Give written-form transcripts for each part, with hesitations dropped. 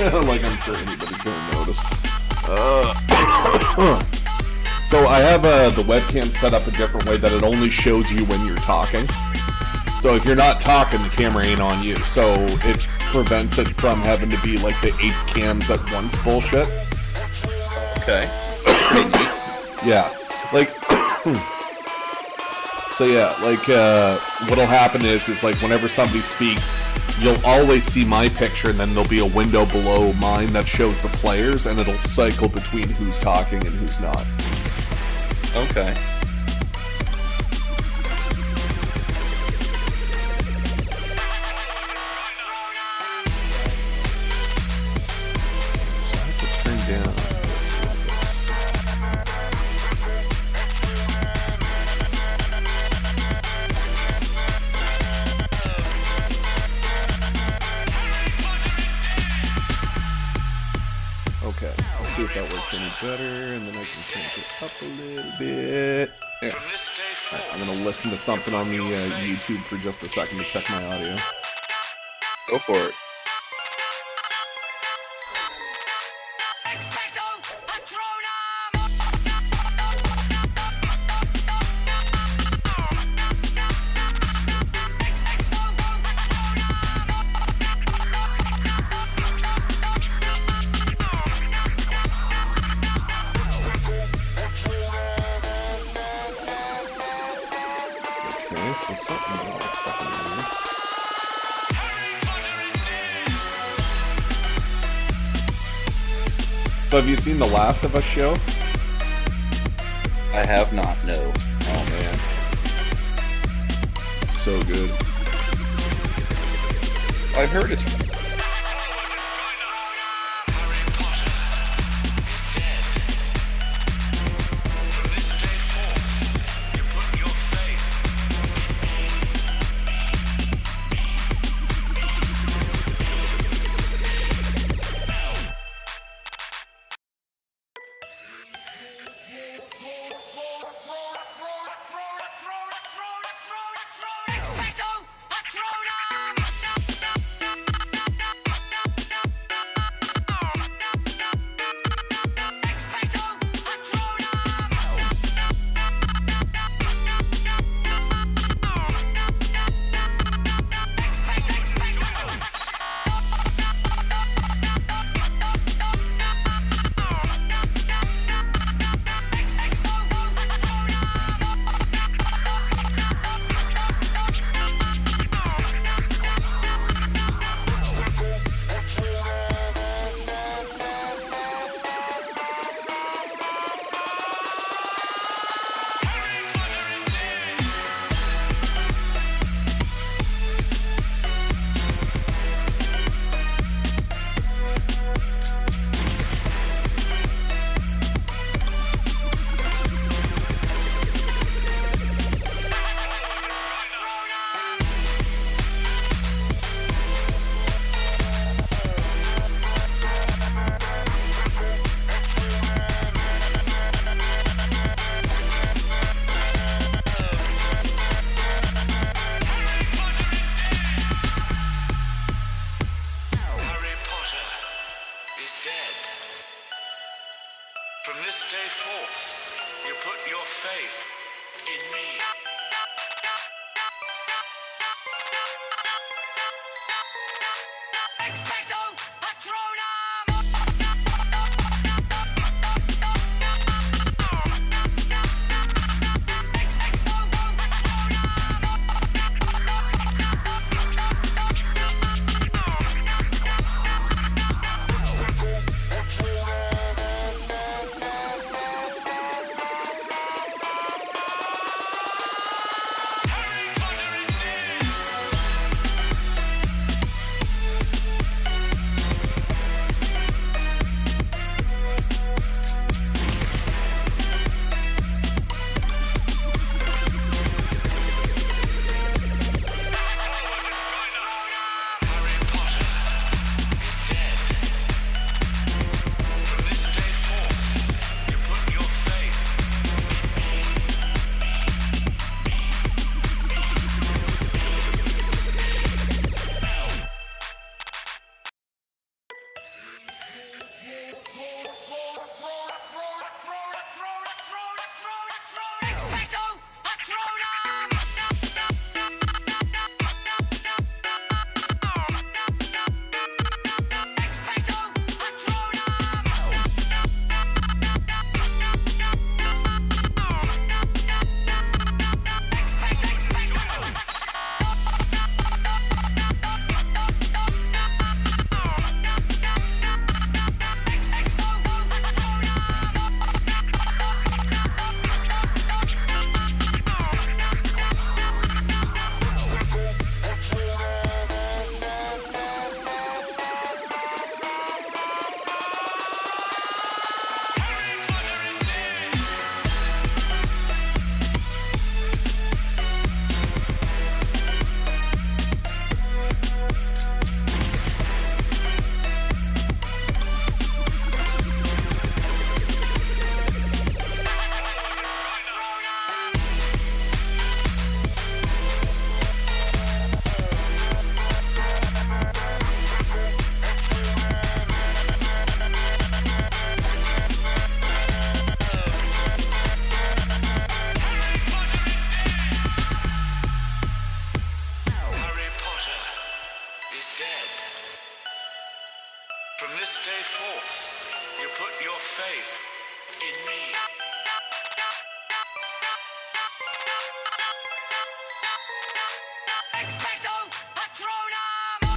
Like I'm sure anybody's gonna notice. So I have the webcam set up a different way that it only shows you when you're talking. So if you're not talking, the camera ain't on you. So it prevents it from having to be like the 8 cams at once bullshit. Okay. Pretty neat. Yeah. Like... So yeah, like, what'll happen is like whenever somebody speaks, you'll always see my picture and then there'll be a window below mine that shows the players and it'll cycle between who's talking and who's not. Okay. So I have to turn down this. Okay, let's see if that works any better, and then I can crank it up a little bit. Yeah. Right, I'm gonna listen to something on the YouTube for just a second to check my audio. Go for it. Okay, so something all fucking weird. So have you seen The Last of Us show? I have not, no. Oh man. It's so good. I've heard it's... From this day forth, you put your faith in me. Expecto Patronum! From this day forth, you put your faith in me. Expecto Patronum!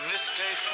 Expecto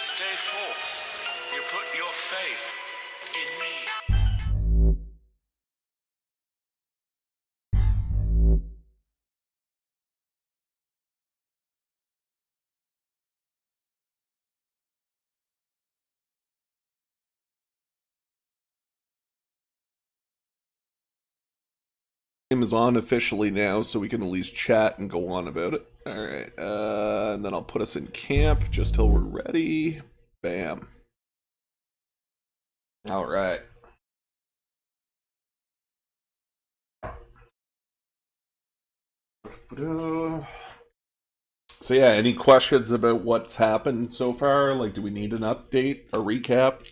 this day forth, you put your faith in me. Game is on officially now, so we can at least chat and go on about it. Alright, and then I'll put us in camp just till we're ready. Bam. Alright. So yeah, any questions about what's happened so far? Like, do we need an update, a recap?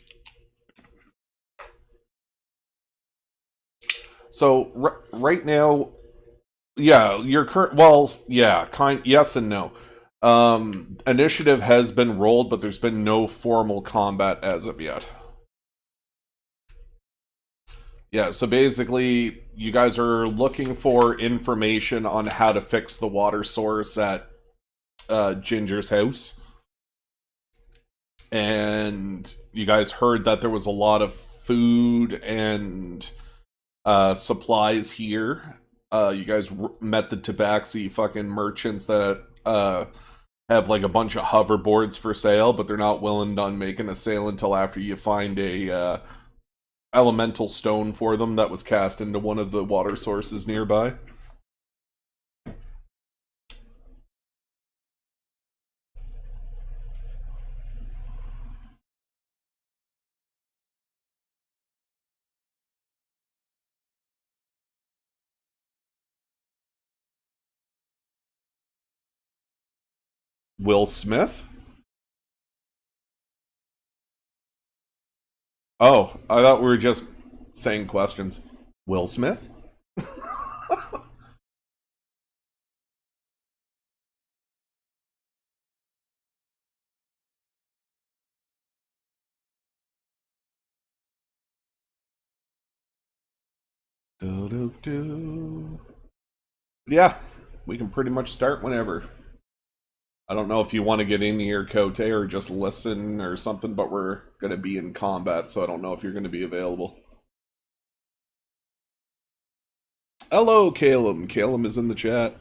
So right now, yeah, your current. Well, yeah, yes and no. Initiative has been rolled, but there's been no formal combat as of yet. Yeah, so basically, you guys are looking for information on how to fix the water source at Ginger's house. And you guys heard that there was a lot of food and supplies here. You guys met the Tabaxi fucking merchants that have like a bunch of hoverboards for sale, but they're not willing on making a sale until after you find a elemental stone for them that was cast into one of the water sources nearby. Will Smith? Oh, I thought we were just saying questions. Will Smith? Do-do-do. Yeah, we can pretty much start whenever. I don't know if you want to get in here, Kote, or just listen or something, but we're going to be in combat, so I don't know if you're going to be available. Hello, Calum. Calum is in the chat.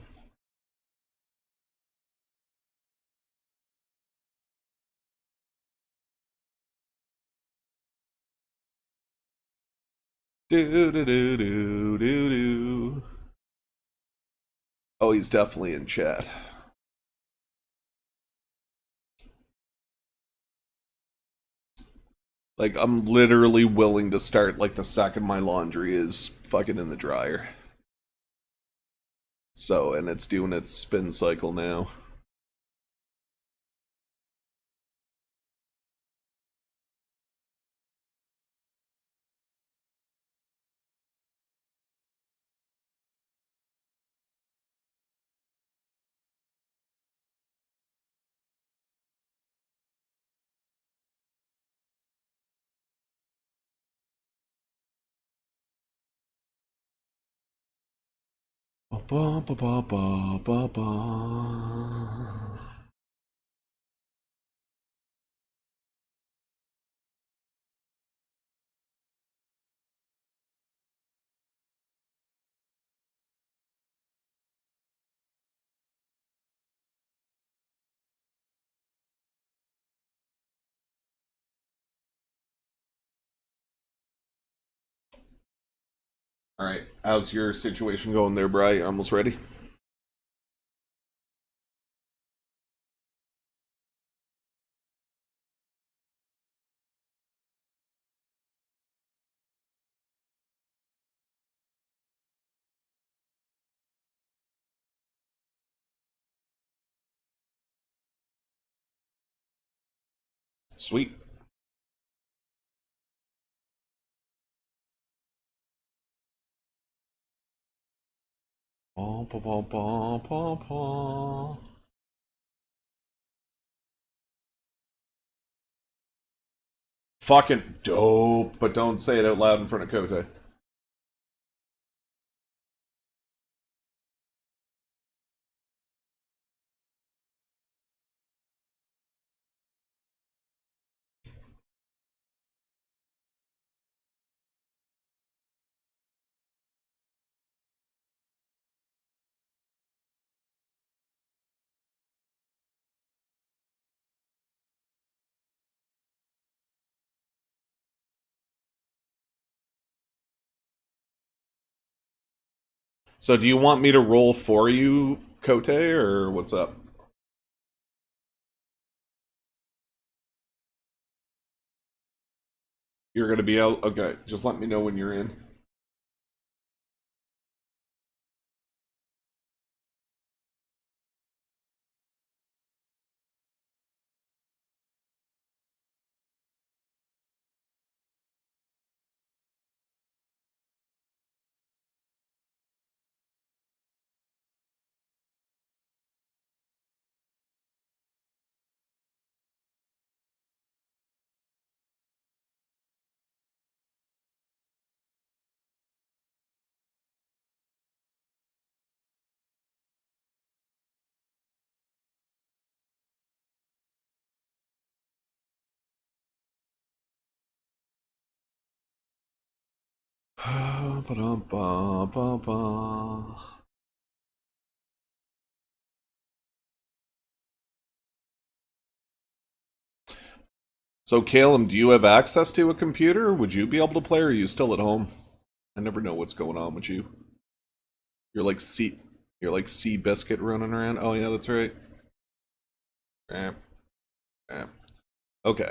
Do-do-do-do-do-do. Oh, he's definitely in chat. Like, I'm literally willing to start, like, the second my laundry is fucking in the dryer. So, and it's doing its spin cycle now. Ba-ba-ba-ba-ba-ba. Alright, how's your situation going there, Bri? Almost ready? Sweet. Ba-ba-ba-ba-ba-ba. Fucking dope, but don't say it out loud in front of Kote. So do you want me to roll for you, Kote, or what's up? You're going to be out? Okay, just let me know when you're in. Ba-dum-ba-ba-ba. So, Caleb, do you have access to a computer? Would you be able to play, or are you still at home? I never know what's going on with you. You're like Sea Biscuit running around. Oh yeah, that's right. Okay.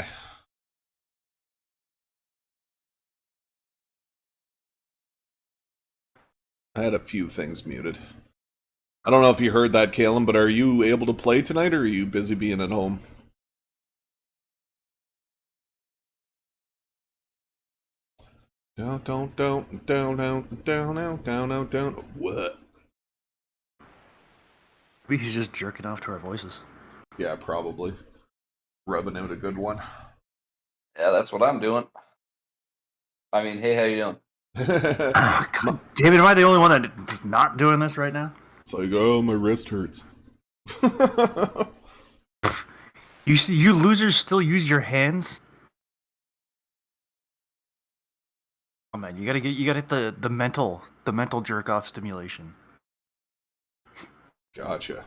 I had a few things muted. I don't know if you heard that, Caleb, but are you able to play tonight, or are you busy being at home? Don't. What? Maybe he's just jerking off to our voices. Yeah, probably. Rubbing out a good one. Yeah, that's what I'm doing. I mean, hey, how you doing? God, David, am I the only one that's not doing this right now? It's like, oh, my wrist hurts. You losers still use your hands? Oh man, you gotta get the mental jerk off stimulation. Gotcha.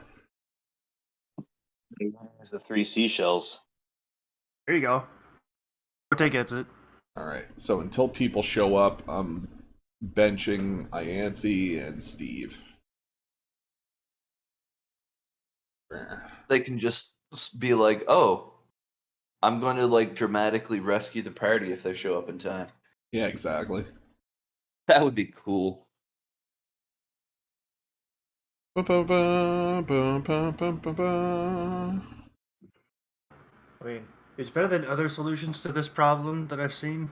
There's the 3 seashells. There you go. Rote gets it. Alright, so until people show up, I'm benching Ianthe and Steve. They can just be like, oh, I'm going to like dramatically rescue the party if they show up in time. Yeah, exactly. That would be cool. I mean, it's better than other solutions to this problem that I've seen.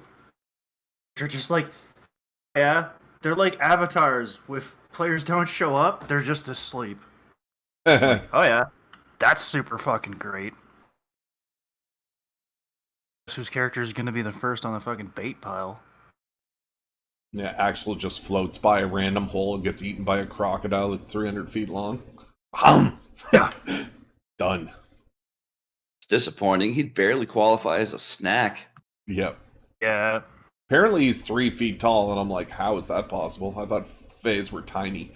They're just like, yeah, they're like avatars. If players don't show up, they're just asleep. Oh yeah, that's super fucking great. Guess whose character is gonna be the first on the fucking bait pile? Yeah, Axel just floats by a random hole and gets eaten by a crocodile that's 300 feet long. Yeah. Done. It's disappointing. He'd barely qualify as a snack. Yep. Yeah. Apparently he's 3 feet tall, and I'm like, how is that possible? I thought fays were tiny.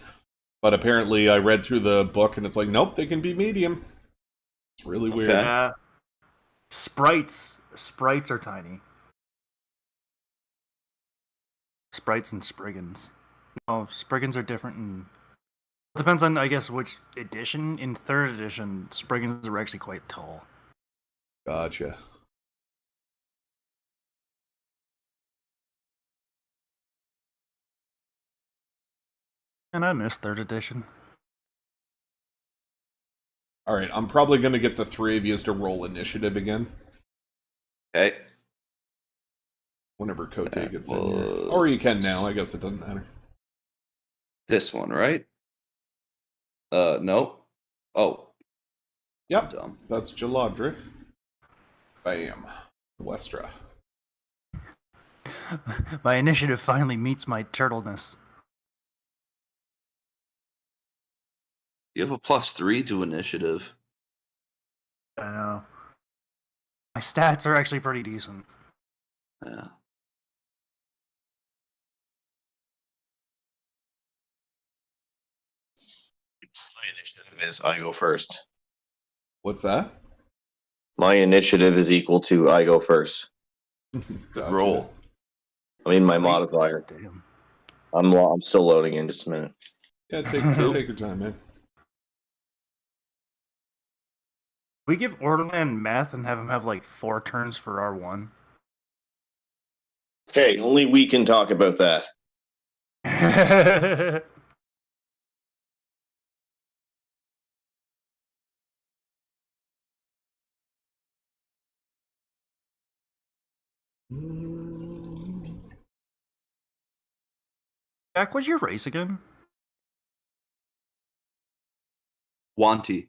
But apparently I read through the book, and it's like, nope, they can be medium. It's really weird. Okay. Yeah. Sprites are tiny. Sprites and Spriggans. No, Spriggans are different, and it depends on, I guess, which edition. In 3rd edition, Spriggans are actually quite tall. Gotcha. And I miss 3rd edition. Alright, I'm probably going to get the 3 of you to roll initiative again. Okay. Whenever Kote gets in here. Or you can now, I guess it doesn't matter. This one, right? Nope. Oh. Yep, Dumb. that's Jaladric. Bam. Westra. My initiative finally meets my turtleness. You have a +3 to initiative. I know. My stats are actually pretty decent. Yeah. My initiative is I go first. What's that? My initiative is equal to I go first. Good Gotcha. roll. I mean my modifier. Damn. I'm still loading in just a minute. Yeah, take your time, man. We give Orderland math and have him have like 4 turns for R1. Hey, only we can talk about that. Jack, what's your race again? Wanty.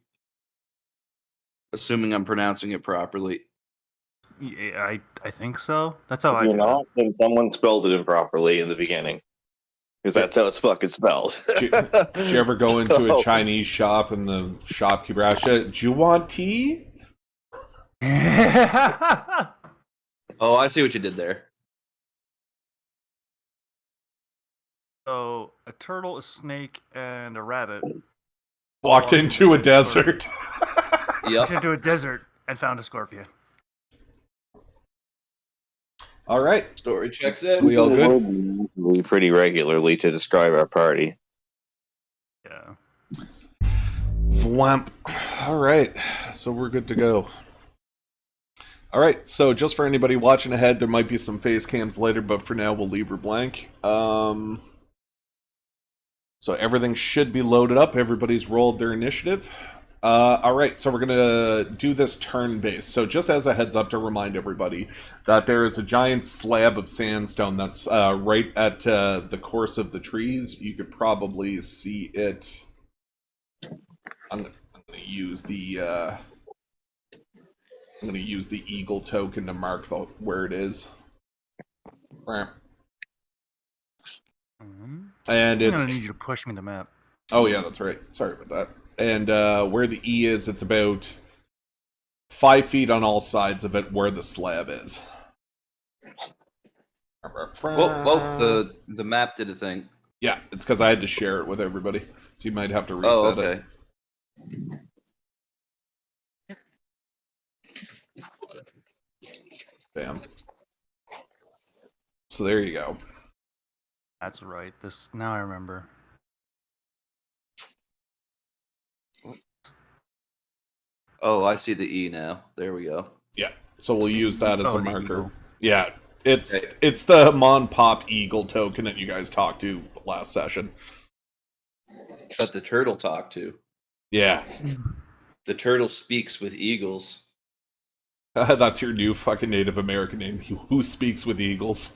Assuming I'm pronouncing it properly. Yeah, I think so. That's how If I you're do not, then someone spelled it improperly in the beginning. Because that's how it's fucking spelled. Did you ever go into a So- Chinese shop and the shopkeeper asked you, "Do you want tea?" it. Oh, I see what you did there. So, a turtle, a snake, and a rabbit Walked into a desert. Yep. walked into a desert and found a scorpion. All right, Story checks out. we all good? We pretty regularly to describe our party. Yeah. Vwamp. All right, so we're good to go. All right, so just for anybody watching ahead, there might be some face cams later, but for now we'll leave her blank. So everything should be loaded up. Everybody's rolled their initiative. All right, so we're going to do this turn-based. So just as a heads up to remind everybody that there is a giant slab of sandstone that's right at the course of the trees. You could probably see it. I'm going to use the eagle token to mark where it is. And I'm it's gonna need you to push me the map. Oh yeah, that's right. Sorry about that. And where the E is, it's about 5 feet on all sides of it where the slab is. Well, the map did a thing. Yeah, it's because I had to share it with everybody. So you might have to reset Oh, okay. it. Bam. So there you go. That's right. This now I remember. Oh, I see the E now. There we go. Yeah. So we'll use that as Oh, a the marker. eagle. Yeah. It's Okay. it's the Mon Pop Eagle token that you guys talked to last session. That the turtle talked to. Yeah. The turtle speaks with eagles. That's your new fucking Native American name. Who speaks with eagles?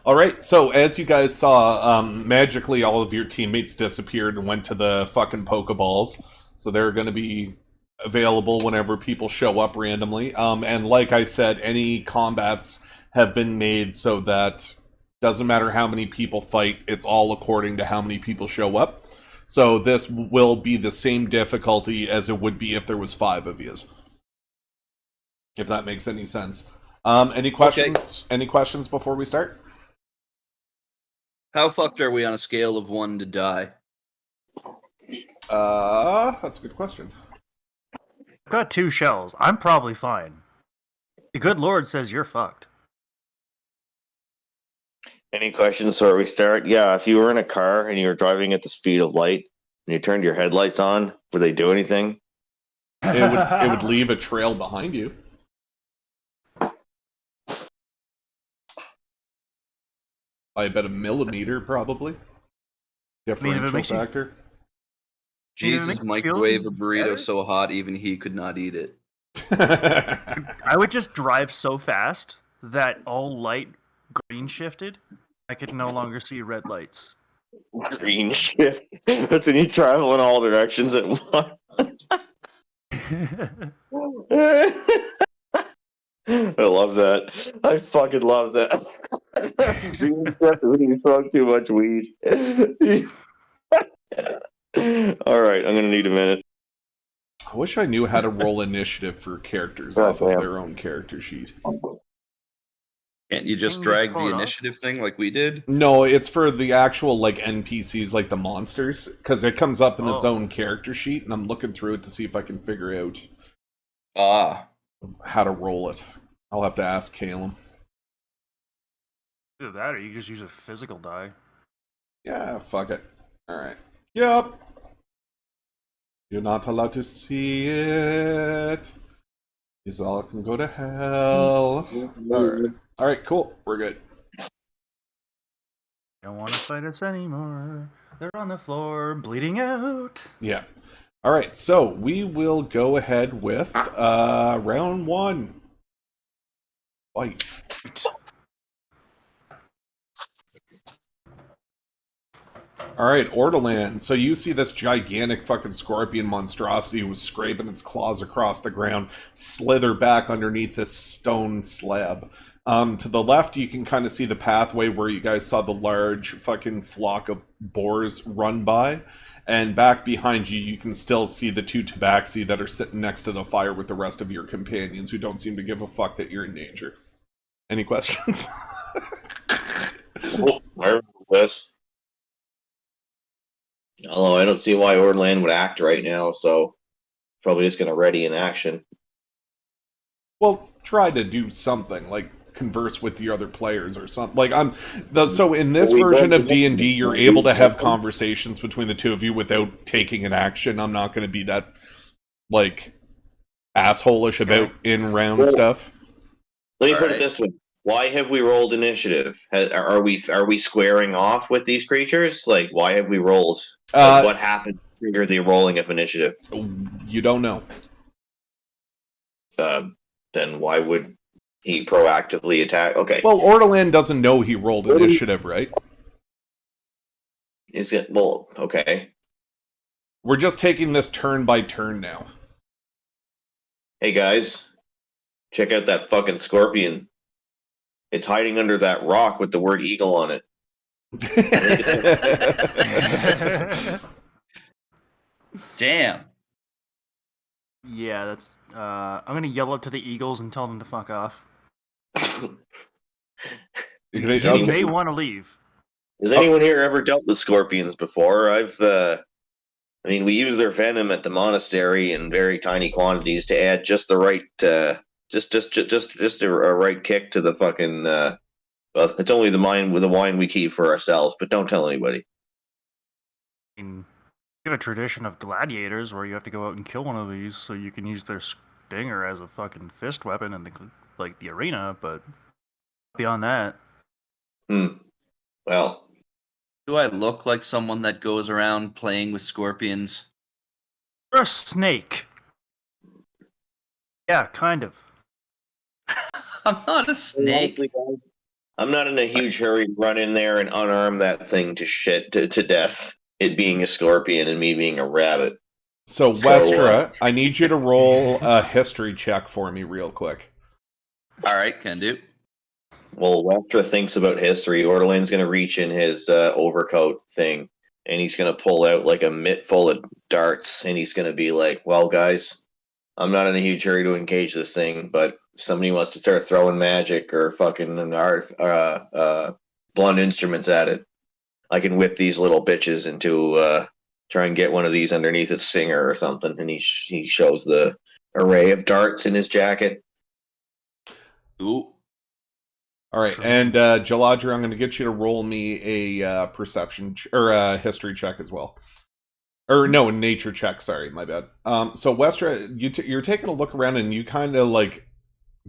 All right, so as you guys saw, magically all of your teammates disappeared and went to the fucking Pokeballs. So they're going to be available whenever people show up randomly. And like I said, any combats have been made so that doesn't matter how many people fight, it's all according to how many people show up. So this will be the same difficulty as it would be if there was 5 of you. If that makes any sense. Any questions? Okay. Any questions before we start? How fucked are we on a scale of 1 to die? That's a good question. I've got 2 shells. I'm probably fine. The good Lord says you're fucked. Any questions before we start? Yeah, if you were in a car and you were driving at the speed of light and you turned your headlights on, would they do anything? It would leave a trail behind you. By about a millimeter, probably. Differential makes you- factor. Jesus make me microwave a feel burrito better? so hot even he could not eat it. I would just drive so fast that all light green shifted. I could no longer see red lights. Green shift. That's when you travel in all directions at once. I love that. I fucking love that. Green shift is when you smoke too much weed. All right, I'm gonna need a minute. I wish I knew how to roll initiative for characters Oh, off of damn. their own character sheet. Can't you just Can you drag pull the it off? initiative thing like we did? No, it's for the actual like NPCs, like the monsters, because it comes up in its Oh. own character sheet, and I'm looking through it to see if I can figure out Ah. how to roll it. I'll have to ask Caleb. Either that, or you just use a physical die. Yeah, fuck it. Alright. Yep. You're not allowed to see it. You all can go to hell. Alright, cool. We're good. Don't want to fight us anymore. They're on the floor, bleeding out. Yeah. Alright, so we will go ahead with round 1. Fight. Alright, Ortolan. So you see this gigantic fucking scorpion monstrosity who was scraping its claws across the ground, slither back underneath this stone slab. To the left, you can kind of see the pathway where you guys saw the large fucking flock of boars run by. And back behind you, you can still see the 2 tabaxi that are sitting next to the fire with the rest of your companions who don't seem to give a fuck that you're in danger. Any questions? Oh, I remember this. Although I don't see why Orland would act right now, so probably just going to ready in action. Well, try to do something, like converse with the other players or something. Like so in this version of D&D, you're able to have conversations between the two of you without taking an action. I'm not going to be that like asshole-ish about in-round stuff. Let me put it this way: why have we rolled initiative? Are we squaring off with these creatures? Like, why have we rolled? Like, what happened to trigger the rolling of initiative? You don't know. Then why would he proactively attack? Okay. Well, Ortolan doesn't know he rolled initiative, right? Is it well? Okay. We're just taking this turn by turn now. Hey guys, check out that fucking scorpion. It's hiding under that rock with the word eagle on it. Damn. Yeah, that's. I'm gonna yell up to the eagles and tell them to fuck off. They may want to leave. Has anyone here ever dealt with scorpions before? I mean, we use their venom at the monastery in very tiny quantities to add just the right, just a right kick to the fucking. Well, it's only the wine we keep for ourselves, but don't tell anybody. I mean, we have a tradition of gladiators where you have to go out and kill one of these so you can use their stinger as a fucking fist weapon in the arena. But beyond that, Well. Do I look like someone that goes around playing with scorpions? you're a snake. Yeah, kind of. I'm not a snake. I'm not in a huge hurry to run in there and unarm that thing to death. It being a scorpion and me being a rabbit. So Westra, I need you to roll a history check for me real quick. All right, can do. Well, Westra thinks about history. Ortolan's going to reach in his overcoat thing, and he's going to pull out like a mitt full of darts, and he's going to be like, well, guys, I'm not in a huge hurry to engage this thing, but if somebody wants to start throwing magic or fucking blunt instruments at it, I can whip these little bitches into try and get one of these underneath its stinger or something. And he shows the array of darts in his jacket. Ooh. All right, and Jaladra, I'm going to get you to roll me a perception or a history check as well. Or no, nature check. Sorry, my bad. So Westra, you're taking a look around and you kind of like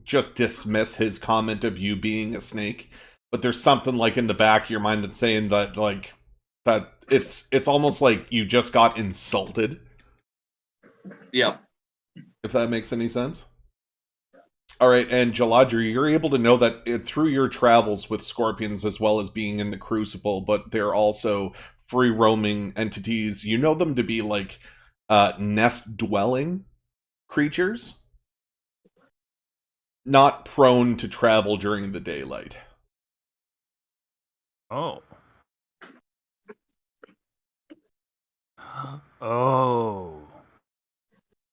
just dismiss his comment of you being a snake, but there's something like in the back of your mind that's saying that like that it's almost like you just got insulted. Yeah. If that makes any sense. All right, and Jaladri, you're able to know that through your travels with scorpions as well as being in the Crucible, but they're also free-roaming entities. You know them to be like nest-dwelling creatures, not prone to travel during the daylight. Oh. Oh.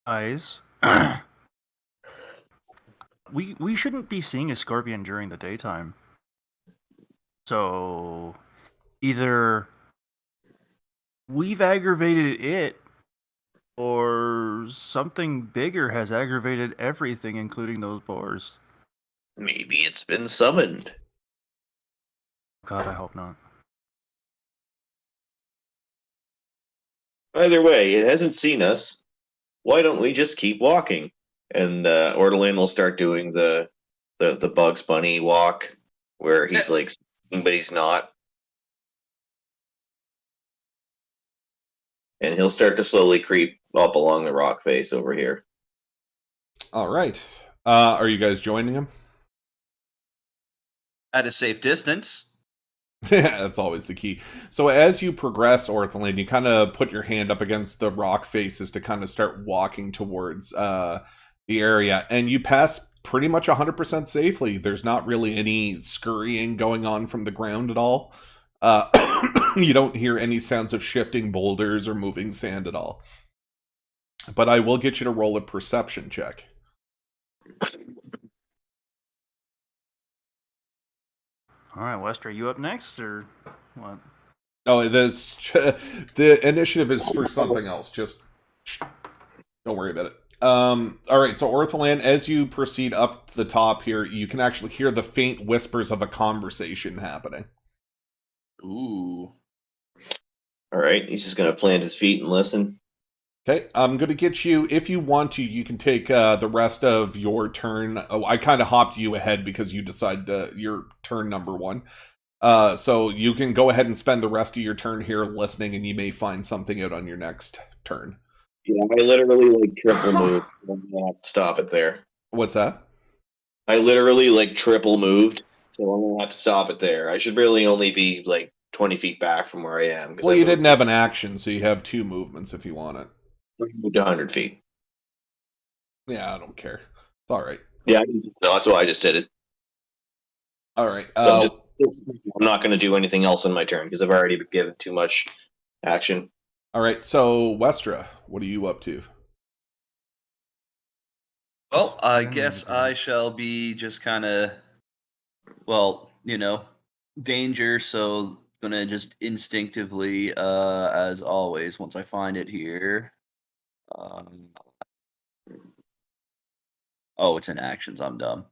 Guys. We shouldn't be seeing a scorpion during the daytime. So either we've aggravated it or something bigger has aggravated everything, including those boars. Maybe it's been summoned. God, I hope not. Either way, it hasn't seen us. Why don't we just keep walking? And Ortolan will start doing the Bugs Bunny walk, where he's like, but he's not. And he'll start to slowly creep up along the rock face over here. All right. Are you guys joining him? At a safe distance. That's always the key. So as you progress, Ortholan, you kind of put your hand up against the rock faces to kind of start walking towards the area, and you pass pretty much 100% safely. There's not really any scurrying going on from the ground at all. You don't hear any sounds of shifting boulders or moving sand at all. But I will get you to roll a perception check. All right, Wester, are you up next, or what? Oh, the initiative is for something else. Just don't worry about it. All right, so Ortholan, as you proceed up the top here, you can actually hear the faint whispers of a conversation happening. Ooh. All right, he's just going to plant his feet and listen. Okay, I'm going to get you, if you want to, you can take the rest of your turn. Oh, I kind of hopped you ahead because you decided your turn number 1. So you can go ahead and spend the rest of your turn here listening, and you may find something out on your next turn. Yeah, I literally like triple moved. I'm gonna have to stop it there. What's that? I literally like triple moved, so I'm gonna have to stop it there. I should really only be like 20 feet back from where I am. Well, you didn't have an action, so you have 2 movements if you want it. I moved 100 feet. Yeah, I don't care. It's all right. Yeah, no, that's why I just did it. All right. So I'm not going to do anything else in my turn because I've already been given too much action. All right. So Westra, what are you up to? Well, I guess I shall be just kind of, well, danger. So gonna just instinctively, as always, once I find it here. Oh, it's in actions. I'm dumb.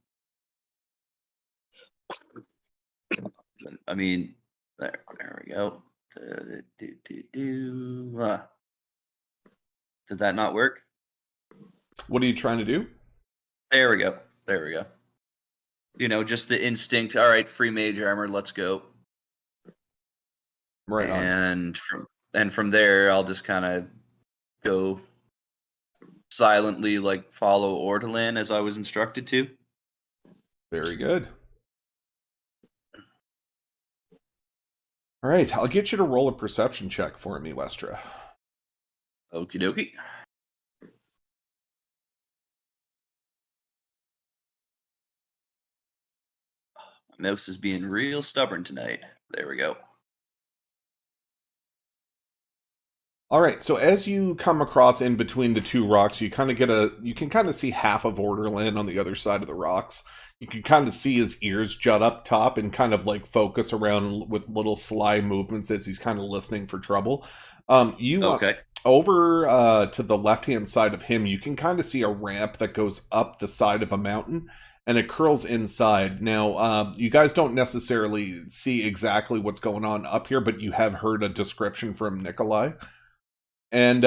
I mean, there we go. Did that not work? What are you trying to do? There we go. Just the instinct. All right, free mage armor. Let's go. Right on. And from there, I'll just kind of go silently, like follow Ortolan as I was instructed to. Very good. All right, I'll get you to roll a perception check for me, Westra. Okie dokie. My mouse is being real stubborn tonight. There we go. All right, so as you come across in between the 2 rocks, you kind of see half of Orderland on the other side of the rocks. You can kind of see his ears jut up top and kind of like focus around with little sly movements as he's kind of listening for trouble. Okay. Over to the left-hand side of him, you can kind of see a ramp that goes up the side of a mountain, and it curls inside. Now, you guys don't necessarily see exactly what's going on up here, but you have heard a description from Nikolai. And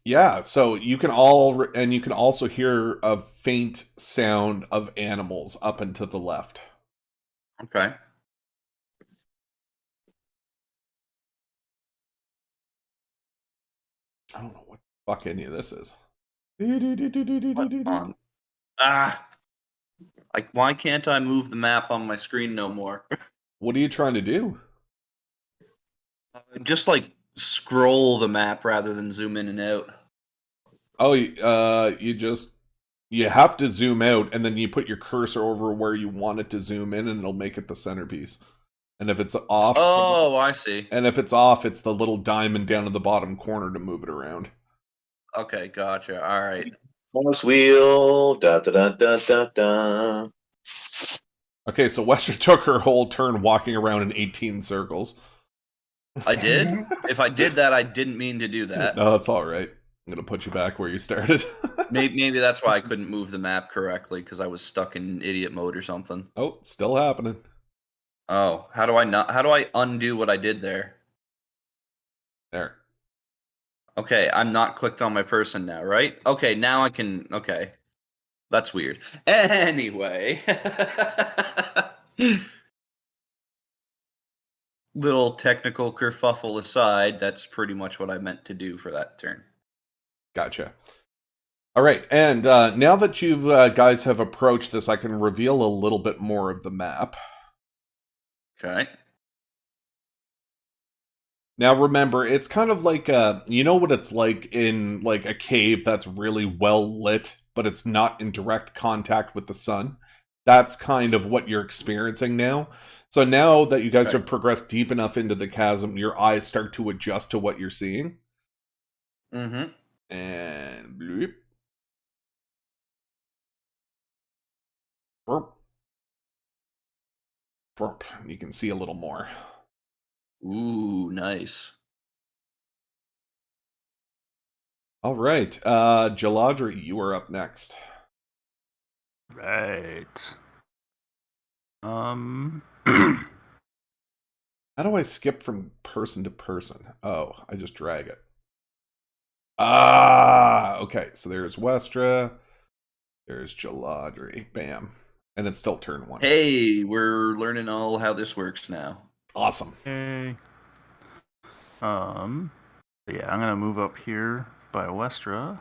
yeah, so you can also hear a faint sound of animals up and to the left. Okay. I don't know what the fuck any of this is. Like, why can't I move the map on my screen no more? What are you trying to do? Just like scroll the map rather than zoom in and out. Oh, you have to zoom out, and then you put your cursor over where you want it to zoom in, and it'll make it the centerpiece. And if it's off, oh, I see. And if it's off, it's the little diamond down in the bottom corner to move it around. Okay, gotcha. All right. Mouse wheel. Da da da da da da. Okay, so Wester took her whole turn walking around in 18 circles. I did? If I did that, I didn't mean to do that. No, that's all right. I'm going to put you back where you started. Maybe that's why I couldn't move the map correctly, because I was stuck in idiot mode or something. Oh, it's still happening. Oh, how do I undo what I did there? There. Okay, I'm not clicked on my person now, right? Okay, now I can. Okay, that's weird. Anyway, little technical kerfuffle aside, that's pretty much what I meant to do for that turn. Gotcha. All right, and now that you guys have approached this, I can reveal a little bit more of the map. Okay. Now remember, it's kind of like you know what it's like in like a cave that's really well lit, but it's not in direct contact with the sun. That's kind of what you're experiencing now. So now that you guys have progressed deep enough into the chasm, your eyes start to adjust to what you're seeing. Mm-hmm. And bloop. Burp. Burp. You can see a little more. Ooh, nice. All right, Jaladri, you are up next. Right. How do I skip from person to person? Oh, I just drag it. Ah, okay. So there's Westra. There's Jaladri. Bam. And it's still turn 1. Hey, we're learning all how this works now. Awesome. Okay. Yeah, I'm gonna move up here by Westra.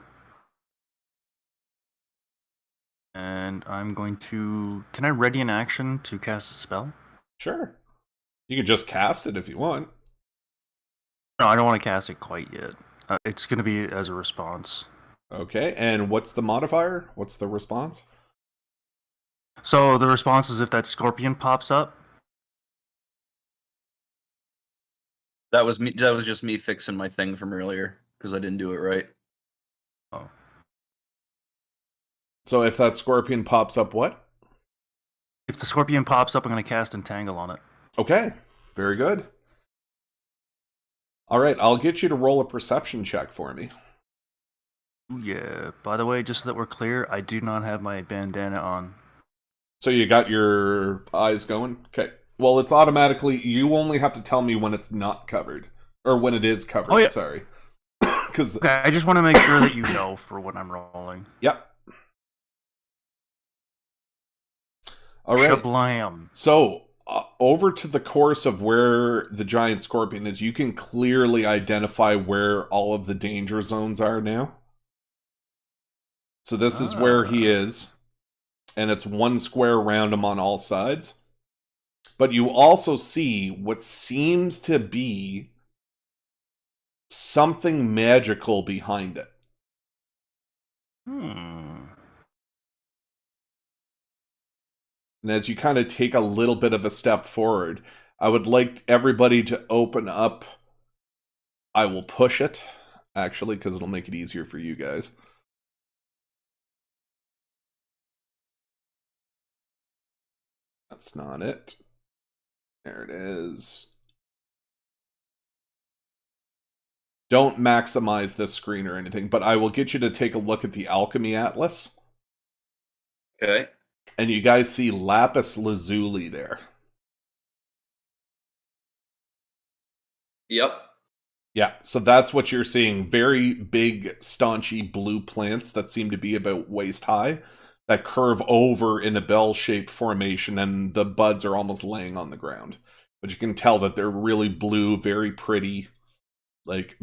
And I'm going to... Can I ready an action to cast a spell? Sure. You can just cast it if you want. No, I don't want to cast it quite yet. It's going to be as a response. Okay, and what's the modifier? What's the response? So the response is if that scorpion pops up. That was me. That was just me fixing my thing from earlier because I didn't do it right. Oh. So if that scorpion pops up, what? If the scorpion pops up, I'm going to cast Entangle on it. Okay, very good. All right, I'll get you to roll a perception check for me. Ooh, yeah. By the way, just so that we're clear, I do not have my bandana on. So you got your eyes going? Okay. Well, it's automatically... You only have to tell me when it's not covered. Or when it is covered, Oh, yeah. Sorry. Because Okay, I just want to make sure that you know for what I'm rolling. Yep. All right. Shablam. So, over to the course of where the giant scorpion is, you can clearly identify where all of the danger zones are now. So this is where he is, and it's one square around him on all sides. But you also see what seems to be something magical behind it. And as you kind of take a little bit of a step forward, I would like everybody to open up. I will push it, actually, because it'll make it easier for you guys. That's not it. There it is. Don't maximize this screen or anything, but I will get you to take a look at the Alchemy Atlas. Okay. And you guys see lapis lazuli there. Yep. Yeah, so that's what you're seeing. Very big, staunchy blue plants that seem to be about waist high that curve over in a bell-shaped formation, and the buds are almost laying on the ground. But you can tell that they're really blue, very pretty, like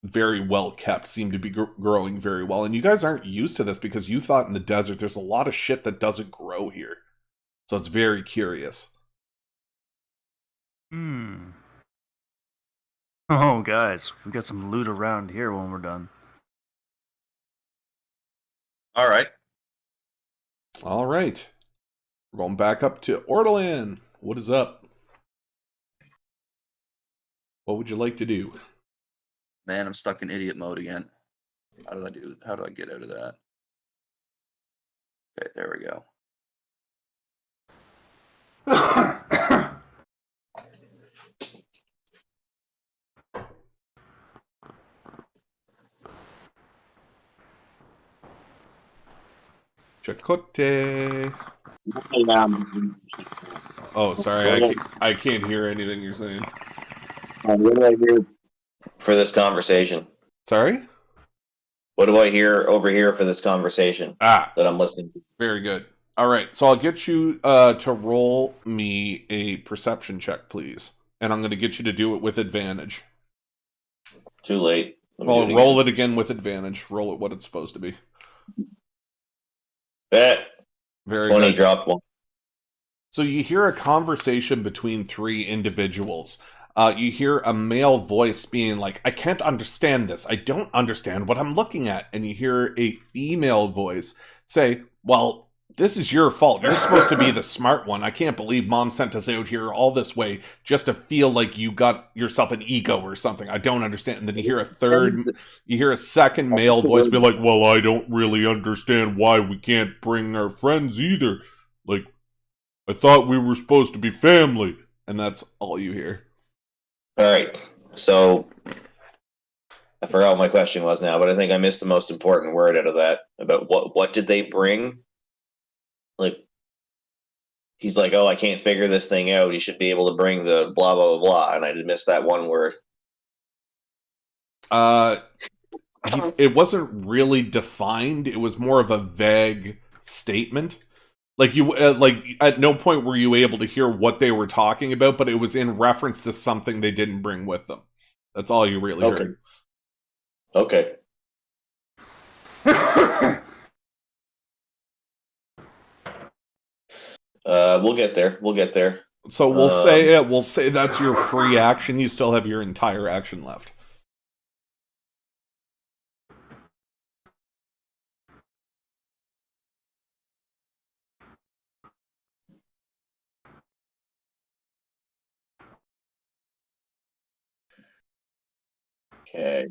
very well kept, seem to be growing very well. And you guys aren't used to this because you thought in the desert there's a lot of shit that doesn't grow here. So it's very curious. Oh, guys, we got some loot around here when we're done. All right. All right. We're going back up to Ortolan. What is up? What would you like to do? Man, I'm stuck in idiot mode again. How do I get out of that? Okay, there we go. Chakotay. Oh, sorry, I can't hear anything you're saying. What do I hear for this conversation? Sorry? What do I hear over here for this conversation Ah, that I'm listening to? very good. All right, so I'll get you to roll me a perception check, please. And I'm going to get you to do it with advantage. Too late. Let me Well, do roll again. it again with advantage. Roll it what it's supposed to be. Bet. Very 20 good. dropped one. So you hear a conversation between three individuals. You hear a male voice being like, I can't understand this. I don't understand what I'm looking at. And you hear a female voice say, well, this is your fault. You're supposed to be the smart one. I can't believe mom sent us out here all this way just to feel like you got yourself an ego or something. I don't understand. And then you hear a second male voice be like, well, I don't really understand why we can't bring our friends either. Like, I thought we were supposed to be family. And that's all you hear. All right. So I forgot what my question was now, but I think I missed the most important word out of that. About what did they bring? Like, he's like, oh, I can't figure this thing out. He should be able to bring the blah blah blah blah, and I did miss that one word. It wasn't really defined. It was more of a vague statement. Like like at no point were you able to hear what they were talking about, but it was in reference to something they didn't bring with them. That's all you really heard. Okay. We'll get there. We'll get there. So we'll say that's your free action. You still have your entire action left. Okay.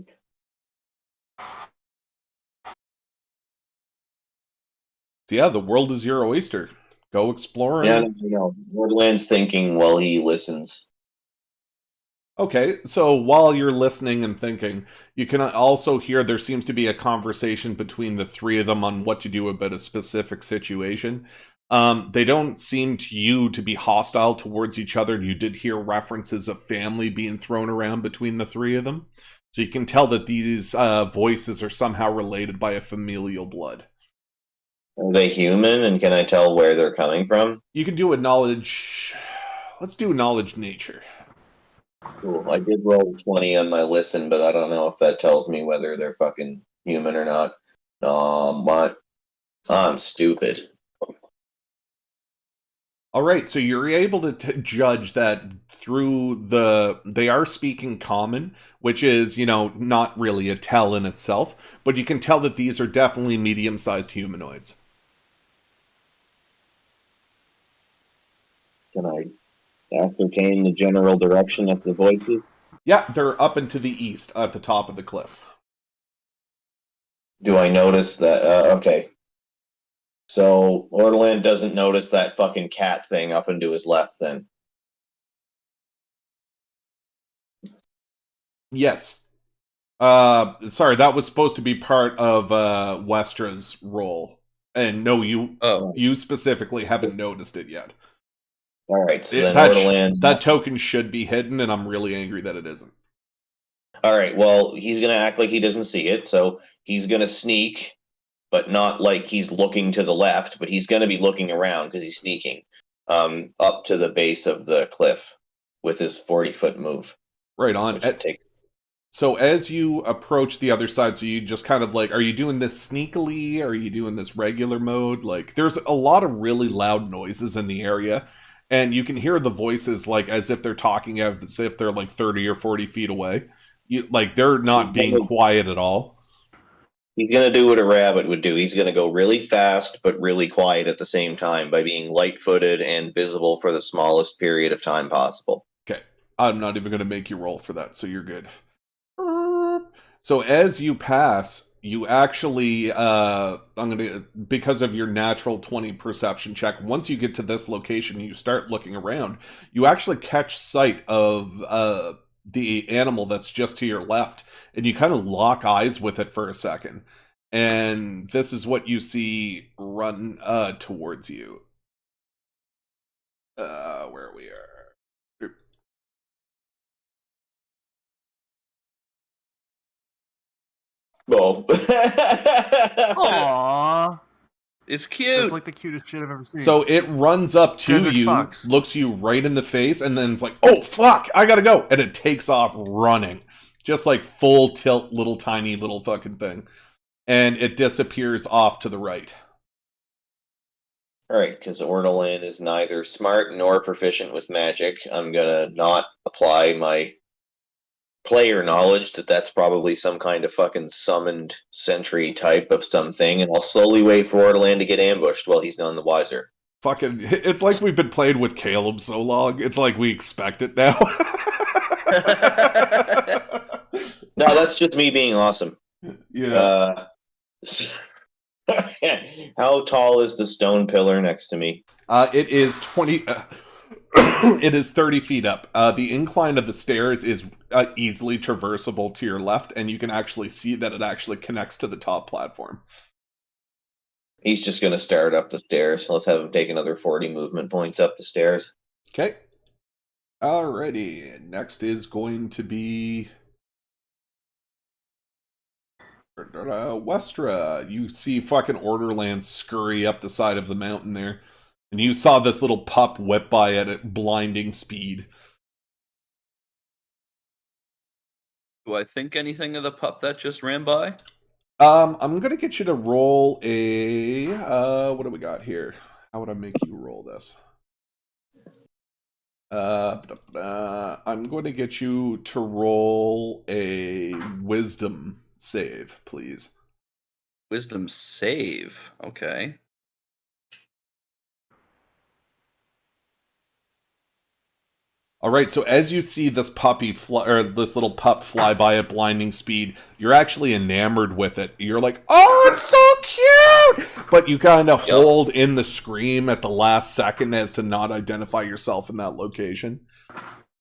So yeah, the world is your oyster. Go exploring. Yeah, no. Wordland's thinking while he listens. Okay, so while you're listening and thinking, you can also hear there seems to be a conversation between the three of them on what to do about a specific situation. They don't seem to you to be hostile towards each other. You did hear references of family being thrown around between the three of them. So you can tell that these voices are somehow related by a familial blood. Are they human, and can I tell where they're coming from? You can do a knowledge... Let's do knowledge nature. Cool. I did roll 20 on my listen, but I don't know if that tells me whether they're fucking human or not. But I'm stupid. All right, so you're able to judge that through they are speaking common, which is, not really a tell in itself, but you can tell that these are definitely medium-sized humanoids. Can I ascertain the general direction of the voices? Yeah, they're up and to the east at the top of the cliff. Do I notice that? Okay. So Orland doesn't notice that fucking cat thing up and to his left then. Yes. Sorry, that was supposed to be part of Westra's role. And no, you specifically haven't noticed it yet. All right, so then Orland... that token should be hidden, and I'm really angry that it isn't. All right, well, he's going to act like he doesn't see it, so he's going to sneak, but not like he's looking to the left, but he's going to be looking around because he's sneaking up to the base of the cliff with his 40-foot move. Right on. So as you approach the other side, so you just kind of like, are you doing this sneakily? Are you doing this regular mode? Like, there's a lot of really loud noises in the area, and you can hear the voices like as if they're talking as if they're like 30 or 40 feet away. They're not being quiet at all. He's going to do what a rabbit would do. He's going to go really fast but really quiet at the same time by being light-footed and visible for the smallest period of time possible. Okay. I'm not even going to make you roll for that, so you're good. So as you pass, you actually, because of your natural 20 perception check, once you get to this location, you start looking around, you actually catch sight of the animal that's just to your left, and you kind of lock eyes with it for a second. And this is what you see run towards you. where we are. Well, Aww. It's cute. That's like the cutest shit I've ever seen. So it runs up to Desert you, fox. looks you right in the face, and then it's like, oh, fuck, I gotta go. And it takes off running. Just like full tilt, little tiny little fucking thing. And it disappears off to the right. all right, because Ortolan is neither smart nor proficient with magic, I'm gonna not apply my player knowledge that that's probably some kind of fucking summoned sentry type of something, and I'll slowly wait for Ortolan to get ambushed while he's none the wiser. Fucking, it's like we've been playing with Caleb so long. It's like we expect it now. No, that's just me being awesome. Yeah. How tall is the stone pillar next to me? It is 20. It is 30 feet up. The incline of the stairs is easily traversable to your left, and you can actually see that it actually connects to the top platform. He's just going to start up the stairs. Let's have him take another 40 movement points up the stairs. Okay. Alrighty. Next is going to be Westra. You see fucking Orderland scurry up the side of the mountain there. And you saw this little pup whip by at blinding speed. Do I think anything of the pup that just ran by? I'm gonna get you to roll a what do we got here? How would I make you roll this? I'm going to get you to roll a wisdom save, please. Wisdom save. Okay. All right, so as you see this this little pup fly by at blinding speed, you're actually enamored with it. You're like, "Oh, it's so cute!" But you kind of hold in the scream at the last second as to not identify yourself in that location.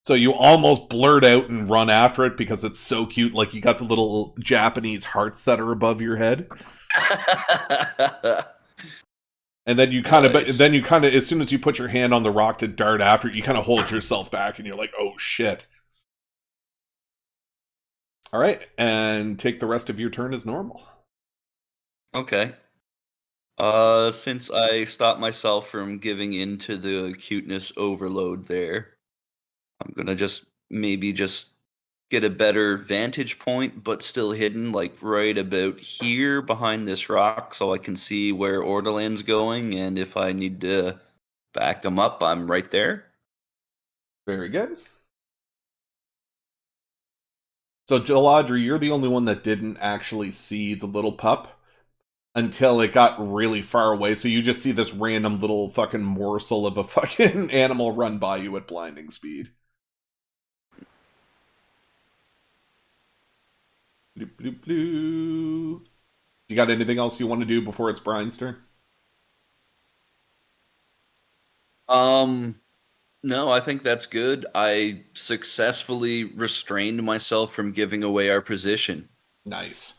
So you almost blurt out and run after it because it's so cute. Like you got the little Japanese hearts that are above your head. And then you kind of, as soon as you put your hand on the rock to dart after it, you kind of hold yourself back and you're like, oh shit. All right. And take the rest of your turn as normal. Okay. Since I stopped myself from giving into the cuteness overload there, I'm gonna maybe get a better vantage point, but still hidden, like right about here behind this rock, so I can see where Orderland's going, and if I need to back him up, I'm right there. Very good. So, Jaladri, you're the only one that didn't actually see the little pup until it got really far away, so you just see this random little fucking morsel of a fucking animal run by you at blinding speed. Bloop, bloop, bloop. You got anything else you want to do before it's Brian's turn? No, I think that's good. I successfully restrained myself from giving away our position. Nice.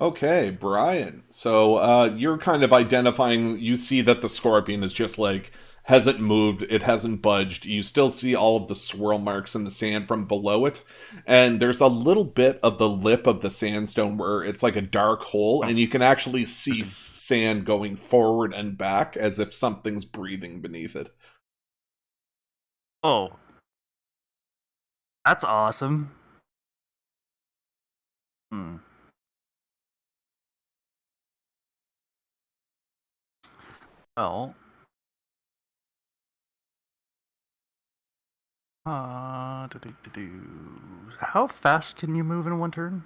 Okay, Brian. So you're kind of identifying, you see that the scorpion is just like, hasn't moved, it hasn't budged. You still see all of the swirl marks in the sand from below it. And there's a little bit of the lip of the sandstone where it's like a dark hole, and you can actually see sand going forward and back as if something's breathing beneath it. Oh. That's awesome. Well. How fast can you move in one turn?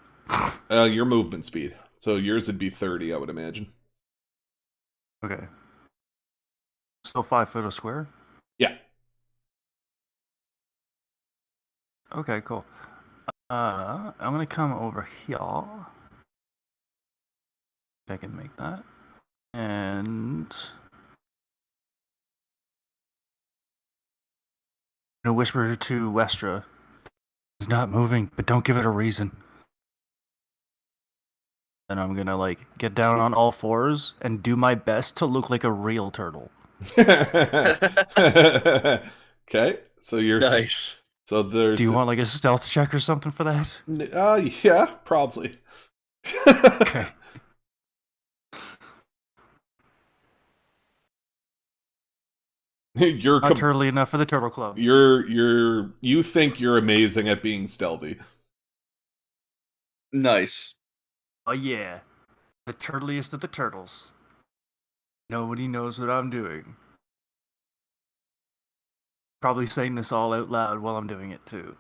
Your movement speed. So yours would be 30, I would imagine. Okay. Still 5 foot a square? Yeah. Okay, cool. I'm gonna come over here. If I can make that. And I'm gonna whisper to Westra. It's not moving, but don't give it a reason. Then I'm gonna like get down on all fours and do my best to look like a real turtle. Okay, so you're Nice. so there's Do you want like a stealth check or something for that? yeah, probably. Okay. You're Not turtly enough for the turtle club. you think you're amazing at being stealthy. Nice. Oh yeah, the turtliest of the turtles. Nobody knows what I'm doing. Probably saying this all out loud while I'm doing it too.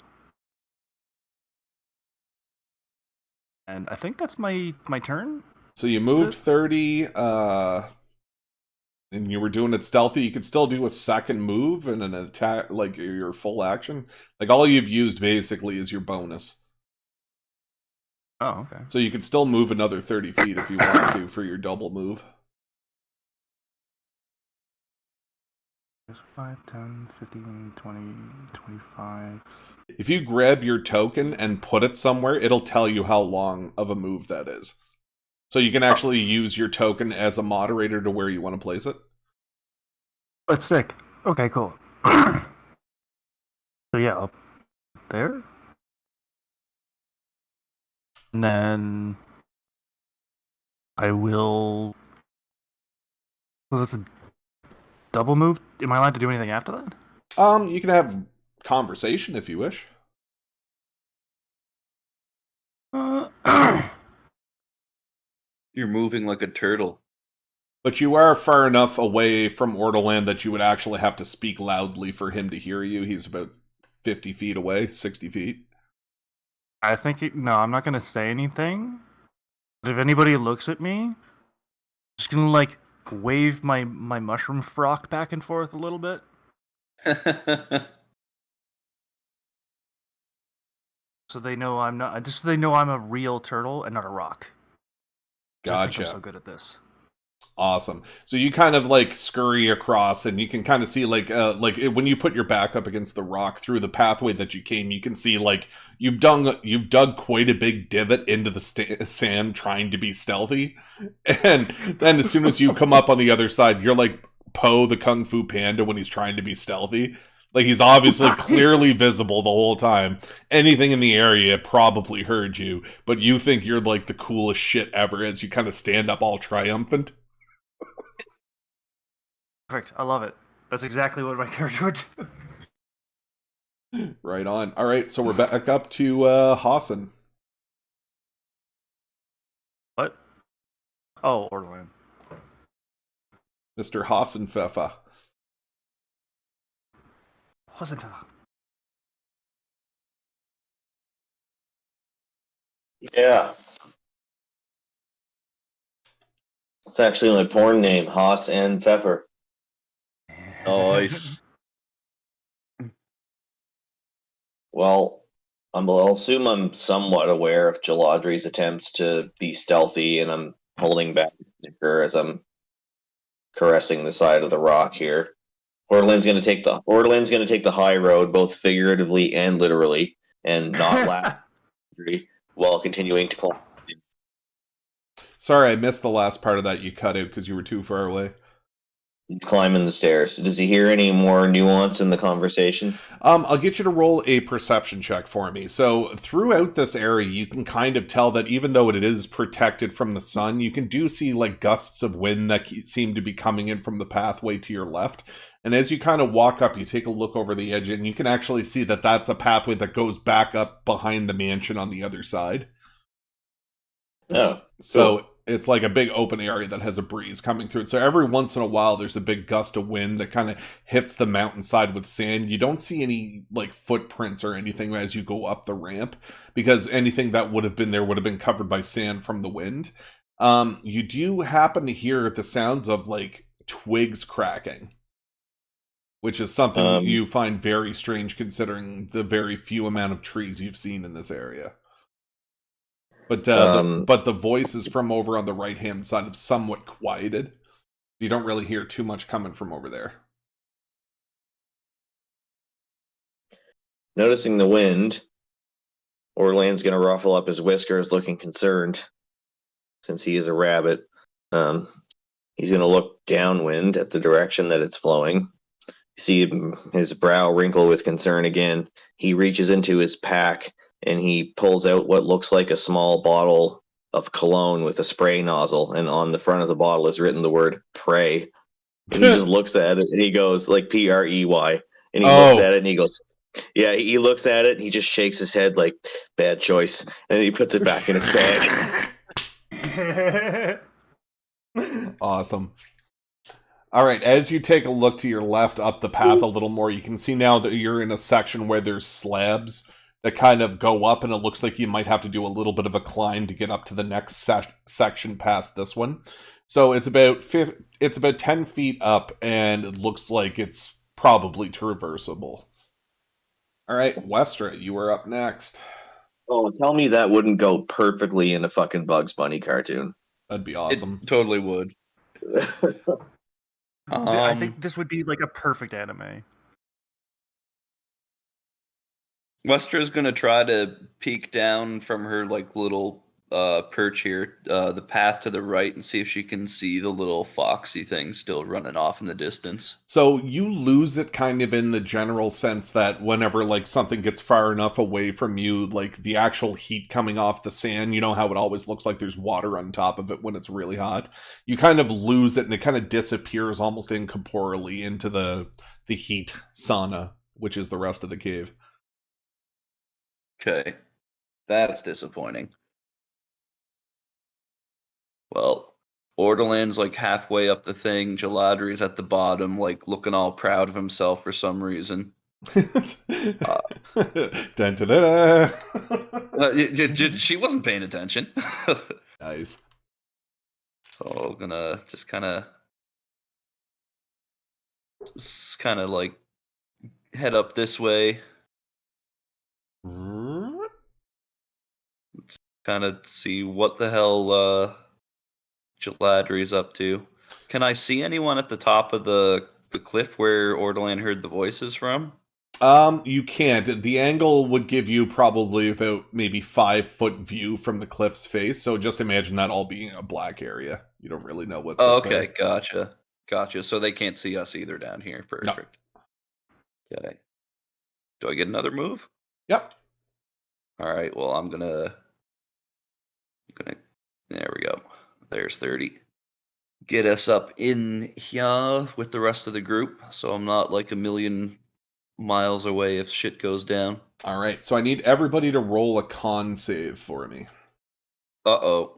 And I think that's my turn. So you moved 30, and you were doing it stealthy. You could still do a second move and an attack, like your full action. Like all you've used basically is your bonus. Oh, okay. So you could still move another 30 feet if you want to for your double move. 5, 10, 15, 20, 25. If you grab your token and put it somewhere, it'll tell you how long of a move that is. So you can actually use your token as a moderator to where you want to place it. That's sick. Okay, cool. So yeah, up there. And then I will. So that's a double move. Am I allowed to do anything after that? You can have conversation if you wish. You're moving like a turtle. But you are far enough away from Ortolan that you would actually have to speak loudly for him to hear you. He's about 50 feet away, 60 feet. I think no, I'm not gonna say anything. But if anybody looks at me, I'm just gonna like wave my mushroom frock back and forth a little bit, so they know I'm not. Just so they know I'm a real turtle and not a rock. I think Gotcha. I'm so good at this. Awesome. So you kind of like scurry across, and you can kind of see when you put your back up against the rock through the pathway that you came, you can see like you've dug quite a big divot into the sand trying to be stealthy, and then as soon as you come up on the other side, you're like Po the Kung Fu Panda when he's trying to be stealthy. Like he's obviously clearly visible the whole time. Anything in the area probably heard you, but you think you're like the coolest shit ever as you kind of stand up all triumphant. Perfect. I love it. That's exactly what my character would do. Right on. All right, so we're back up to Hassan. What? Oh, Orland. Mr. Hassan Fefa. Wasn't Yeah. It's actually my porn name, Haas and Pfeffer. Nice. Well, I'll assume I'm somewhat aware of Jaladri's attempts to be stealthy, and I'm holding back her as I'm caressing the side of the rock here. Ortolan's going to take the high road, both figuratively and literally, and not laugh while continuing to climb. Sorry, I missed the last part of that. You cut out because you were too far away. Climbing the stairs. Does he hear any more nuance in the conversation? I'll get you to roll a perception check for me. So throughout this area, you can kind of tell that even though it is protected from the sun, you do see like gusts of wind that seem to be coming in from the pathway to your left. And as you kind of walk up, you take a look over the edge, and you can actually see that that's a pathway that goes back up behind the mansion on the other side. Oh, so cool. It's like a big open area that has a breeze coming through it. So every once in a while, there's a big gust of wind that kind of hits the mountainside with sand. You don't see any like footprints or anything as you go up the ramp, because anything that would have been there would have been covered by sand from the wind. You do happen to hear the sounds of like twigs cracking, which is something you find very strange considering the very few amount of trees you've seen in this area. But the voices from over on the right-hand side have somewhat quieted. You don't really hear too much coming from over there. Noticing the wind, Orlan's going to ruffle up his whiskers, looking concerned, since he is a rabbit. He's going to look downwind at the direction that it's flowing. See his brow wrinkle with concern again. He reaches into his pack and he pulls out what looks like a small bottle of cologne with a spray nozzle, and on the front of the bottle is written the word "pray." And he just looks at it and he goes like Prey, and he looks at it and he goes, yeah. He looks at it and he just shakes his head like bad choice, and he puts it back in his bag. Awesome. All right, as you take a look to your left up the path a little more, you can see now that you're in a section where there's slabs that kind of go up, and it looks like you might have to do a little bit of a climb to get up to the next section past this one. So it's about 10 feet up, and it looks like it's probably traversable. All right, Westra, you are up next. Oh, tell me that wouldn't go perfectly in a fucking Bugs Bunny cartoon. That'd be awesome. It totally would. I think this would be like a perfect anime. Westra's gonna try to peek down from her like little perch here, the path to the right, and see if she can see the little foxy thing still running off in the distance. So you lose it kind of in the general sense that whenever like something gets far enough away from you, like the actual heat coming off the sand, you know how it always looks like there's water on top of it when it's really hot. You kind of lose it and it kind of disappears almost incorporeally into the heat sauna, which is the rest of the cave. Okay, that's disappointing. Well, Ordolan's like halfway up the thing. Jaladri's at the bottom, like looking all proud of himself for some reason. Dun, da, da, da. She wasn't paying attention. Nice. So I'm gonna just kind of like head up this way. Kind of see what the hell Jaladri's up to. Can I see anyone at the top of the cliff where Ordolan heard the voices from? You can't. The angle would give you probably about maybe 5-foot view from the cliff's face. So just imagine that all being a black area. You don't really know what's up Okay, there. gotcha. So they can't see us either down here. Perfect. No. Okay. Do I get another move? Yep. All right. Well, I'm gonna. There we go. There's 30. Get us up in here with the rest of the group, so I'm not like a million miles away if shit goes down. All right. So I need everybody to roll a con save for me. Uh-oh.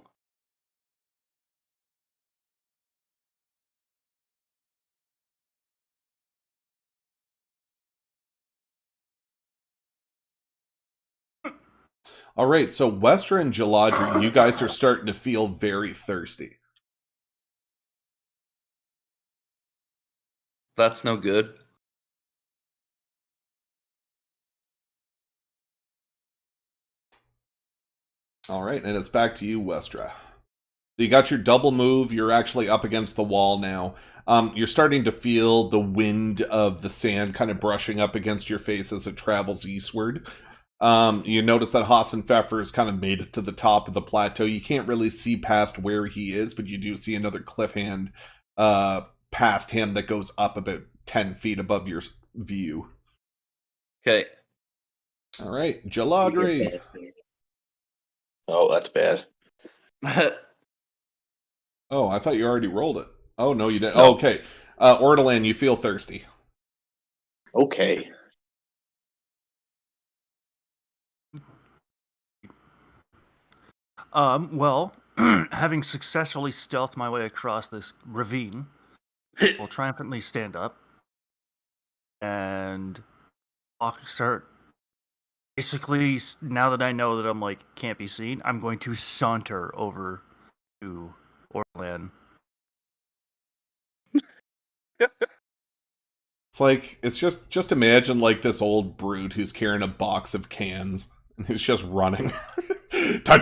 All right. So Westra and Jaladri, you guys are starting to feel very thirsty. That's no good. All right. And it's back to you, Westra. You got your double move. You're actually up against the wall now. You're starting to feel the wind of the sand kind of brushing up against your face as it travels eastward. You notice that Hassan Pfeffer has kind of made it to the top of the plateau. You can't really see past where he is, but you do see another cliff hand past him that goes up about 10 feet above your view. Okay. All right, Jaladri. Oh, that's bad. Oh, I thought you already rolled it. Oh, no, you didn't. No. Oh, okay. Ordolan, you feel thirsty. Okay. Well, having successfully stealthed my way across this ravine, I'll triumphantly stand up and start. Basically, now that I know that I'm like can't be seen, I'm going to saunter over to Orlan. It's like, it's just imagine like this old brute who's carrying a box of cans and who's just running. All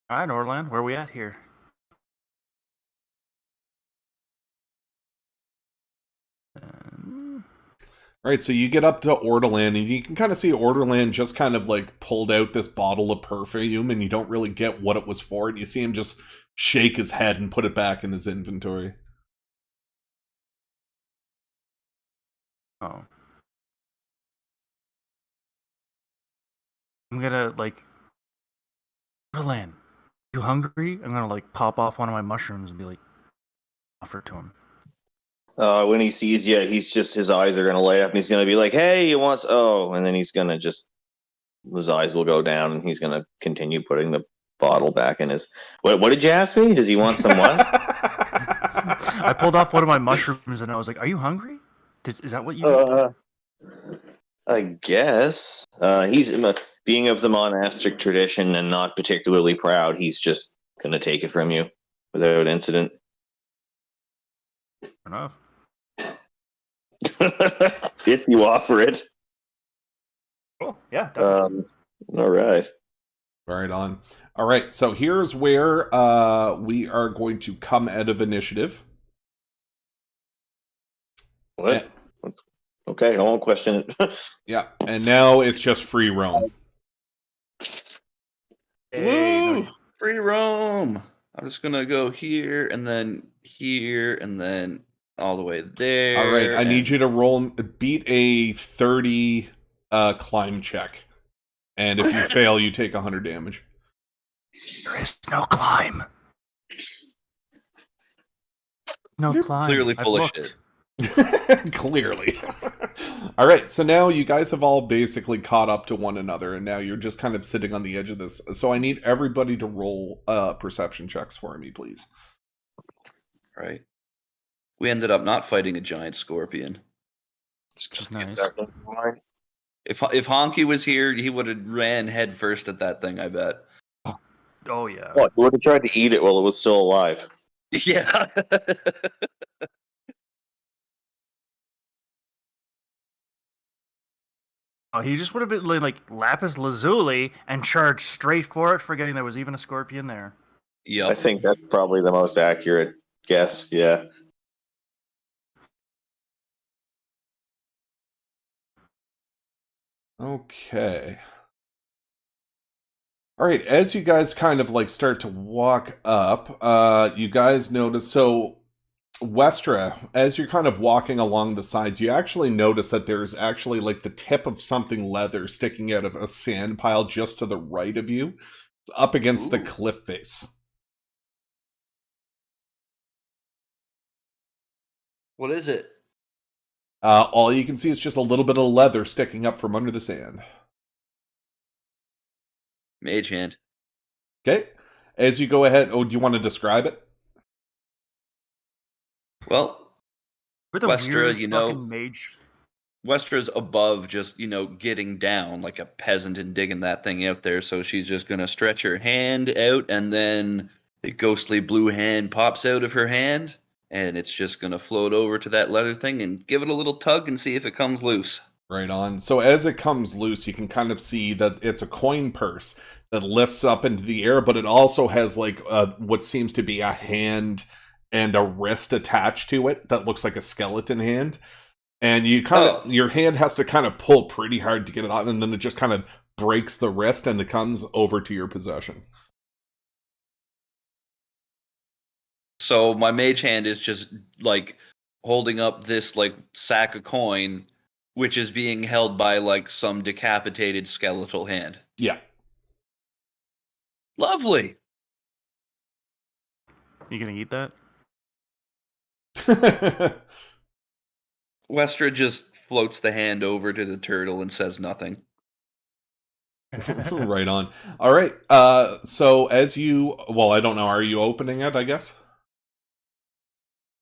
right, Orlan, where are we at here? Right, so you get up to Ortolan, and you can kind of see Ortolan just kind of like pulled out this bottle of perfume, and you don't really get what it was for. And you see him just shake his head and put it back in his inventory. Oh. I'm gonna, like, Ortolan, you hungry? I'm gonna, like, pop off one of my mushrooms and be like, offer it to him. When he sees you, his eyes are gonna light up, and he's gonna be like, "Hey, you want?" And then his eyes will go down, and he's gonna continue putting the bottle back in his. What did you ask me? Does he want some what? I pulled off one of my mushrooms and I was like, "Are you hungry? Is that what you need?" I guess he's being of the monastic tradition and not particularly proud. He's just gonna take it from you without incident. Fair enough. If you offer it. Cool. Yeah, definitely. All right. Right on. All right, so here's where we are going to come out of initiative. What? Okay, I won't question it. Yeah, and now it's just free roam. Hey, Woo! nice. Free roam. I'm just gonna go here and then all the way there. All right, I need you to beat a 30 climb check. And if you fail, you take 100 damage. There is no climb. No climb. Clearly I've full of looked. shit. Clearly. All right, so now you guys have all basically caught up to one another, and now you're just kind of sitting on the edge of this. So I need everybody to roll perception checks for me, please. Right. We ended up not fighting a giant scorpion. Nice. If Honky was here, he would have ran head first at that thing, I bet. Oh yeah. What? You would have tried to eat it while it was still alive. Yeah. Oh, he just would have been like lapis lazuli and charged straight for it, forgetting there was even a scorpion there. Yep. I think that's probably the most accurate guess. Yeah. Okay. All right, as you guys kind of like start to walk up, you guys notice, so Westra, as you're kind of walking along the sides, you actually notice that there's actually like the tip of something leather sticking out of a sand pile just to the right of you. It's up against the cliff face. What is it? All you can see is just a little bit of leather sticking up from under the sand. Mage hand. Okay. As you go ahead, do you want to describe it? Well, We're the Westra, weirdest you know, fucking mage. Westra's above just, getting down like a peasant and digging that thing out there. So she's just going to stretch her hand out, and then the ghostly blue hand pops out of her hand, and it's just going to float over to that leather thing and give it a little tug and see if it comes loose. Right on. So as it comes loose, you can kind of see that it's a coin purse that lifts up into the air, but it also has like what seems to be a hand and a wrist attached to it that looks like a skeleton hand. And you your hand has to kind of pull pretty hard to get it on, and then it just kind of breaks the wrist and it comes over to your possession. So my mage hand is just like holding up this like sack of coin, which is being held by like some decapitated skeletal hand. Yeah. Lovely. You gonna eat that? Westra just floats the hand over to the turtle and says nothing. Right on. All right. So as I don't know, are you opening it, I guess?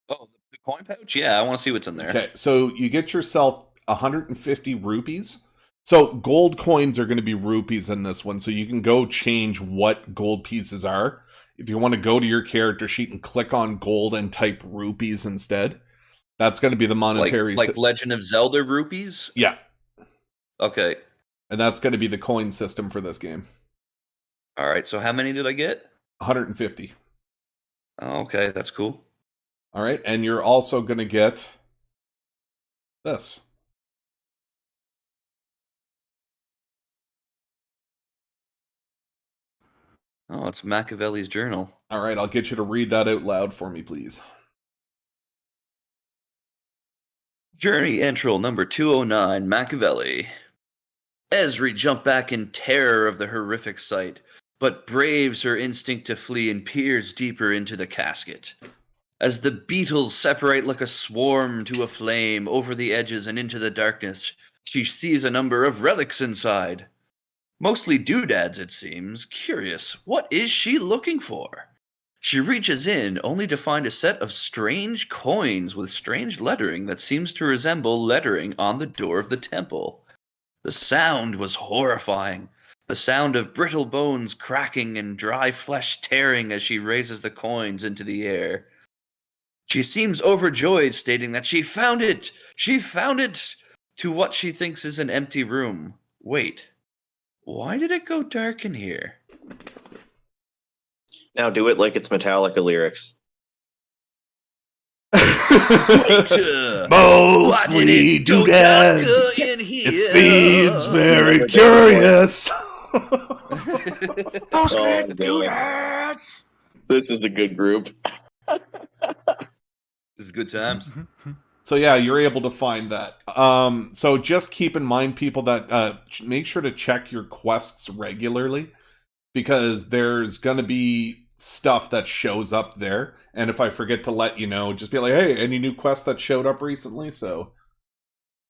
Oh, the coin pouch? Yeah, I want to see what's in there. Okay, so you get yourself 150 rupees. So gold coins are going to be rupees in this one, so you can go change what gold pieces are. If you want to go to your character sheet and click on gold and type rupees instead, that's going to be the monetary... Like Legend of Zelda rupees? Yeah. Okay. And that's going to be the coin system for this game. All right, so how many did I get? 150. Oh, okay, that's cool. All right, and you're also going to get this. Oh, it's Machiavelli's journal. All right, I'll get you to read that out loud for me, please. Journey entry number 209, Machiavelli. Esri jumped back in terror of the horrific sight, but braves her instinct to flee and peers deeper into the casket. As the beetles separate like a swarm to a flame over the edges and into the darkness, she sees a number of relics inside. Mostly doodads, it seems. Curious, what is she looking for? She reaches in, only to find a set of strange coins with strange lettering that seems to resemble lettering on the door of the temple. The sound was horrifying. The sound of brittle bones cracking and dry flesh tearing as she raises the coins into the air. She seems overjoyed, stating that she found it! She found it! To what she thinks is an empty room. Wait. Why did it go dark in here? Now do it like it's Metallica lyrics. Mostly doodads. It seems very curious. Oh, doodads. This is a good group. It's good times. So yeah, you're able to find that. So just keep in mind, people, that make sure to check your quests regularly, because there's gonna be stuff that shows up there, and if I forget to let you know, just be like, hey, any new quests that showed up recently? So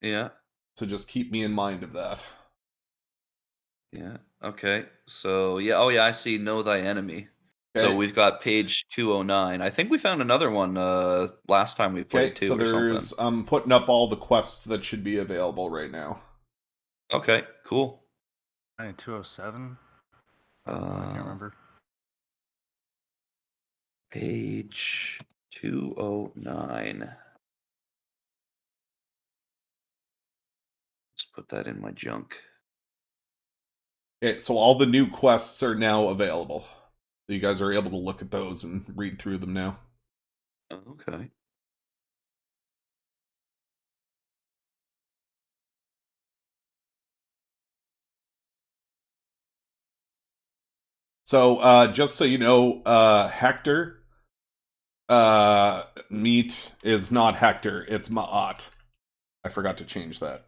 Yeah. so just keep me in mind of that. Yeah. Okay. So yeah. Oh yeah. I see. Know thy enemy. So Okay. we've got page 209. I think we found another one last time we played too, So or there's something. I'm putting up all the quests that should be available right now. Okay. Cool. 207. I can't remember. Page 209. Let's put that in my junk. Okay, so all the new quests are now available. So you guys are able to look at those and read through them now. Okay. So just so you know, Hector meat is not Hector, it's Ma'at. I forgot to change that.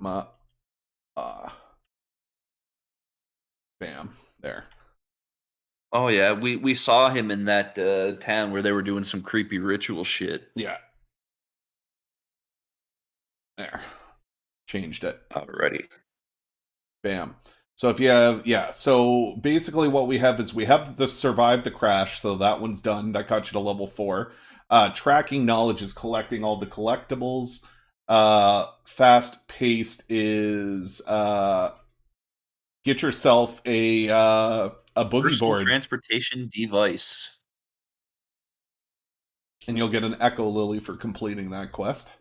Bam. There. Oh yeah, we saw him in that town where they were doing some creepy ritual shit. Yeah. There. Changed it. Alrighty. Bam. So if you have, yeah, so basically what we have is we have the survive the crash, so that one's done. That got you to level 4. Tracking knowledge is collecting all the collectibles. Fast paced is get yourself a boogie Personal board, transportation device. and you'll get an Echo Lily for completing that quest.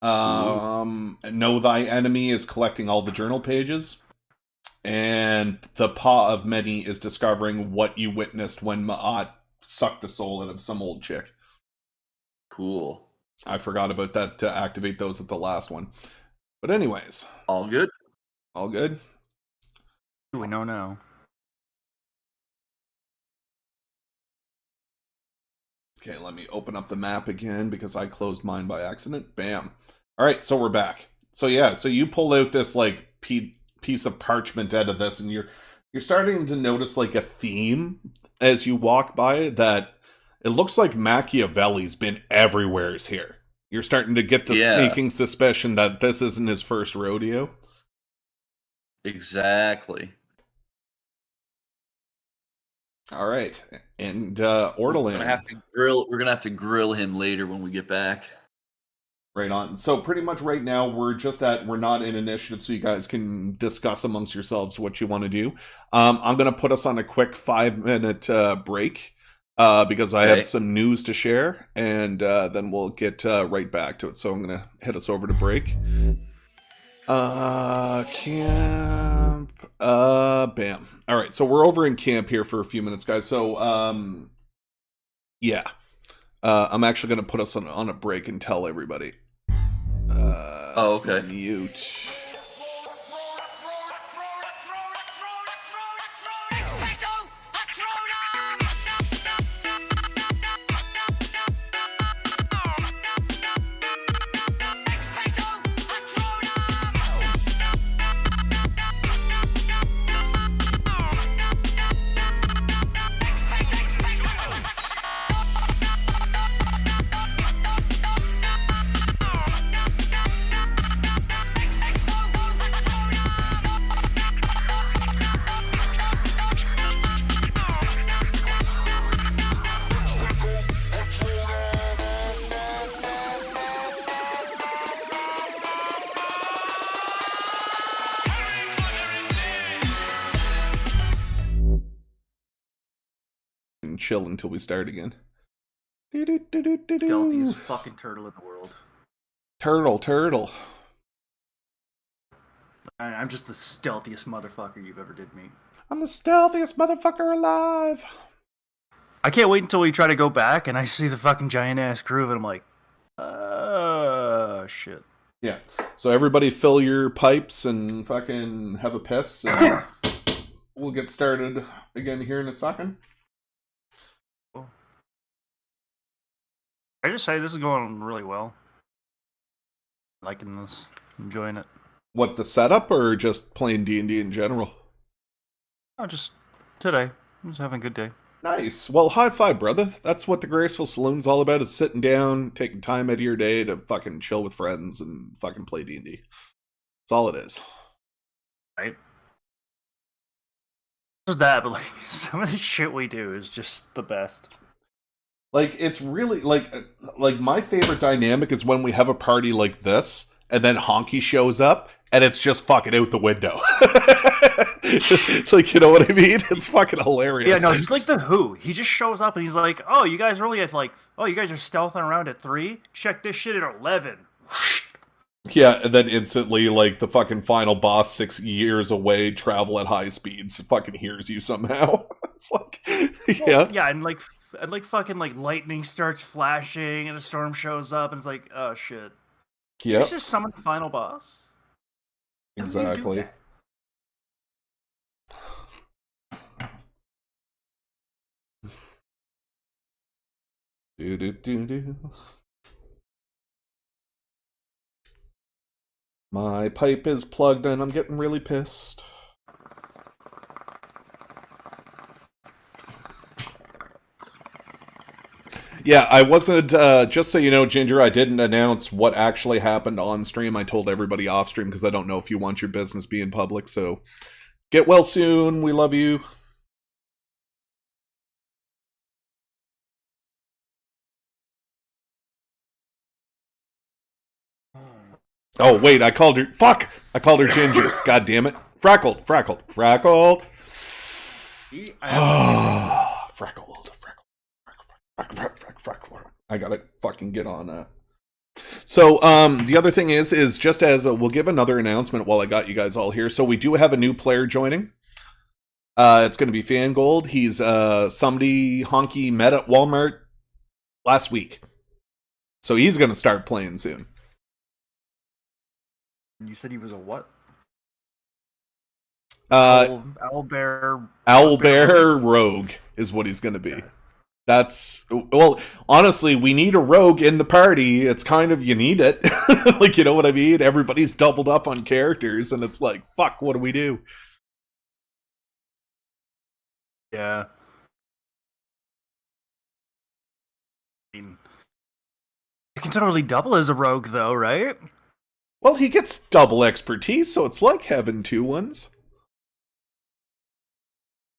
Know thy enemy is collecting all the journal pages. And the Paw of Many is discovering what you witnessed when Ma'at sucked the soul out of some old chick. Cool. I forgot about that to activate those at the last one. But anyways. All good? All good? We know now. Okay, let me open up the map again because I closed mine by accident. Bam. Alright, so we're back. So yeah, so you pull out this like piece of parchment out of this, and you're starting to notice like a theme as you walk by it, that it looks like Machiavelli's been everywheres here. You're starting to get the sneaking suspicion that this isn't his first rodeo. Exactly. All right, and Ortolan. We're gonna have to grill him later when we get back. Right on. So pretty much right now we're not in initiative, so you guys can discuss amongst yourselves what you want to do. I'm gonna put us on a quick 5-minute break because I have some news to share, and then we'll get right back to it. So I'm gonna hit us over to break. Camp. Bam. All right, so we're over in camp here for a few minutes, guys. So yeah. I'm actually going to put us on a break and tell everybody. Oh, okay. Mute. chill until we start again. Stealthiest fucking turtle in the world. Turtle. I'm just the stealthiest motherfucker you've ever did meet. I'm the stealthiest motherfucker alive. I can't wait until we try to go back and I see the fucking giant ass groove and I'm like, shit. Yeah. So everybody fill your pipes and fucking have a piss and we'll get started again here in a second. I just say this is going really well. Liking this. Enjoying it. What, the setup or just playing D&D in general? Oh, just today. I'm just having a good day. Nice. Well, high five, brother. That's what the Graceful Saloon's all about, is sitting down, taking time out of your day to fucking chill with friends and fucking play D&D. That's all it is. Right? Just that, but like some of the shit we do is just the best. Like, it's really, like my favorite dynamic is when we have a party like this, and then Honky shows up, and it's just fucking out the window. Like, you know what I mean? It's fucking hilarious. Yeah, no, he's like the Who. He just shows up and he's like, oh, you guys really at like, oh, you guys are stealthing around at 3? Check this shit at 11. Yeah, and then instantly, like, the fucking final boss 6 years away, travel at high speeds, fucking hears you somehow. It's like, yeah. Well, yeah, and like fucking like lightning starts flashing and a storm shows up and it's like, oh shit. Yeah. It's just summon the final boss. How do you do Exactly. that? Do. My pipe is plugged and I'm getting really pissed. Yeah, I wasn't, just so you know, Ginger, I didn't announce what actually happened on stream. I told everybody off stream because I don't know if you want your business being public, so get well soon. We love you. Oh, wait, I called her... Fuck! I called her Ginger. God damn it. Freckled. Freckled. I gotta fucking get on that. So, the other thing is just as we'll give another announcement while I got you guys all here. So we do have a new player joining. It's going to be Fangold. He's somebody Honky met at Walmart last week. So he's going to start playing soon. You said he was a what? Owlbear Rogue is what he's going to be. That's, well, honestly, we need a rogue in the party. It's kind of, you need it. Like, you know what I mean? Everybody's doubled up on characters, and it's like, fuck, what do we do? Yeah. I mean, you can totally double as a rogue, though, right? Well, he gets double expertise, so it's like having 2 ones.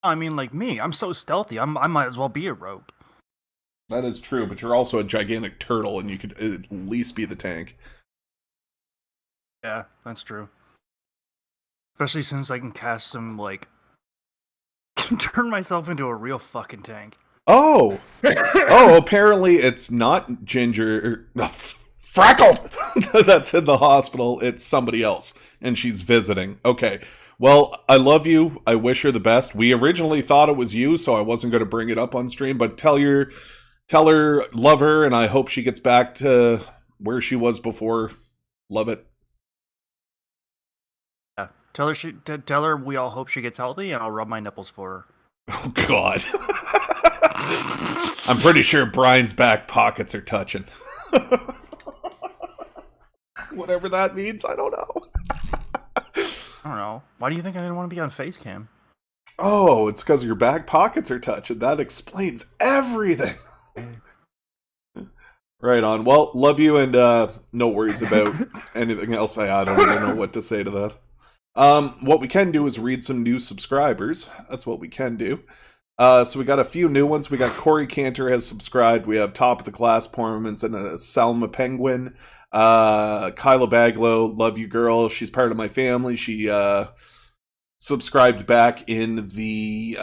I mean, like me, I'm so stealthy, I might as well be a rogue. That is true, but you're also a gigantic turtle, and you could at least be the tank. Yeah, that's true. Especially since I can cast some, like... turn myself into a real fucking tank. Oh! Oh, apparently it's not Ginger... Freckled! That's in the hospital. It's somebody else, and she's visiting. Okay. Well, I love you. I wish her the best. We originally thought it was you, so I wasn't going to bring it up on stream, but tell her, love her, and I hope she gets back to where she was before. Love it. Yeah. Tell her we all hope she gets healthy, and I'll rub my nipples for her. Oh, God. I'm pretty sure Brian's back pockets are touching. Whatever that means, I don't know. I don't know. Why do you think I didn't want to be on Facecam? Oh, it's because your back pockets are touching. That explains everything. Right on. Well, love you, and no worries about anything else I don't even know what to say to that. What we can do is read some new subscribers. That's what we can do. So we got a few new ones. We got Corey Cantor has subscribed. We have Top of the Class Performance and Salma Penguin. Kyla Baglow, love you, girl. She's part of my family. She subscribed back in the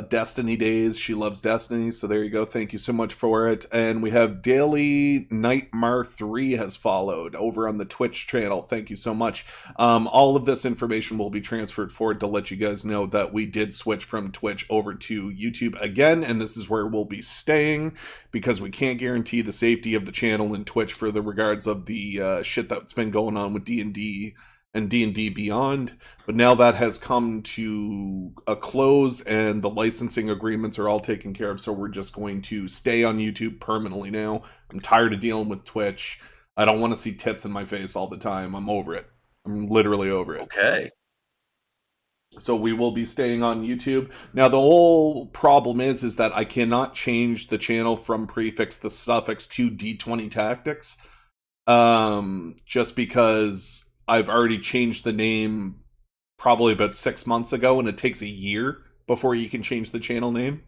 Destiny days. She loves Destiny, so there you go. Thank you so much for it. And we have Daily Nightmare 3 has followed over on the Twitch channel. Thank you so much. All of this information will be transferred forward to let you guys know that we did switch from Twitch over to YouTube again, and this is where we'll be staying because we can't guarantee the safety of the channel in Twitch for the regards of the shit that's been going on with D&D and D&D Beyond, but now that has come to a close and the licensing agreements are all taken care of, so we're just going to stay on YouTube permanently now. I'm tired of dealing with Twitch. I don't want to see tits in my face all the time. I'm over it. I'm literally over it. Okay. So we will be staying on YouTube. Now the whole problem is that I cannot change the channel from prefix to suffix to D20 Tactics. Just because I've already changed the name probably about 6 months ago, and it takes a year before you can change the channel name.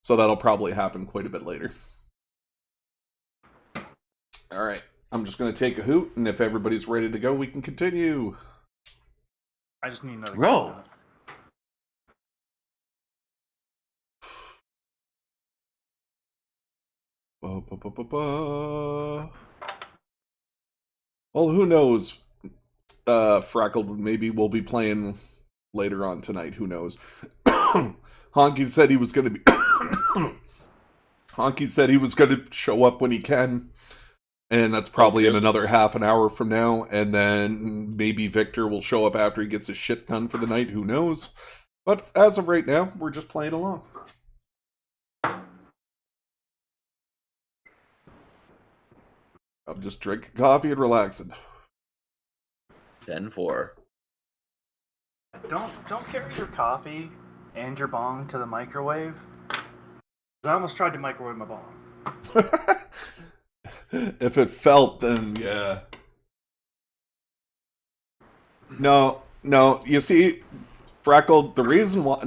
So that'll probably happen quite a bit later. All right. I'm just going to take a hoot, and if everybody's ready to go, we can continue. I just need another. Bro. Well, who knows? Freckled, maybe we'll be playing later on tonight. Who knows? Honky said he was going to be... Honky said he was going to show up when he can. And that's probably in another half an hour from now. And then maybe Victor will show up after he gets his shit done for the night. Who knows? But as of right now, we're just playing along. I'm just drinking coffee and relaxing. 10-4. Don't carry your coffee and your bong to the microwave. I almost tried to microwave my bong. If it felt, then yeah. No. You see, Freckled, the reason why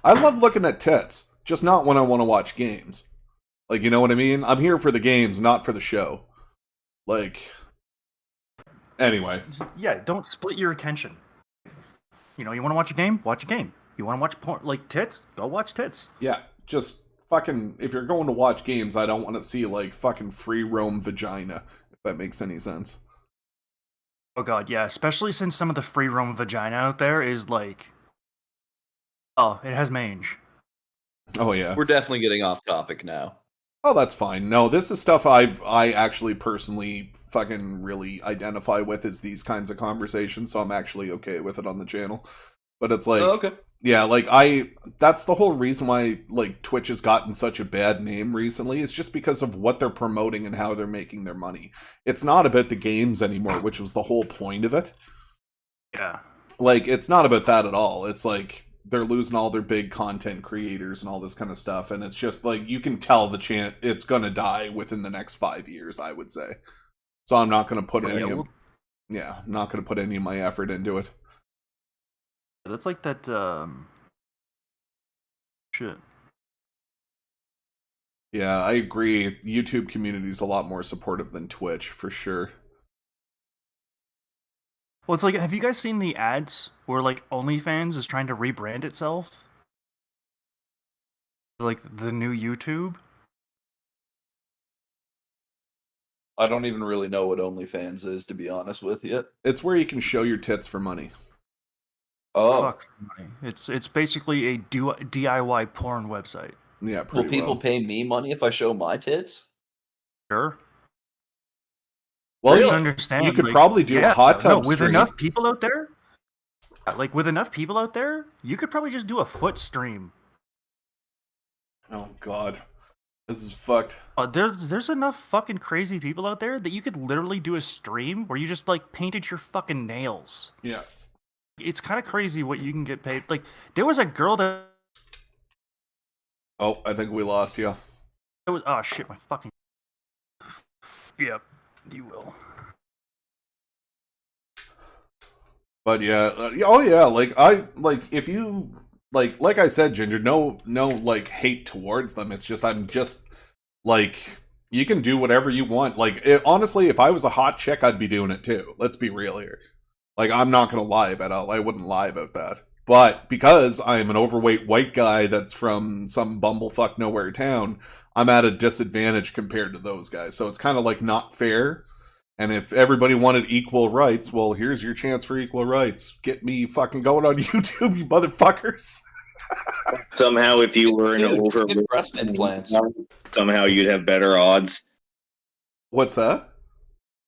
I love looking at tits, just not when I want to watch games. Like, you know what I mean? I'm here for the games, not for the show. Like, anyway. Yeah, don't split your attention. You know, you want to watch a game? Watch a game. You want to watch porn, like tits? Go watch tits. Yeah, just fucking, if you're going to watch games, I don't want to see, like, fucking free roam vagina, if that makes any sense. Oh god, yeah, especially since some of the free roam vagina out there is like... Oh, it has mange. Oh, yeah. We're definitely getting off topic now. Oh, that's fine. No, this is stuff I actually personally fucking really identify with, is these kinds of conversations, so I'm actually okay with it on the channel. But it's like, okay. Yeah, like that's the whole reason why like Twitch has gotten such a bad name recently, is just because of what they're promoting and how they're making their money. It's not about the games anymore, which was the whole point of it. Yeah. Like, it's not about that at all. It's like they're losing all their big content creators and all this kind of stuff, and it's just like you can tell it's gonna die within the next 5 years, I would say. So I'm not gonna put I'm not gonna put any of my effort into it. That's like that shit. Yeah, I agree. YouTube community is a lot more supportive than Twitch, for sure. Well, it's like, have you guys seen the ads where, like, OnlyFans is trying to rebrand itself? Like, the new YouTube? I don't even really know what OnlyFans is, to be honest with you. It's where you can show your tits for money. Oh. Fuck money. It's basically a DIY porn website. Yeah, pretty Will people pay me money if I show my tits? Sure. Well, you understand. You could probably do a hot tub with stream. enough people out there. Like, with enough people out there, you could probably just do a foot stream. Oh god, this is fucked. There's enough fucking crazy people out there that you could literally do a stream where you just like painted your fucking nails. Yeah. It's kind of crazy what you can get paid. Like, there was a girl that... Oh, I think we lost you. Oh, shit, my fucking... Yep, you will. But yeah, oh yeah, if you... Like I said, Ginger, no, like, hate towards them. It's just, I'm just, like, you can do whatever you want. Like, honestly, if I was a hot chick, I'd be doing it too. Let's be real here. Like, I'm not gonna lie about it. I wouldn't lie about that. But because I am an overweight white guy that's from some bumblefuck nowhere town, I'm at a disadvantage compared to those guys. So it's kind of like not fair. And if everybody wanted equal rights, well, here's your chance for equal rights. Get me fucking going on YouTube, you motherfuckers. Somehow, if you were an Dude, just get overweight, breast implants. somehow you'd have better odds. What's that?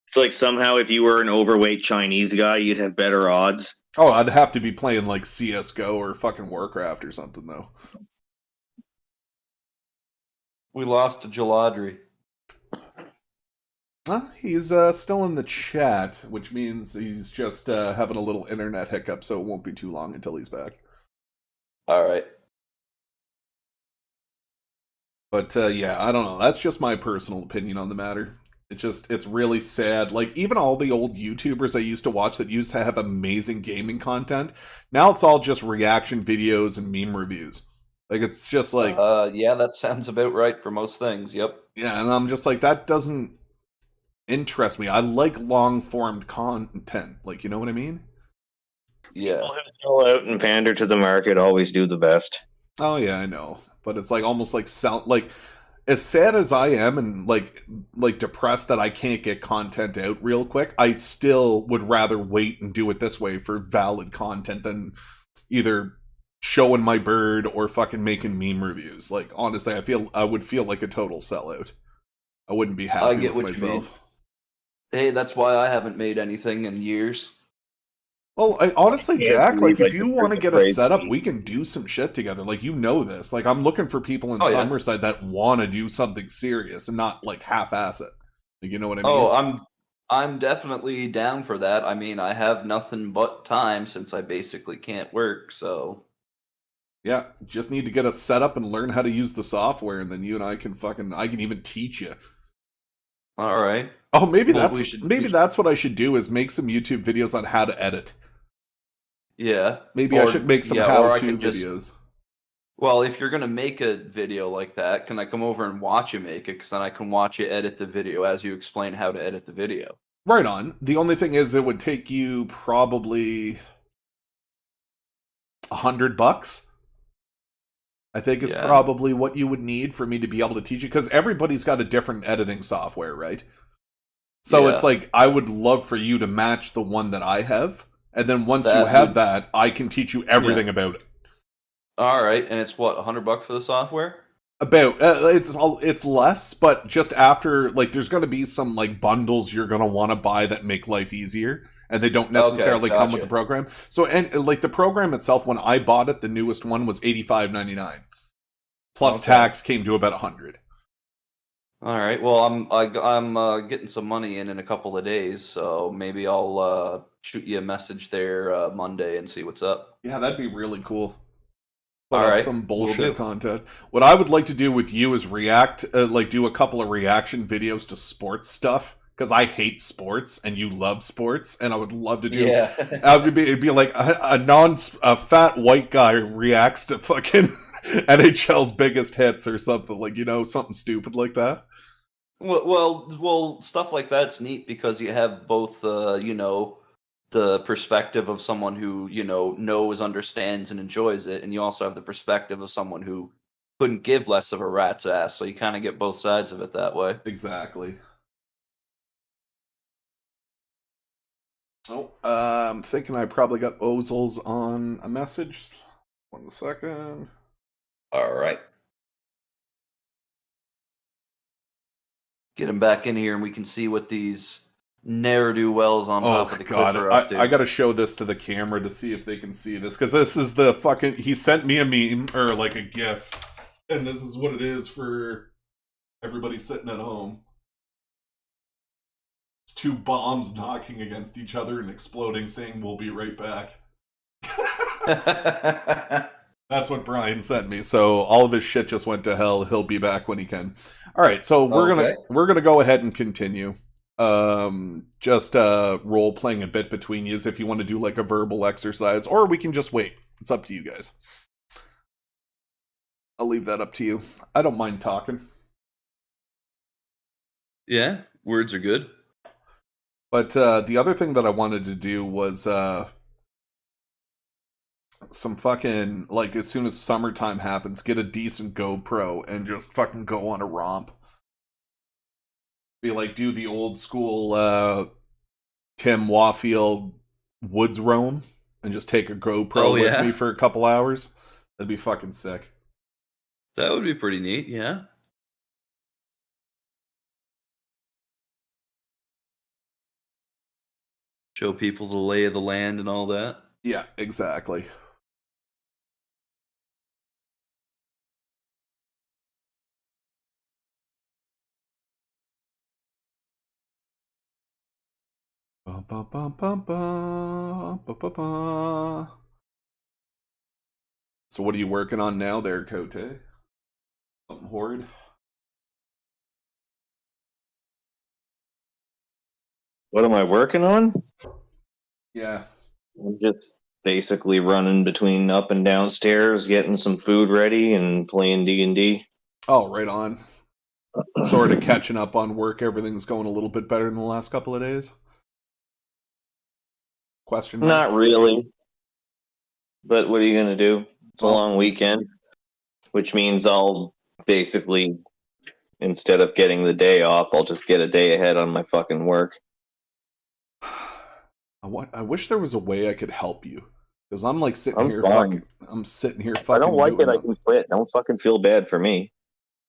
It's like somehow if you were an overweight Chinese guy, you'd have better odds. Oh, I'd have to be playing like CSGO or fucking Warcraft or something, though. We lost to Jaladri. He's still in the chat, which means he's just having a little internet hiccup, so it won't be too long until he's back. All right. But yeah, I don't know. That's just my personal opinion on the matter. It's really sad. Like, even all the old YouTubers I used to watch that used to have amazing gaming content, now it's all just reaction videos and meme reviews. Like, it's just like... yeah, that sounds about right for most things, yep. Yeah, and I'm just like, that doesn't interest me. I like long-form content. Like, you know what I mean? Yeah. People who sell out and pander to the market always do the best. Oh, yeah, I know. But it's like, almost like sound... Like, as sad as I am and like depressed that I can't get content out real quick, I still would rather wait and do it this way for valid content than either showing my bird or fucking making meme reviews. Like, honestly, I would feel like a total sellout. I wouldn't be happy I get with what you myself. mean. Hey, that's why I haven't made anything in years. Well, honestly, Jack, like, if you want to get a crazy. setup, we can do some shit together. Like, you know this. Like, I'm looking for people in Oh, yeah. Summerside that want to do something serious and not, like, half-ass it. Like, you know what I mean? Oh, I'm definitely down for that. I mean, I have nothing but time since I basically can't work, so... Yeah, just need to get a setup and learn how to use the software, and then you and I can even teach you. All right. Oh, maybe Well, that's what I should do, is make some YouTube videos on how to edit. Yeah. Maybe I should make some how-to videos. Well, if you're going to make a video like that, can I come over and watch you make it? Because then I can watch you edit the video as you explain how to edit the video. Right on. The only thing is, it would take you probably $100. I think is probably what you would need for me to be able to teach you, because everybody's got a different editing software, right? So it's like, I would love for you to match the one that I have, and then once you have that, I can teach you everything about it. All right, and it's what, $100 for the software? About it's less, but just after, like, there's going to be some like bundles you're going to want to buy that make life easier, and they don't necessarily come with the program. So, and like the program itself, when I bought it, the newest one was $85.99 plus tax came to about $100. All right. Well, I'm getting some money in a couple of days, so maybe I'll shoot you a message there Monday and see what's up. Yeah, that'd be really cool. Put All up right, some bullshit content. What I would like to do with you is do a couple of reaction videos to sports stuff, because I hate sports and you love sports, and I would love to do. Yeah. It'd be like a fat white guy reacts to fucking NHL's biggest hits or something, like, you know, something stupid like that. Well, stuff like that's neat because you have both, you know, the perspective of someone who, you know, knows, understands, and enjoys it, and you also have the perspective of someone who couldn't give less of a rat's ass, so you kind of get both sides of it that way. Exactly. Oh, I'm thinking I probably got Ozils on a message. 1 second. All right. Get him back in here and we can see what these ne'er-do-wells on top of the cliff are up to. I gotta show this to the camera to see if they can see this, because this is the fucking... He sent me a meme, or like a GIF, and this is what it is for everybody sitting at home. It's 2 bombs knocking against each other and exploding, saying, "We'll be right back." That's what Brian sent me. So all of his shit just went to hell. He'll be back when he can. All right, so we're gonna go ahead and continue. Just role playing a bit between you, if you want to do like a verbal exercise, or we can just wait. It's up to you guys. I'll leave that up to you. I don't mind talking. Yeah, words are good. But the other thing that I wanted to do was some fucking, like, as soon as summertime happens, get a decent GoPro and just fucking go on a romp. Be like, do the old school Tim Warfield woods roam and just take a GoPro with me for a couple hours. That'd be fucking sick. That would be pretty neat, yeah. Show people the lay of the land and all that. Yeah, exactly. Bum, bum, bum, bum, bum, ba, ba, ba. So what are you working on now there, Cote? Something horrid? What am I working on? Yeah. I'm just basically running between up and downstairs, getting some food ready, and playing D&D. Oh, right on. Sort of catching up on work. Everything's going a little bit better in the last couple of days. Question mark? Not really. But what are you going to do? It's a long weekend, which means I'll basically, instead of getting the day off, I'll just get a day ahead on my fucking work. I wish there was a way I could help you. Because I'm like sitting I'm here fine. fucking... I'm sitting here If I fucking don't like it, doing I can quit. Don't fucking feel bad for me.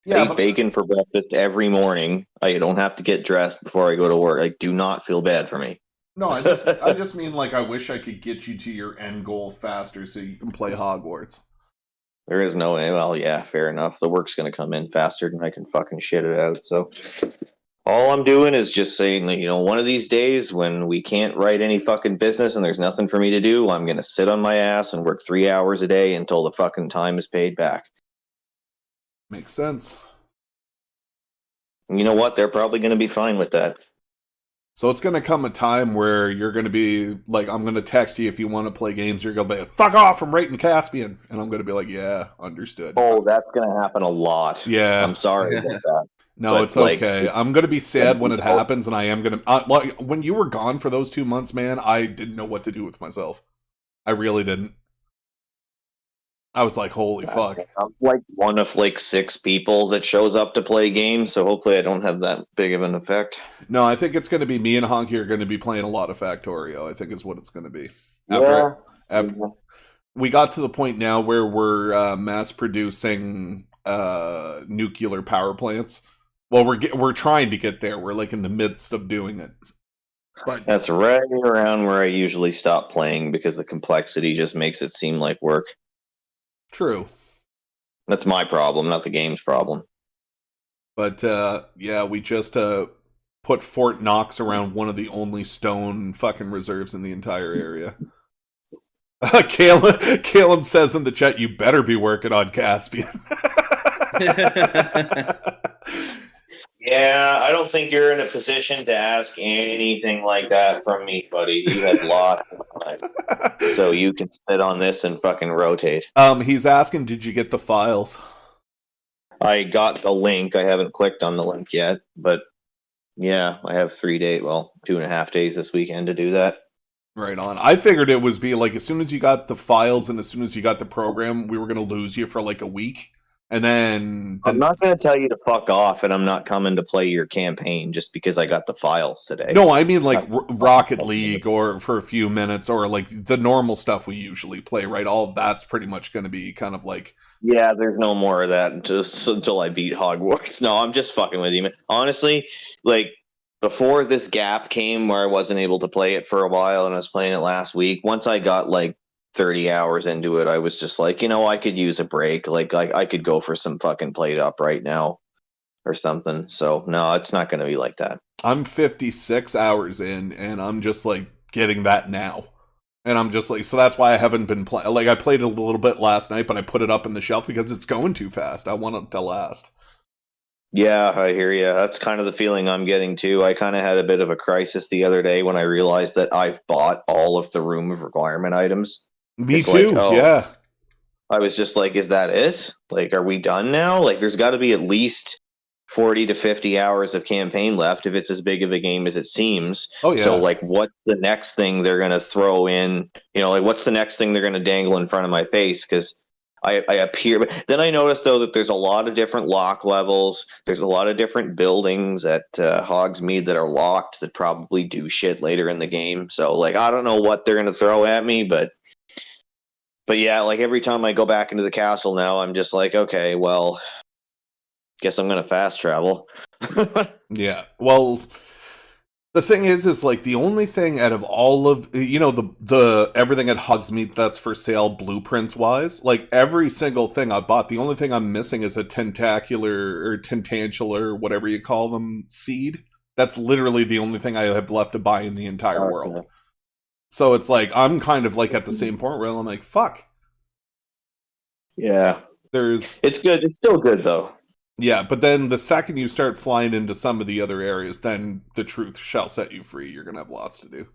Yeah, I eat but bacon for breakfast every morning. I don't have to get dressed before I go to work. Like, do not feel bad for me. no, I just mean like I wish I could get you to your end goal faster so you can play Hogwarts. There is no way. Well, yeah, fair enough. The work's going to come in faster than I can fucking shit it out. So all I'm doing is just saying, you know, one of these days when we can't write any fucking business and there's nothing for me to do, I'm going to sit on my ass and work 3 hours a day until the fucking time is paid back. Makes sense. And you know what? They're probably going to be fine with that. So it's going to come a time where you're going to be like, I'm going to text you if you want to play games. You're going to be like, fuck off, I'm writing Caspian. And I'm going to be like, yeah, understood. Oh, that's going to happen a lot. Yeah. I'm sorry about that. No, But, it's okay. I'm going to be sad when it happens, and I am going to... like, when you were gone for those 2 months, man, I didn't know what to do with myself. I really didn't. I was like, holy fuck. I'm like one of like 6 people that shows up to play games, so hopefully I don't have that big of an effect. No, I think it's going to be me and Honky are going to be playing a lot of Factorio, I think is what it's going to be. After we got to the point now where we're mass producing nuclear power plants. Well, we're trying to get there. We're like in the midst of doing it. But That's right around where I usually stop playing because the complexity just makes it seem like work. true. That's my problem, not the game's problem. But yeah, we just put Fort Knox around one of the only stone fucking reserves in the entire area. Caleb says in the chat, you better be working on Caspian. Yeah, I don't think you're in a position to ask anything like that from me, buddy. You had lots of time. So you can sit on this and fucking rotate. He's asking, did you get the files? I got the link. I haven't clicked on the link yet, but yeah, I have 2.5 days this weekend to do that. Right on. I figured it was be like as soon as you got the files and as soon as you got the program, we were going to lose you for like a week. And then I'm not going to tell you to fuck off, and I'm not coming to play your campaign just because I got the files today. No, I mean like Rocket League or for a few minutes or like the normal stuff we usually play, right? All of that's pretty much going to be kind of like... Yeah, there's no more of that until I beat Hogwarts. No, I'm just fucking with you, man. Honestly, like, before this gap came where I wasn't able to play it for a while and I was playing it last week, once I got like 30 hours into it, I was just like, you know, I could use a break. Like I could go for some fucking played up right now or something. So no, it's not going to be like that. I'm 56 hours in and I'm just like getting that now. And I'm just like, so that's why I haven't been playing. Like I played it a little bit last night, but I put it up in the shelf because it's going too fast. I want it to last. Yeah, I hear you. That's kind of the feeling I'm getting too. I kind of had a bit of a crisis the other day when I realized that I've bought all of the room of requirement items. Me too, yeah. I was just like, is that it? Like, are we done now? Like, there's got to be at least 40 to 50 hours of campaign left if it's as big of a game as it seems. Oh, yeah. So, like, what's the next thing they're going to throw in? You know, like, what's the next thing they're going to dangle in front of my face? Because I appear... But then I noticed, though, that there's a lot of different lock levels. There's a lot of different buildings at Hogsmeade that are locked that probably do shit later in the game. So, like, I don't know what they're going to throw at me, but yeah, like, every time I go back into the castle now, I'm just like, okay, well... Guess I'm gonna fast travel. Yeah. Well, the thing is like the only thing out of all of the everything at Hogsmeade that's for sale blueprints wise, like every single thing I bought, the only thing I'm missing is a tentacular, whatever you call them, seed. That's literally the only thing I have left to buy in the entire world. So it's like I'm kind of like at the same point where I'm like, fuck. Yeah. It's good. It's still good though. Yeah, but then the second you start flying into some of the other areas, then the truth shall set you free. You're going to have lots to do.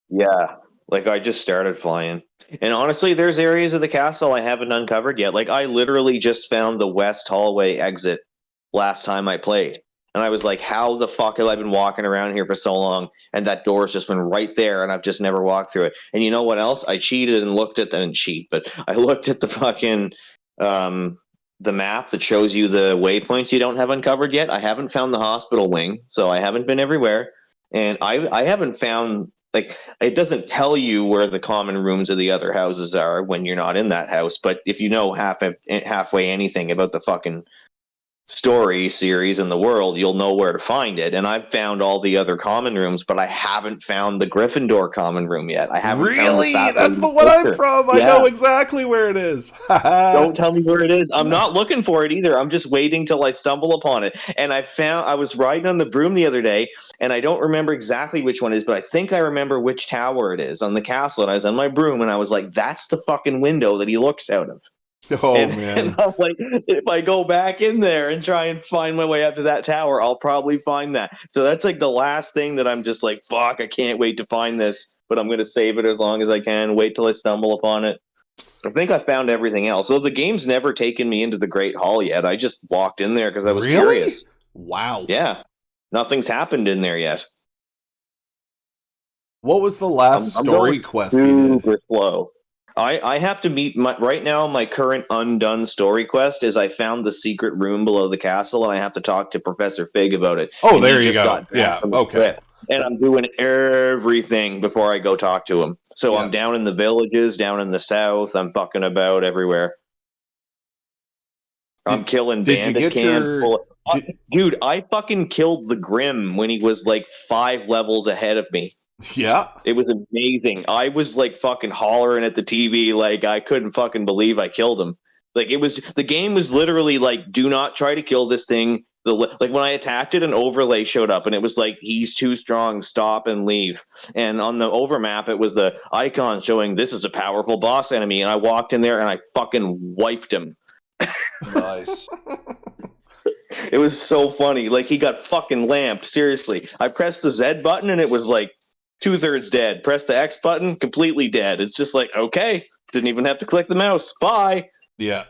Yeah, like I just started flying. And honestly, there's areas of the castle I haven't uncovered yet. Like I literally just found the west hallway exit last time I played. And I was like, how the fuck have I been walking around here for so long? And that door's just been right there and I've just never walked through it. And you know what else? I cheated and looked at, I didn't cheat, but I looked at the fucking... the map that shows you the waypoints you don't have uncovered yet. I haven't found the hospital wing, so I haven't been everywhere. And I haven't found, like, it doesn't tell you where the common rooms of the other houses are when you're not in that house. But if you know halfway anything about the fucking story series in the world, you'll know where to find it. And I've found all the other common rooms, but I haven't found the Gryffindor common room yet. I haven't really? found That's the one I'm from. I know exactly where it is. Don't tell me where it is. I'm not looking for it either. I'm just waiting till I stumble upon it. And I was riding on the broom the other day, and I don't remember exactly which one it is, but I think I remember which tower it is on the castle. And I was on my broom, and I was like, that's the fucking window that he looks out of. Man. And I'm like, if I go back in there and try and find my way up to that tower, I'll probably find that. So that's like the last thing that I'm just like, fuck, I can't wait to find this, but I'm going to save it as long as I can, wait till I stumble upon it. I think I found everything else. So the game's never taken me into the Great Hall yet. I just walked in there because I was curious. Wow. Yeah. Nothing's happened in there yet. What was the last story quest you did? Super slow. I have to meet right now. My current undone story quest is I found the secret room below the castle, and I have to talk to Professor Fig about it. Oh, there you go. Yeah, okay. And I'm doing everything before I go talk to him. So yeah. I'm down in the villages, down in the south. I'm fucking about everywhere. I'm killing bandit camp. Dude, I fucking killed the Grim when he was like 5 levels ahead of me. Yeah. It was amazing. I was like fucking hollering at the TV like I couldn't fucking believe I killed him. Like the game was literally like, do not try to kill this thing. Like when I attacked it, an overlay showed up and it was like, he's too strong, stop and leave. And on the overmap, it was the icon showing this is a powerful boss enemy. And I walked in there and I fucking wiped him. Nice. It was so funny. Like he got fucking lamped. Seriously. I pressed the Z button and it was like 2/3 dead. Press the X button, completely dead. It's just like, okay, didn't even have to click the mouse. Bye. Yeah.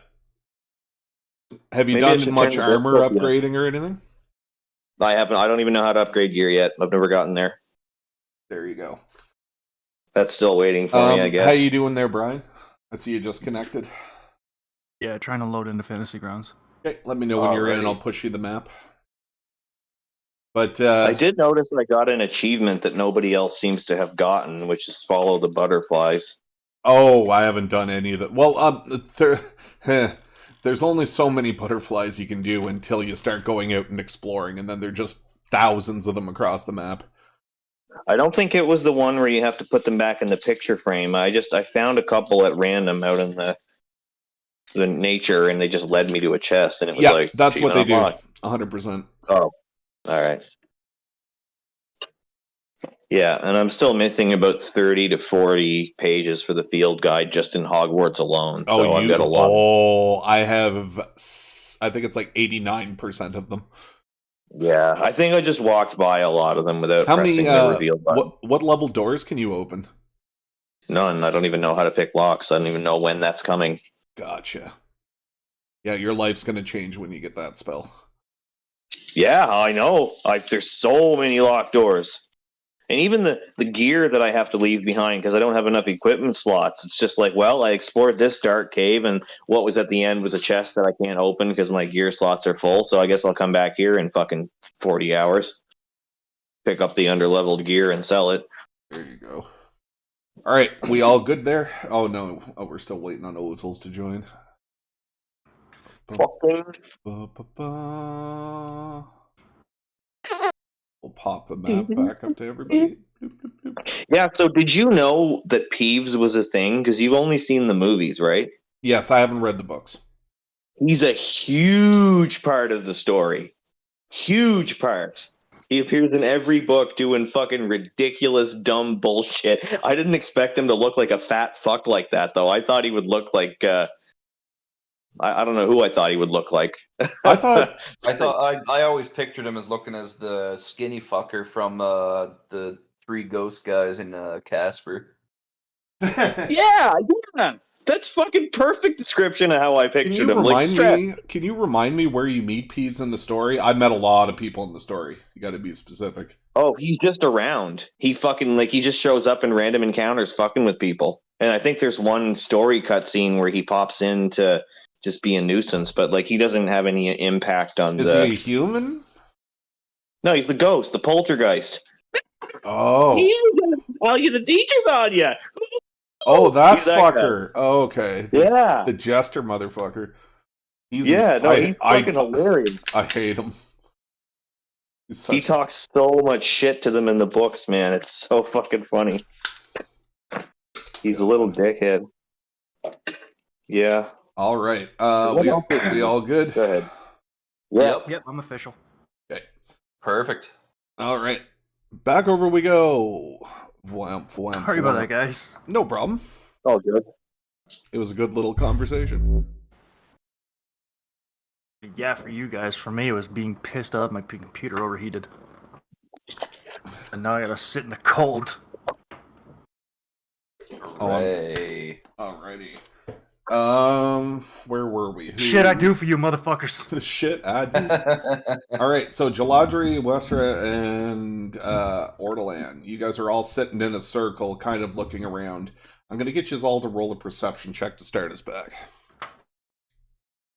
Have you done much armor upgrading or anything? I haven't. I don't even know how to upgrade gear yet. I've never gotten there. There you go. That's still waiting for me, I guess. How you doing there, Brian? I see you just connected. Yeah, trying to load into Fantasy Grounds. Okay, let me know when you're in and I'll push you the map. But I did notice that I got an achievement that nobody else seems to have gotten, which is follow the butterflies. Oh, I haven't done any of that. Well, there's only so many butterflies you can do until you start going out and exploring, and then there are just thousands of them across the map. I don't think it was the one where you have to put them back in the picture frame. I found a couple at random out in the nature, and they just led me to a chest, and it was like, that's what they do. 100%. Oh. All right. Yeah, and I'm still missing about 30 to 40 pages for the field guide just in Hogwarts alone. So I've got a lot. Oh, I think it's like 89% of them. Yeah, I think I just walked by a lot of them without pressing the reveal button. What level doors can you open? None. I don't even know how to pick locks. I don't even know when that's coming. Gotcha. Yeah, your life's going to change when you get that spell. Yeah, I know. There's so many locked doors. And even the gear that I have to leave behind because I don't have enough equipment slots. It's just like, well, I explored this dark cave, and what was at the end was a chest that I can't open because my gear slots are full. So I guess I'll come back here in fucking 40 hours, pick up the underleveled gear, and sell it. There you go. All right, we all good there? Oh no, we're still waiting on Ozils to join. Fucking. We'll pop the map back up to everybody. Yeah, so did you know that Peeves was a thing? Because you've only seen the movies, right? Yes, I haven't read the books. He's a huge part of the story. Huge part. He appears in every book doing fucking ridiculous, dumb bullshit. I didn't expect him to look like a fat fuck like that, though. I thought he would look like... I don't know who I thought he would look like. I always pictured him as looking as the skinny fucker from the Three Ghost guys in Casper. Yeah. That's fucking perfect description of how I pictured him. Can you remind me where you meet Peeves in the story? I met a lot of people in the story. You got to be specific. Oh, he's just around. He fucking he just shows up in random encounters, fucking with people. And I think there's one story cutscene where he pops in to just be a nuisance, but he doesn't have any impact on Is he a human? No, he's the ghost, the poltergeist. Oh. He's gonna tell you the teacher's on you. Oh, that fucker. Oh, okay. Yeah. The jester motherfucker. He's fucking hilarious. I hate him. He talks so much shit to them in the books, man. It's so fucking funny. He's a little dickhead. Yeah. All right. We all good? Go ahead. Yep, I'm official. Okay. Perfect. All right. Back over we go. Sorry about that, guys. No problem. All good. It was a good little conversation. Yeah, for you guys. For me, it was being pissed off my computer overheated. And now I gotta sit in the cold. Hooray. Alrighty. Where were we? Shit I do for you, motherfuckers. The shit I do. Alright, so Jaladri, Westra, and Ortolan. You guys are all sitting in a circle, kind of looking around. I'm gonna get you all to roll a perception check to start us back.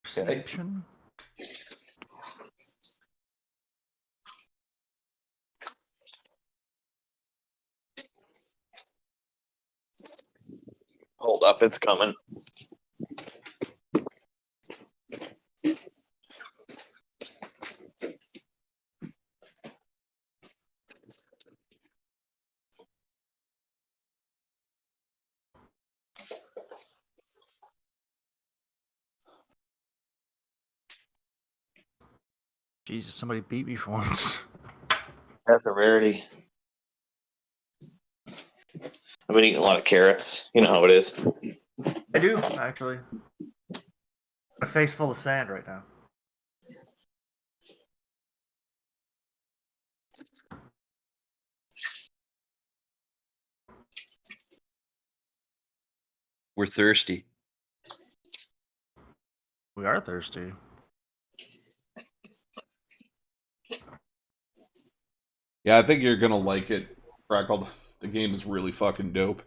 Perception? Hold up, it's coming. Jesus, somebody beat me for once. That's a rarity. I've been eating a lot of carrots. You know how it is. I do, actually. My face full of sand right now. We're thirsty. We are thirsty. Yeah, I think you're gonna like it, Freckled. The game is really fucking dope.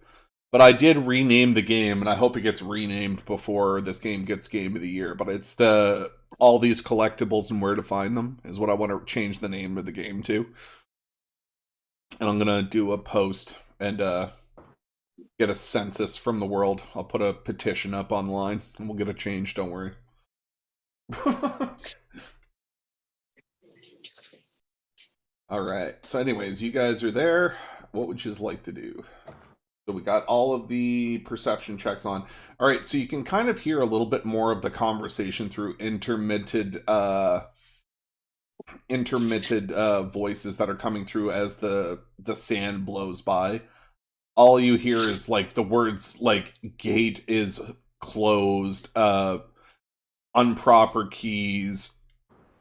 But I did rename the game, and I hope it gets renamed before this game gets Game of the Year. But it's all these collectibles and where to find them is what I want to change the name of the game to. And I'm gonna do a post and get a census from the world. I'll put a petition up online, and we'll get it changed. Don't worry. All right. So, anyways, you guys are there. What would you like to do? So we got all of the perception checks on. All right, so you can kind of hear a little bit more of the conversation through intermittent voices that are coming through as the sand blows by. All you hear is the words gate is closed, improper keys,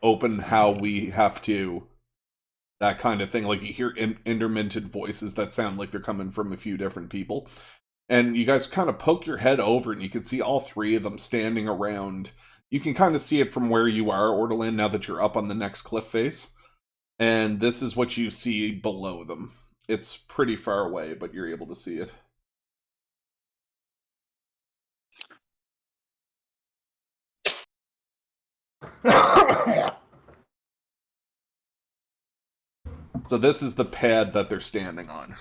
open how we have to. That kind of thing. You hear intermittent voices that sound like they're coming from a few different people. And you guys kind of poke your head over and you can see all three of them standing around You can kind of see it from where you are, Ortolan, now that you're up on the next cliff face. And this is what you see below them. It's pretty far away, but you're able to see it. So this is the pad that they're standing on.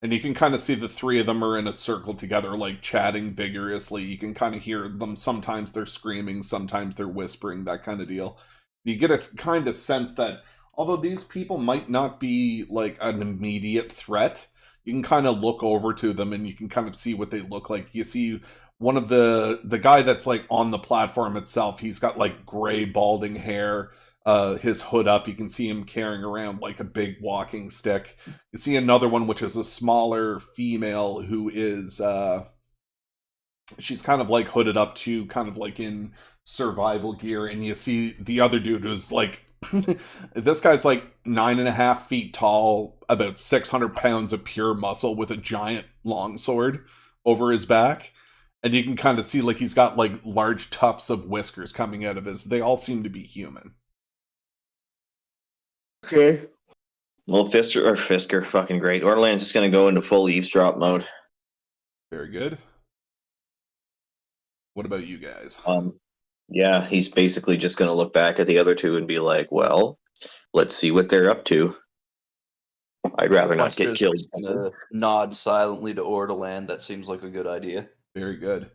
And you can kind of see the three of them are in a circle together, like chatting vigorously. You can kind of hear them. Sometimes they're screaming, sometimes they're whispering, that kind of deal. You get a kind of sense that although these people might not be like an immediate threat, you can kind of look over to them and you can kind of see what they look like. You see one of the guy that's like on the platform itself, he's got like gray balding hair. His hood up, you can see him carrying around like a big walking stick. You see another one, which is a smaller female who is, she's kind of like hooded up too, kind of like in survival gear. And you see the other dude who's like, this guy's like 9.5 feet tall, about 600 pounds of pure muscle with a giant longsword over his back. And you can kind of see like he's got like large tufts of whiskers coming out of his, they all seem to be human. Okay. Well, Fisker, fucking great. Ortolan's just gonna go into full eavesdrop mode. Very good. What about you guys? Yeah, he's basically just gonna look back at the other two and be like, "Well, let's see what they're up to." I'd rather not get Wester's killed. just gonna nod silently to Ortolan. That seems like a good idea. Very good.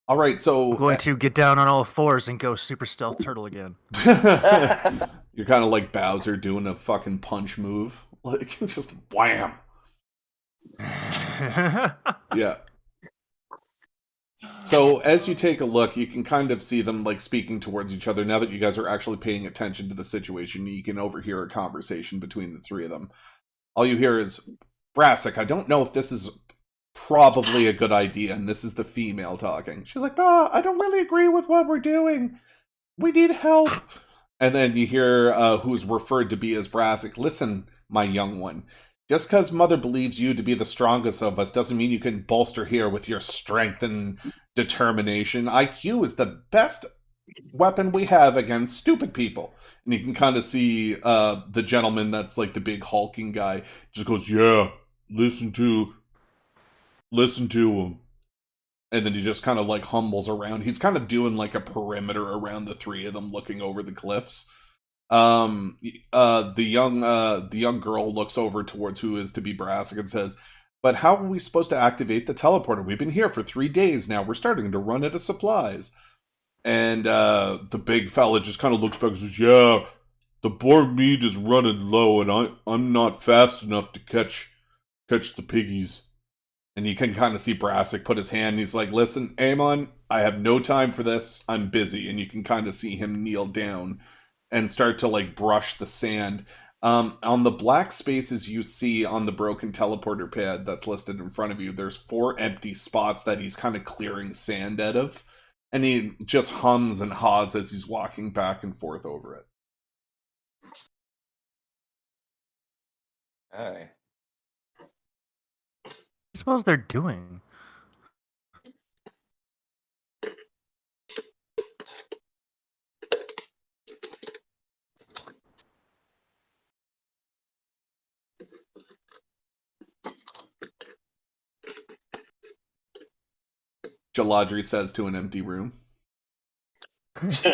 All right, so I'm going to get down on all fours and go super stealth turtle again. you're kind of like Bowser doing a fucking punch move, like just wham. Yeah. So as you take a look, you can kind of see them like speaking towards each other. Now that you guys are actually paying attention to the situation, you can overhear a conversation between the three of them. All you hear is, "Brassic, I don't know if this is probably a good idea," and this is the female talking. She's like, "I don't really agree with what we're doing. We need help." And then you hear who's referred to be as Brassic. "Listen, my young one, just because Mother believes you to be the strongest of us doesn't mean you can bolster here with your strength and determination. IQ is the best weapon we have against stupid people." And you can kind of see the gentleman that's like the big hulking guy just goes, "Yeah, listen to him." And then he just kind of like humbles around. He's kind of doing like a perimeter around the three of them, looking over the cliffs. The young girl looks over towards who is to be Brassic and says, "But how are we supposed to activate the teleporter? We've been here for 3 days now. We're starting to run out of supplies." And the big fella just kind of looks back and says, "Yeah, the boar meat is running low, and I'm not fast enough to catch the piggies." And you can kind of see Brassic put his hand, and he's like, "Listen, Amon, I have no time for this. I'm busy." And you can kind of see him kneel down and start to like brush the sand. On the black spaces you see on the broken teleporter pad that's listed in front of you, there's 4 empty spots that he's kind of clearing sand out of. And he just hums and haws as he's walking back and forth over it. Hey. I suppose they're doing. Jaladri says to an empty room. Because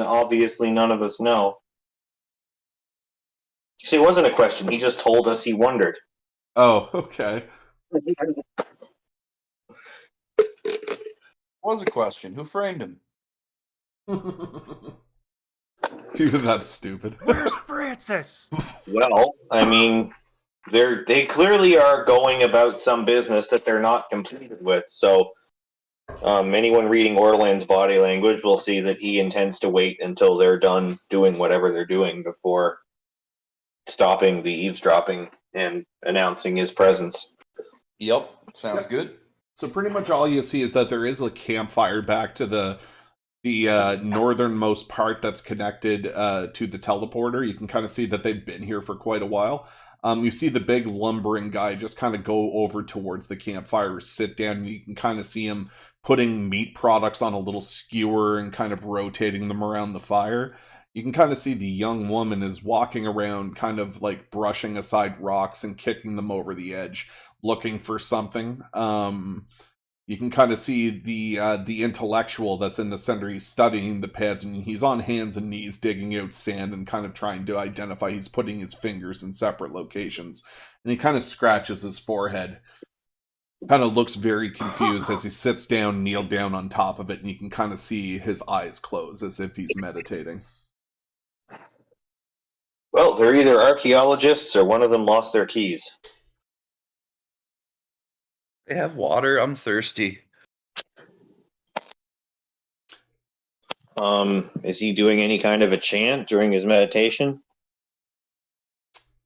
obviously none of us know. See, it wasn't a question. He just told us he wondered. Oh, okay. Was a question. Who framed him? Even that's stupid. Where's Francis? Well, I mean, they clearly are going about some business that they're not completed with. So, anyone reading Ortolan's body language will see that he intends to wait until they're done doing whatever they're doing before stopping the eavesdropping and announcing his presence. Yep. Sounds good. So pretty much all you see is that there is a campfire back to the northernmost part that's connected to the teleporter. You can kind of see that they've been here for quite a while. You see the big lumbering guy just kind of go over towards the campfire, sit down, and you can kind of see him putting meat products on a little skewer and kind of rotating them around the fire. You can kind of see the young woman is walking around, kind of like brushing aside rocks and kicking them over the edge, looking for something. You can kind of see the intellectual that's in the center. He's studying the pads, and he's on hands and knees digging out sand and kind of trying to identify. He's putting his fingers in separate locations, and he kind of scratches his forehead. Kind of looks very confused as he sits down, kneeled down on top of it, and you can kind of see his eyes close as if he's meditating. Well, they're either archaeologists or one of them lost their keys. They have water. I'm thirsty. Is he doing any kind of a chant during his meditation?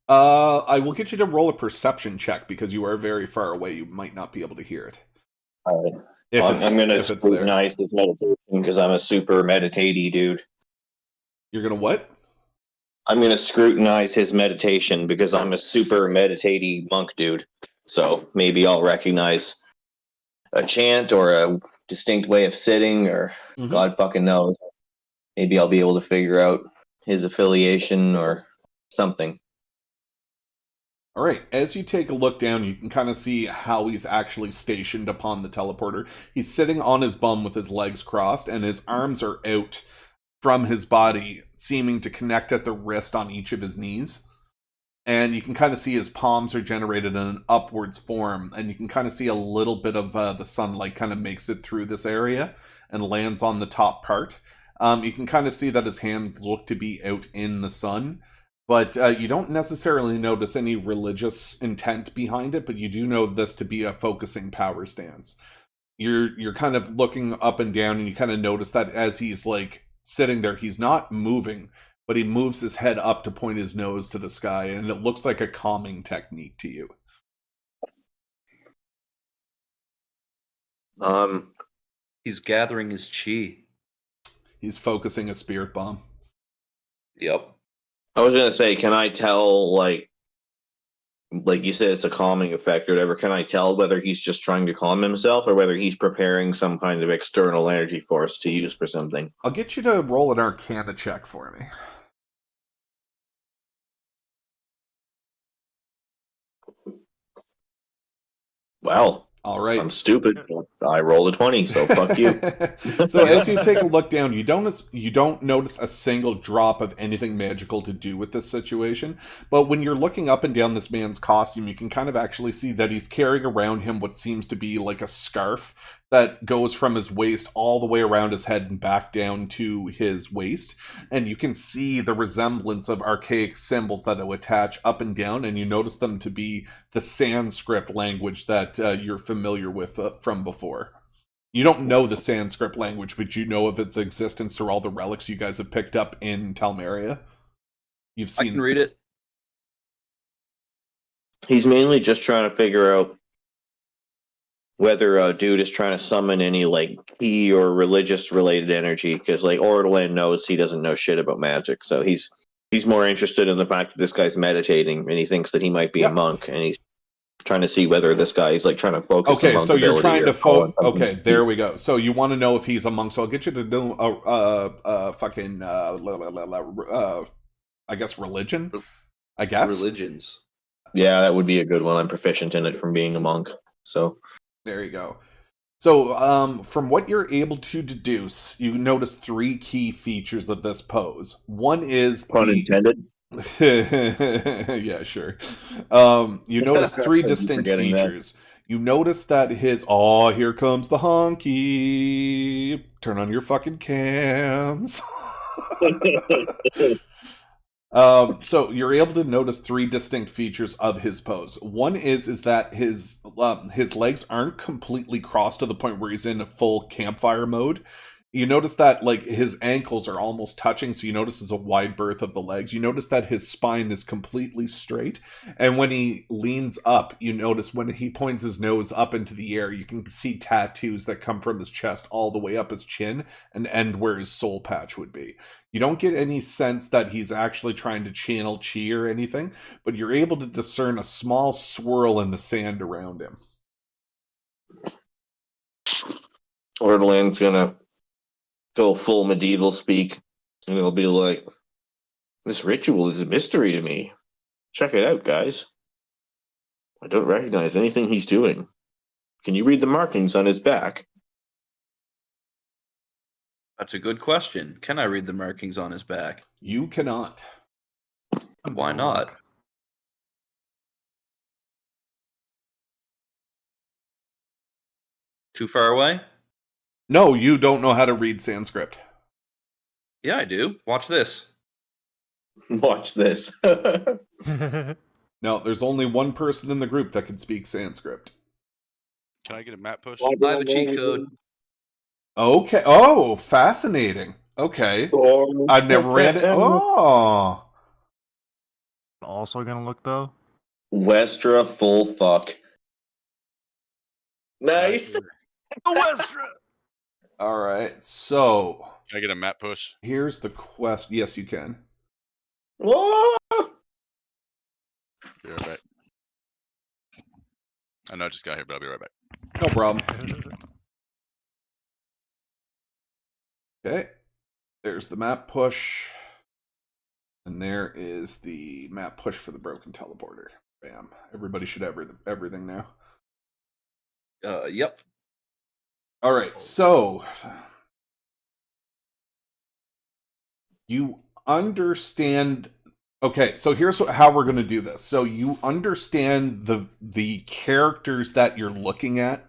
I will get you to roll a perception check because you are very far away. You might not be able to hear it. All right. I'm going to scrutinize his meditation because I'm a super meditatey dude. You're going to what? I'm going to scrutinize his meditation because I'm a super meditatey monk dude. So maybe I'll recognize a chant or a distinct way of sitting, or God fucking knows. Maybe I'll be able to figure out his affiliation or something. All right, as you take a look down, you can kind of see how he's actually stationed upon the teleporter. He's sitting on his bum with his legs crossed, and his arms are out from his body, seeming to connect at the wrist on each of his knees. And you can kind of see his palms are generated in an upwards form, and you can kind of see a little bit of the sunlight kind of makes it through this area and lands on the top part. You can kind of see that his hands look to be out in the sun, but you don't necessarily notice any religious intent behind it, but you do know this to be a focusing power stance. You're kind of looking up and down, and you kind of notice that as he's like sitting there, he's not moving, but he moves his head up to point his nose to the sky, and it looks like a calming technique to you. He's gathering his chi. He's focusing a spirit bomb. Yep. I was going to say, can I tell, like you said, it's a calming effect or whatever. Can I tell whether he's just trying to calm himself or whether he's preparing some kind of external energy force to use for something? I'll get you to roll an Arcana check for me. Well, all right. I'm stupid. I rolled a 20, so fuck you. So as you take a look down, you don't notice a single drop of anything magical to do with this situation. But when you're looking up and down this man's costume, you can kind of actually see that he's carrying around him what seems to be like a scarf that goes from his waist all the way around his head and back down to his waist. And you can see the resemblance of archaic symbols that will attach up and down, and you notice them to be the Sanskrit language that you're familiar with from before. You don't know the Sanskrit language, but you know of its existence through all the relics you guys have picked up in Talmeria. You've seen. I can read it. He's mainly just trying to figure out whether dude is trying to summon any like key or religious related energy, because like Ortolan knows he doesn't know shit about magic, so he's more interested in the fact that this guy's meditating and he thinks that he might be a monk, and he's trying to see whether this guy is like trying to focus. Okay, so you're trying to focus. Okay, there we go. So you want to know if he's a monk. So I'll get you to do fucking I guess religion. I guess religions. Yeah, that would be a good one. I'm proficient in it from being a monk. So there you go. So from what you're able to deduce, you notice three key features of this pose. One is pun intended. Yeah, sure. You notice three distinct features. You notice that his here comes the honky. Turn on your fucking cams. So you're able to notice three distinct features of his pose. One is that his legs aren't completely crossed to the point where he's in a full campfire mode. You notice that like his ankles are almost touching, so you notice there's a wide berth of the legs. You notice that his spine is completely straight, and when he leans up, you notice when he points his nose up into the air, you can see tattoos that come from his chest all the way up his chin and end where his soul patch would be. You don't get any sense that he's actually trying to channel chi or anything, but you're able to discern a small swirl in the sand around him. Orland's gonna go full medieval speak, and it'll be like, this ritual is a mystery to me. Check it out, guys. I don't recognize anything he's doing. Can you read the markings on his back? That's a good question. Can I read the markings on his back? You cannot. Why not? Too far away? No, you don't know how to read Sanskrit. Yeah, I do. Watch this. Watch this. No, there's only one person in the group that can speak Sanskrit. Can I get a map push? I have a cheat code. Okay. Oh, fascinating. Okay. I've never ran it. Oh. Also gonna look though. Westra full fuck. Nice. Westra. All right. So Can I get a map push? here's the quest. Yes, you can. Whoa! Be right back. I know I just got here, but I'll be right back. No problem. Okay. There's the map push. And there is the map push for the broken teleporter. Bam. Everybody should have everything now. Yep. All right. So you understand. Okay, so here's how we're going to do this. So you understand the characters that you're looking at,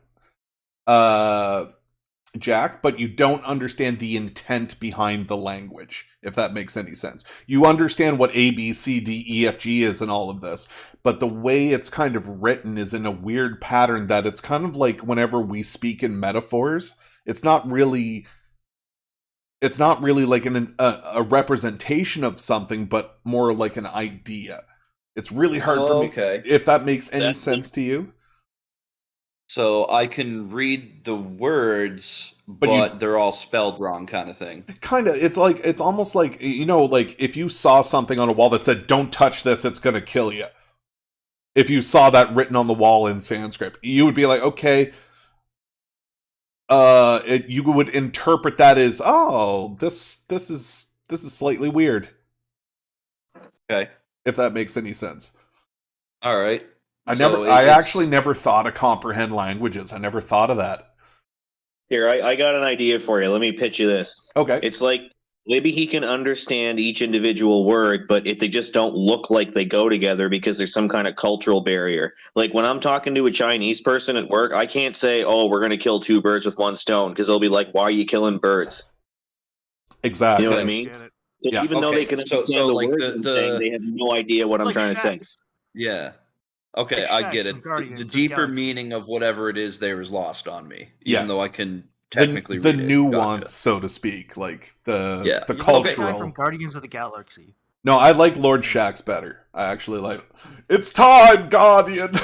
Jack, but you don't understand the intent behind the language, if that makes any sense. You understand what A, B, C, D, E, F, G is in all of this, but the way it's kind of written is in a weird pattern that it's kind of like whenever we speak in metaphors, it's not really like a representation of something, but more like an idea. It's really hard for me, if that makes any sense to you. So I can read the words, but they're all spelled wrong, kind of thing. Kind of. It's almost like, you know, like if you saw something on a wall that said, "Don't touch this, it's gonna kill you." If you saw that written on the wall in Sanskrit, you would be like, okay. You would interpret that as, oh, this is slightly weird. Okay. If that makes any sense. All right. I actually never thought to comprehend languages. I never thought of that. Here, I got an idea for you. Let me pitch you this. Okay. It's like maybe he can understand each individual word, but if they just don't look like they go together because there's some kind of cultural barrier. Like when I'm talking to a Chinese person at work, I can't say, "Oh, we're going to kill two birds with one stone," because they'll be like, "Why are you killing birds?" Exactly. You know what I mean? Yeah. Even though they can understand the like words I'm saying, they have no idea what I'm trying to say. Yeah. Okay, Like I Shax get from it. Guardians The of the deeper Galaxy. meaning of whatever it is there is lost on me, even Yes. though I can technically the read it. nuance, Gotcha. so to speak, like the Yeah. the You know the cultural. guy from Guardians of the Galaxy. No, I like Lord Shax better. I actually like. It's time, Guardian.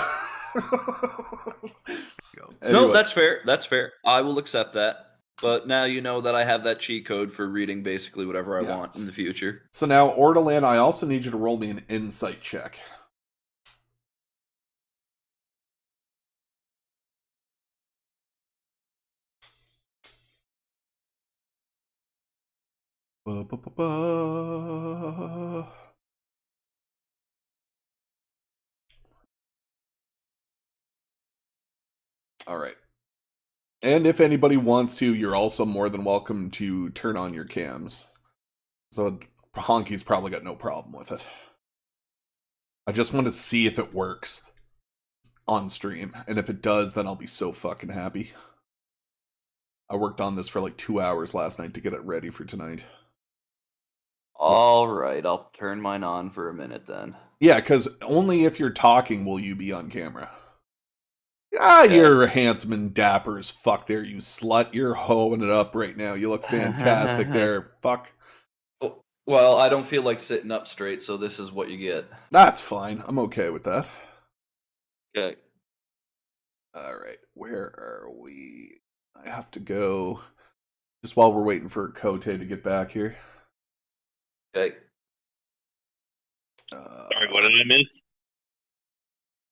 No, that's fair. That's fair. I will accept that. But now you know that I have that cheat code for reading basically whatever I want in the future. So now, Ortolan, I also need you to roll me an insight check. Ba-ba-ba-ba. All right. And if anybody wants to, you're also more than welcome to turn on your cams. So Honky's probably got no problem with it. I just want to see if it works on stream. And if it does, then I'll be so fucking happy. I worked on this for like 2 hours last night to get it ready for tonight. All right, I'll turn mine on for a minute then. Yeah, because only if you're talking will you be on camera. Ah, Okay. you're handsome and dapper as fuck there, you slut. You're hoeing it up right now. You look fantastic there. Fuck. Oh, well, I don't feel like sitting up straight, so this is what you get. That's fine. I'm okay with that. Okay. Alright, where are we? I have to go just while we're waiting for Kote to get back here. Okay. Sorry, what did I miss?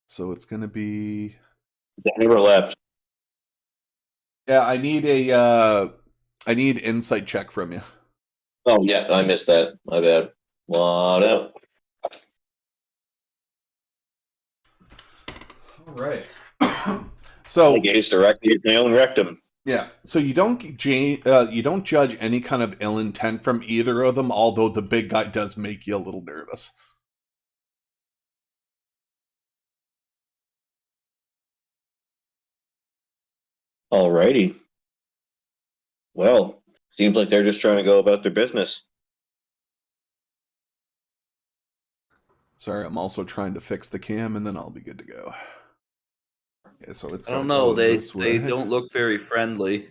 So it's gonna be I never left. yeah, I need insight check from you. Oh yeah, I missed that. My bad. What up? Alright. So I gaze directly at my own rectum. yeah, so you don't judge any kind of ill intent from either of them, although the big guy does make you a little nervous. Alrighty. Well, seems like they're just trying to go about their business. Sorry, I'm also trying to fix the cam, and then I'll be good to go. Okay, so it's I don't gotta know. go They this way. don't look very friendly.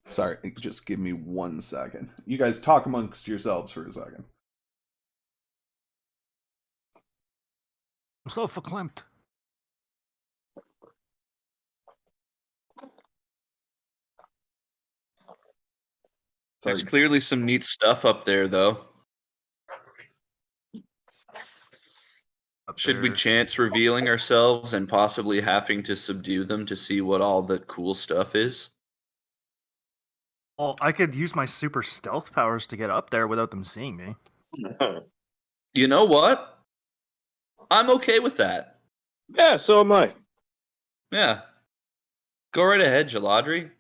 Sorry, just give me 1 second. You guys talk amongst yourselves for a second. I'm so verklempt. There's Sorry. clearly some neat stuff up there, though. Should we chance revealing ourselves and possibly having to subdue them to see what all the cool stuff is? Well, I could use my super stealth powers to get up there without them seeing me. You know what? I'm okay with that. Yeah, so am I. Yeah. Go right ahead, Jaladri.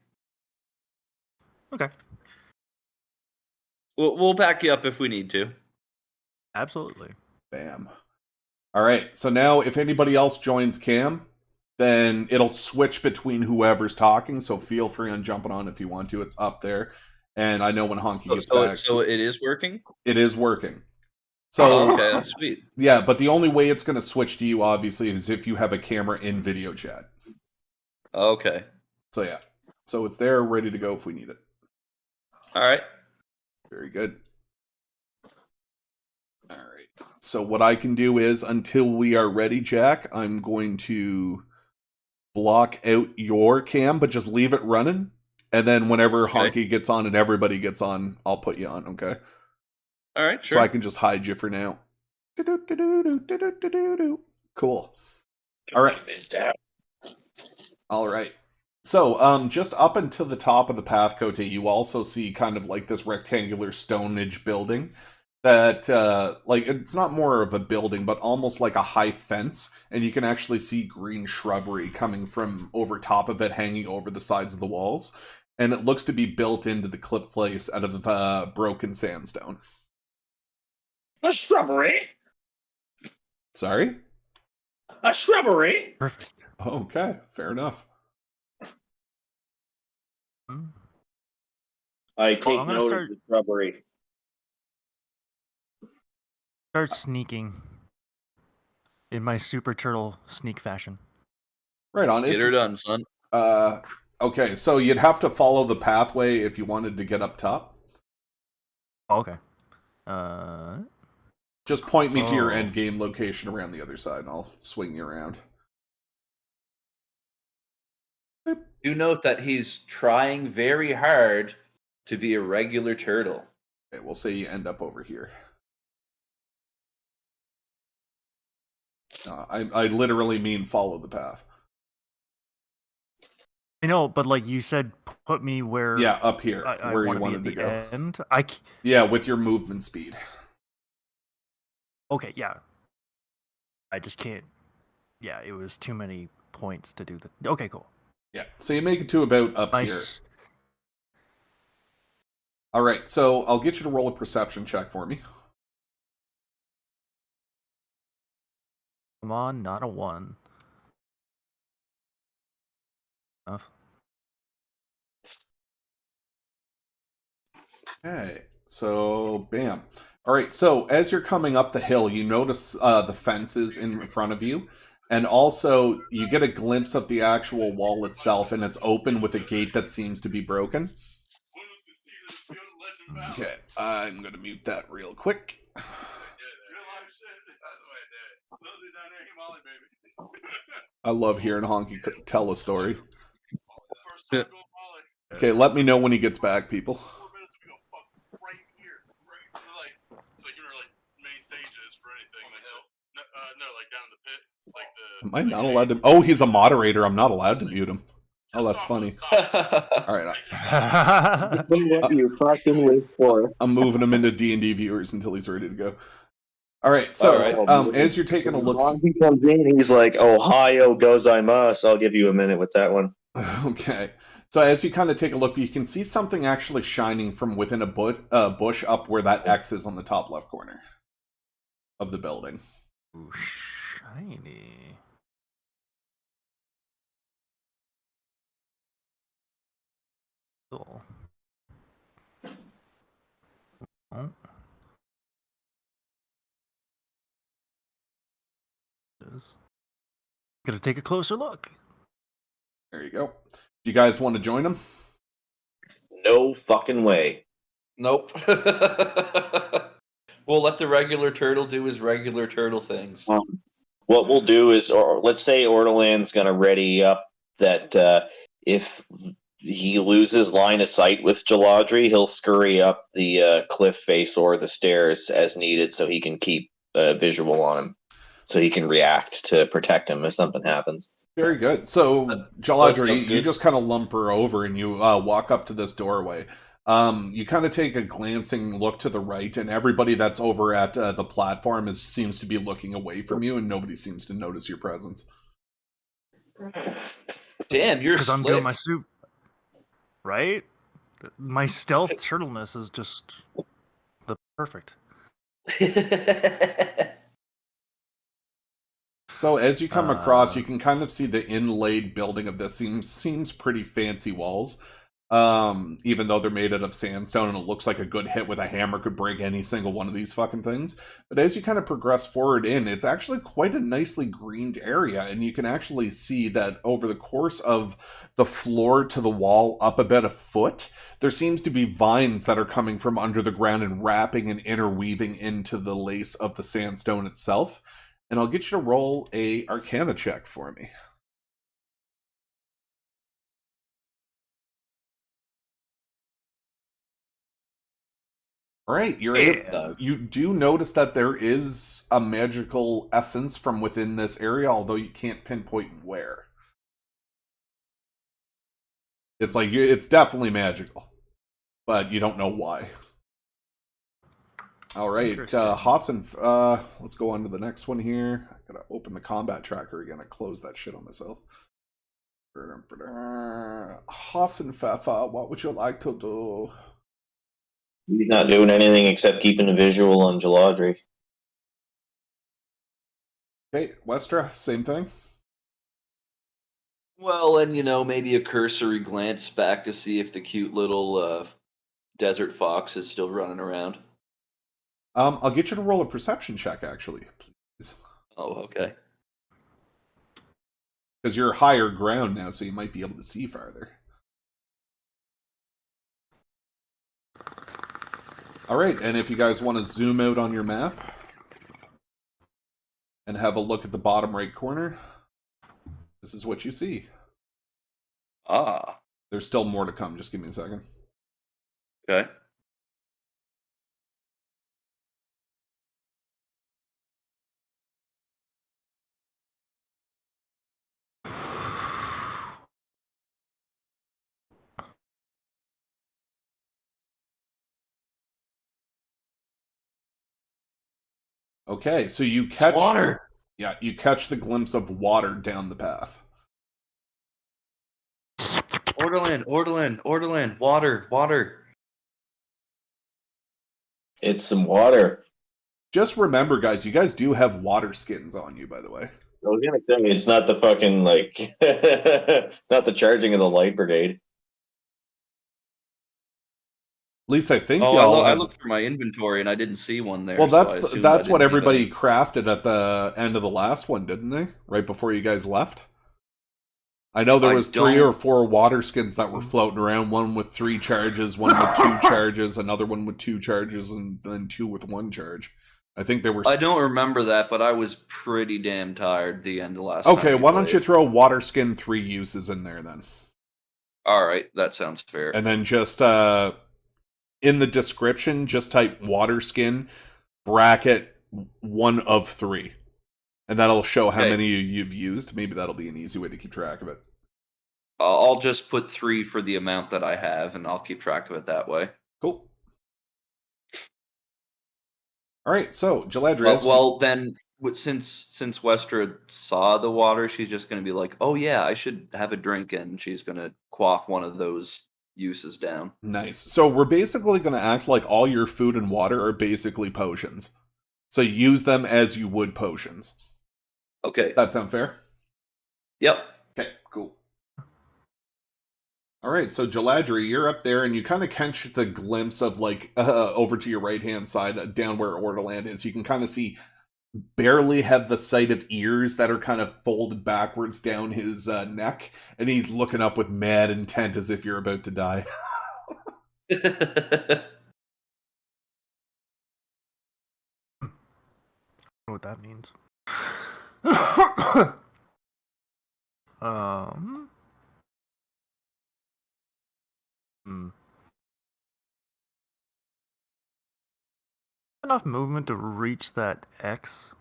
Okay. We'll back you up if we need to. Absolutely. Bam. Alright, so now if anybody else joins cam, then it'll switch between whoever's talking, so feel free on jumping on if you want to. It's up there. And I know when Honky gets back. So it is working? It is working. So Okay, that's sweet. yeah, but the only way it's going to switch to you, obviously, is if you have a camera in video chat. Okay. So yeah. So it's there, ready to go if we need it. All right. Very good. Alright. So what I can do is, until we are ready, Jack, I'm going to block out your cam, but just leave it running. And then whenever Honky gets on and everybody gets on, I'll put you on, okay? All right, sure. So I can just hide you for now. Cool. All right. All right. So, just up until the top of the path, Kote, you also see kind of like this rectangular stonage building that, like, it's not more of a building, but almost like a high fence, and you can actually see green shrubbery coming from over top of it, hanging over the sides of the walls, and it looks to be built into the cliff place out of broken sandstone. A shrubbery? Sorry? A shrubbery? Perfect. Okay, fair enough. I take I'm gonna note start- of the shrubbery. Start sneaking in my super turtle sneak fashion. Right on. Get her done, son. Okay, so you'd have to follow the pathway if you wanted to get up top. Oh, okay. Just point me to your Oh. end game location around the other side, and I'll swing you around. Do note that he's trying very hard to be a regular turtle. Okay, we'll say you end up over here. I literally mean follow the path. I know, but like you said, put me where. Yeah, up here, I where you wanna be wanted at to the go. end. Yeah, with your movement speed. Okay, yeah. I just can't. Yeah, it was too many points to do the. Okay, cool. Yeah, so you make it to about up Nice. here. All right, so I'll get you to roll a perception check for me. Come on, not a 1. Enough. Okay, so bam. All right, so as you're coming up the hill, you notice the fences in front of you, and also you get a glimpse of the actual wall itself, and it's open with a gate that seems to be broken. Okay, I'm going to mute that real quick. I love hearing Honky tell a story. Okay, let me know when he gets back, people. Am I not allowed to? Oh, he's a moderator. I'm not allowed to mute him. Oh, that's funny. All right. What you fucking wait for? I'm moving him into D&D viewers until he's ready to go. All right. So, All right. as you're taking a look, He comes in, he's like, "Ohio gozaimasu." I'll give you a minute with that one. okay. So as you kind of take a look, you can see something actually shining from within a bush up where that X is on the top left corner of the building. Ooh, shiny. Cool. Oh. Gonna take a closer look. There you go. Do you guys want to join him? No fucking way. Nope. We'll let the regular turtle do his regular turtle things. What we'll do is, or let's say Ortoland's going to ready up that if he loses line of sight with Jaladri, he'll scurry up the cliff face or the stairs as needed so he can keep visual on him. So he can react to protect him if something happens. Very good. So, That Jaladri, sounds you good. just kind of lumber over and you walk up to this doorway. You kind of take a glancing look to the right, and everybody that's over at the platform seems to be looking away from you, and nobody seems to notice your presence. Damn, you're Because I'm doing slick. my soup. Right? My stealth turtleness is just the perfect. So as you come across, you can kind of see the inlaid building of this seems pretty fancy walls. Even though they're made out of sandstone and it looks like a good hit with a hammer could break any single one of these fucking things. But as you kind of progress forward it's actually quite a nicely greened area, and you can actually see that over the course of the floor to the wall up about a foot, there seems to be vines that are coming from under the ground and wrapping and interweaving into the lace of the sandstone itself. And I'll get you to roll a Arcana check for me. All right, you do notice that there is a magical essence from within this area, although you can't pinpoint where. It's like it's definitely magical, but you don't know why. All right, Hassan, let's go on to the next one here. I gotta open the combat tracker again. I closed that shit on myself. Hassan Fefa, what would you like to do? He's not doing anything except keeping a visual on Jaladri. Okay, Westra, same thing. Well, and maybe a cursory glance back to see if the cute little desert fox is still running around. I'll get you to roll a perception check, actually, please. Oh, okay. Because you're higher ground now, so you might be able to see farther. All right, and if you guys want to zoom out on your map and have a look at the bottom right corner, this is what you see. Ah. There's still more to come. Just give me a second. Okay. Okay, so you catch water. Yeah, you catch the glimpse of water down the path. Orderland, water. It's some water. Just remember, guys, you guys do have water skins on you, by the way. I was gonna say, it's not the fucking, not the charging of the light brigade. least I think Oh, y'all I have. looked through my inventory and I didn't see one there. Well, So I assumed I that's what didn't have everybody any. crafted at the end of the last one, didn't they? Right before you guys left. I know there I was 3 or don't. 4 water skins that were floating around. One with 3 charges, one with 2 charges, another one with 2 charges, and then 2 with 1 charge. I think they were. I don't remember that, but I was pretty damn tired the end of last time Okay, we why don't you played. throw water skin 3 uses in there then, All right, that sounds fair. and then just in the description, just type water skin bracket 1 of 3. And that'll show how Okay. many you've used. Maybe that'll be an easy way to keep track of it. I'll just put 3 for the amount that I have, and I'll keep track of it that way. Cool. All right, so Galadriel. Well, then, since Westra saw the water, she's just going to be like, "Oh yeah, I should have a drink," and she's going to quaff one of those uses down. Nice. So we're basically going to act like all your food and water are basically potions. So use them as you would potions. Okay. That sound fair? Yep. Okay, cool. All right, so Galadriel, you're up there, and you kind of catch the glimpse of, like, over to your right-hand side, down where Ortoland is. You can kind of see, barely have the sight of ears that are kind of folded backwards down his neck, and he's looking up with mad intent as if you're about to die. What that means. Hmm. Enough movement to reach that X?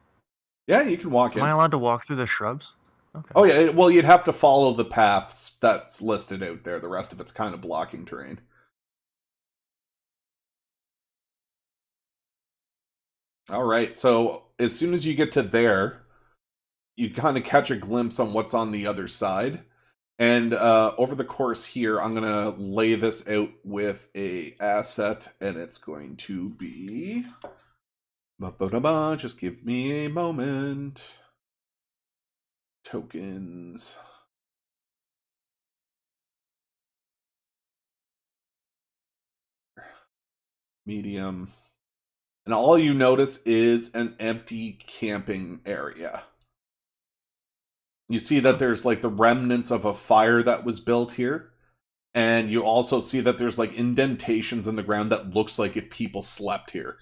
Yeah, you can walk Am I in. allowed to walk through the shrubs? Okay. Oh, yeah, well, you'd have to follow the paths that's listed out there. The rest of it's kind of blocking terrain. All right, so as soon as you get to there, you kind of catch a glimpse on what's on the other side. And over the course here, I'm going to lay this out with a asset, and it's going to be... Just give me a moment. Tokens. Medium. And all you notice is an empty camping area. You see that there's like the remnants of a fire that was built here. And you also see that there's like indentations in the ground that looks like if people slept here.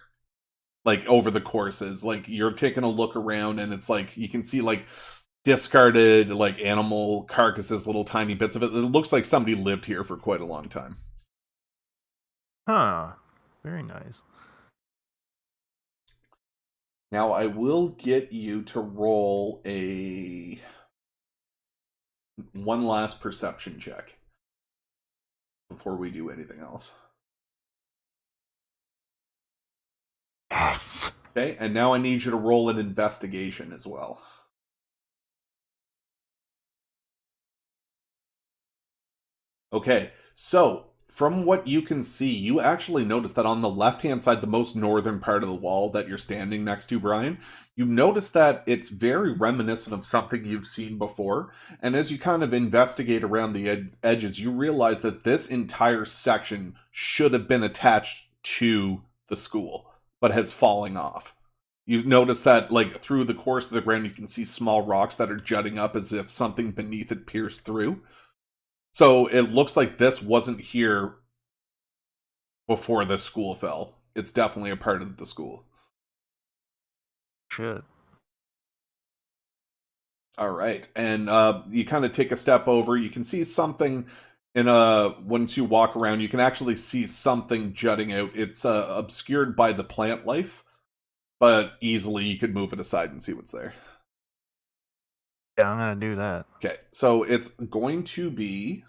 Like over the courses. Like you're taking a look around and it's like you can see like discarded like animal carcasses, little tiny bits of it. It looks like somebody lived here for quite a long time. Huh. Very nice. Now I will get you to roll a one last perception check before we do anything else. Yes. Okay, and now I need you to roll an investigation as well. Okay, so from what you can see, you actually notice that on the left-hand side, the most northern part of the wall that you're standing next to, Brian, you notice that it's very reminiscent of something you've seen before. And as you kind of investigate around the edges, you realize that this entire section should have been attached to the school, but has fallen off. You notice that, like, through the course of the ground, you can see small rocks that are jutting up as if something beneath it pierced through. So it looks like this wasn't here before the school fell. It's definitely a part of the school. Shit. All right. And you kind of take a step over. You can see something once you walk around, you can actually see something jutting out. It's obscured by the plant life, but easily you could move it aside and see what's there. Yeah, I'm gonna do that. Okay, so it's going to be...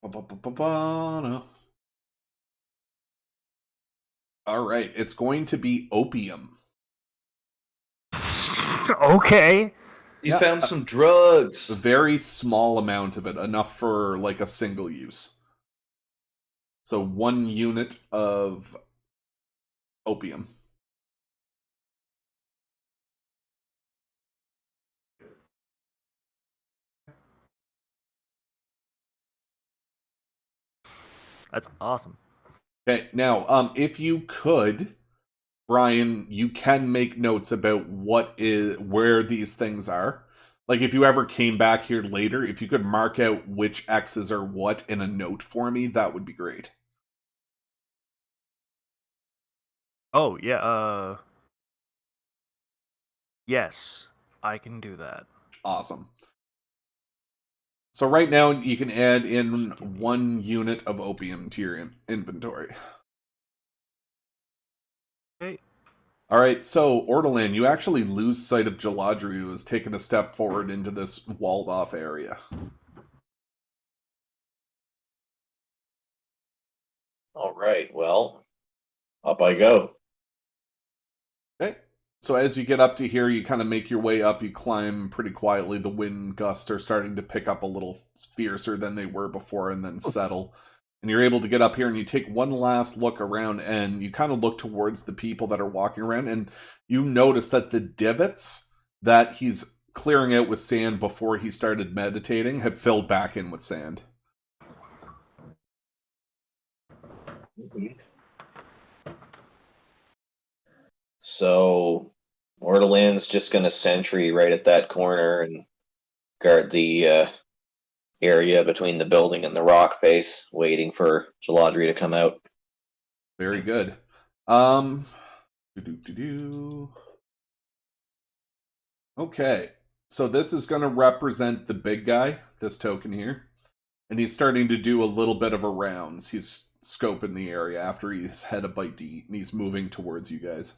No. All right, it's going to be opium. Okay. You found some drugs. A very small amount of it, enough for like a single use. So 1 unit of opium. That's awesome. Okay, now, if you could, Brian, you can make notes about where these things are. Like, if you ever came back here later, if you could mark out which X's are what in a note for me, that would be great. Oh, yeah, yes, I can do that. Awesome. So right now, you can add in 1 unit of opium to your inventory. Okay. Alright, so, Ortolan, you actually lose sight of Jaladri, who has taken a step forward into this walled-off area. All right, well, up I go. Okay. So as you get up to here, you kind of make your way up, you climb pretty quietly. The wind gusts are starting to pick up a little fiercer than they were before and then settle. And you're able to get up here and you take one last look around and you kind of look towards the people that are walking around and you notice that the divots that he's clearing out with sand before he started meditating have filled back in with sand. So Ortolan's just going to sentry right at that corner and guard the area between the building and the rock face, waiting for Jaladri to come out. Very good. Okay, so this is going to represent the big guy, this token here. And he's starting to do a little bit of a rounds. He's scoping the area after he's had a bite to eat, and he's moving towards you guys.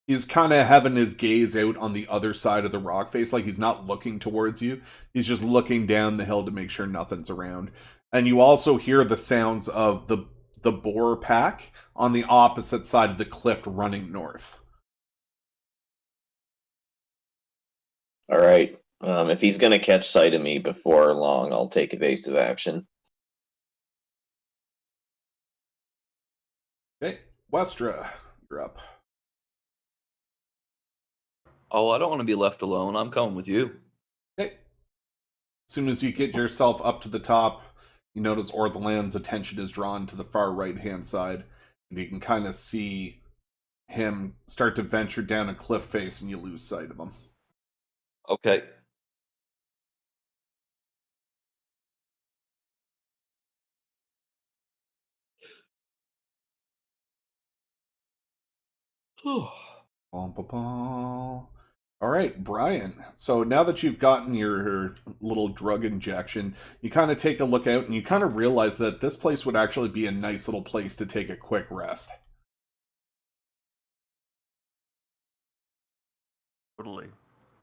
He's kind of having his gaze out on the other side of the rock face, like he's not looking towards you. He's just looking down the hill to make sure nothing's around. And you also hear the sounds of the boar pack on the opposite side of the cliff running north. All right. If he's going to catch sight of me before long, I'll take evasive action. Okay, Westra, you're up. Oh, I don't want to be left alone. I'm coming with you. Okay. As soon as you get yourself up to the top, you notice Ortholand's attention is drawn to the far right-hand side, and you can kind of see him start to venture down a cliff face, and you lose sight of him. Okay. Bum, bum, bum. All right, Brian. So now that you've gotten your little drug injection, you kind of take a look out and you kind of realize that this place would actually be a nice little place to take a quick rest. Totally.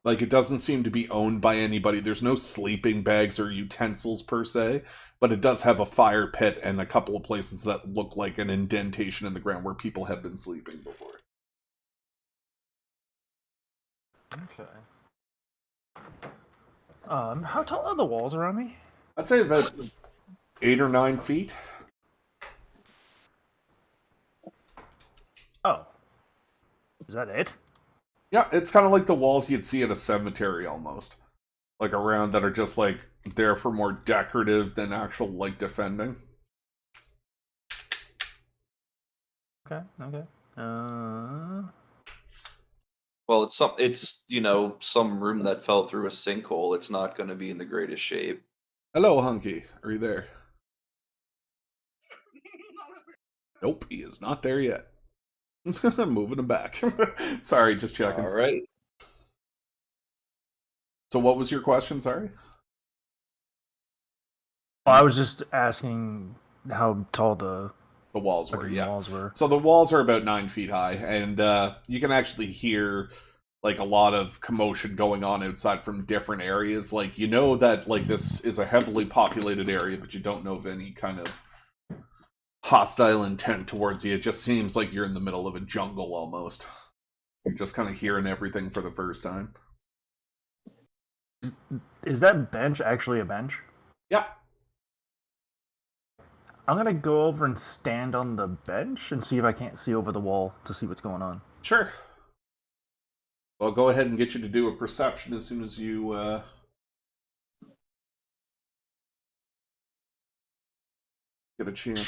Like, it doesn't seem to be owned by anybody. There's no sleeping bags or utensils per se, but it does have a fire pit and a couple of places that look like an indentation in the ground where people have been sleeping before. Okay. How tall are the walls around me? I'd say about 8 or 9 feet. Oh. Is that it? Yeah, it's kind of like the walls you'd see at a cemetery almost. Like around that are just like there for more decorative than actual like defending. Okay, okay. Well, it's some room that fell through a sinkhole. It's not going to be in the greatest shape. Hello, Hunky. Are you there? Nope, he is not there yet. Moving him back. Sorry, just checking. All right. So what was your question, sorry? Well, I was just asking how tall the walls were, yeah. walls were. So the walls are about 9 feet high, and you can actually hear like a lot of commotion going on outside from different areas. Like, you know that like this is a heavily populated area, but you don't know of any kind of hostile intent towards you. It just seems like you're in the middle of a jungle almost. You're just kind of hearing everything for the first time. Is that bench actually a bench? Yeah. I'm gonna go over and stand on the bench and see if I can't see over the wall to see what's going on. Sure. I'll go ahead and get you to do a perception as soon as you Get a chance.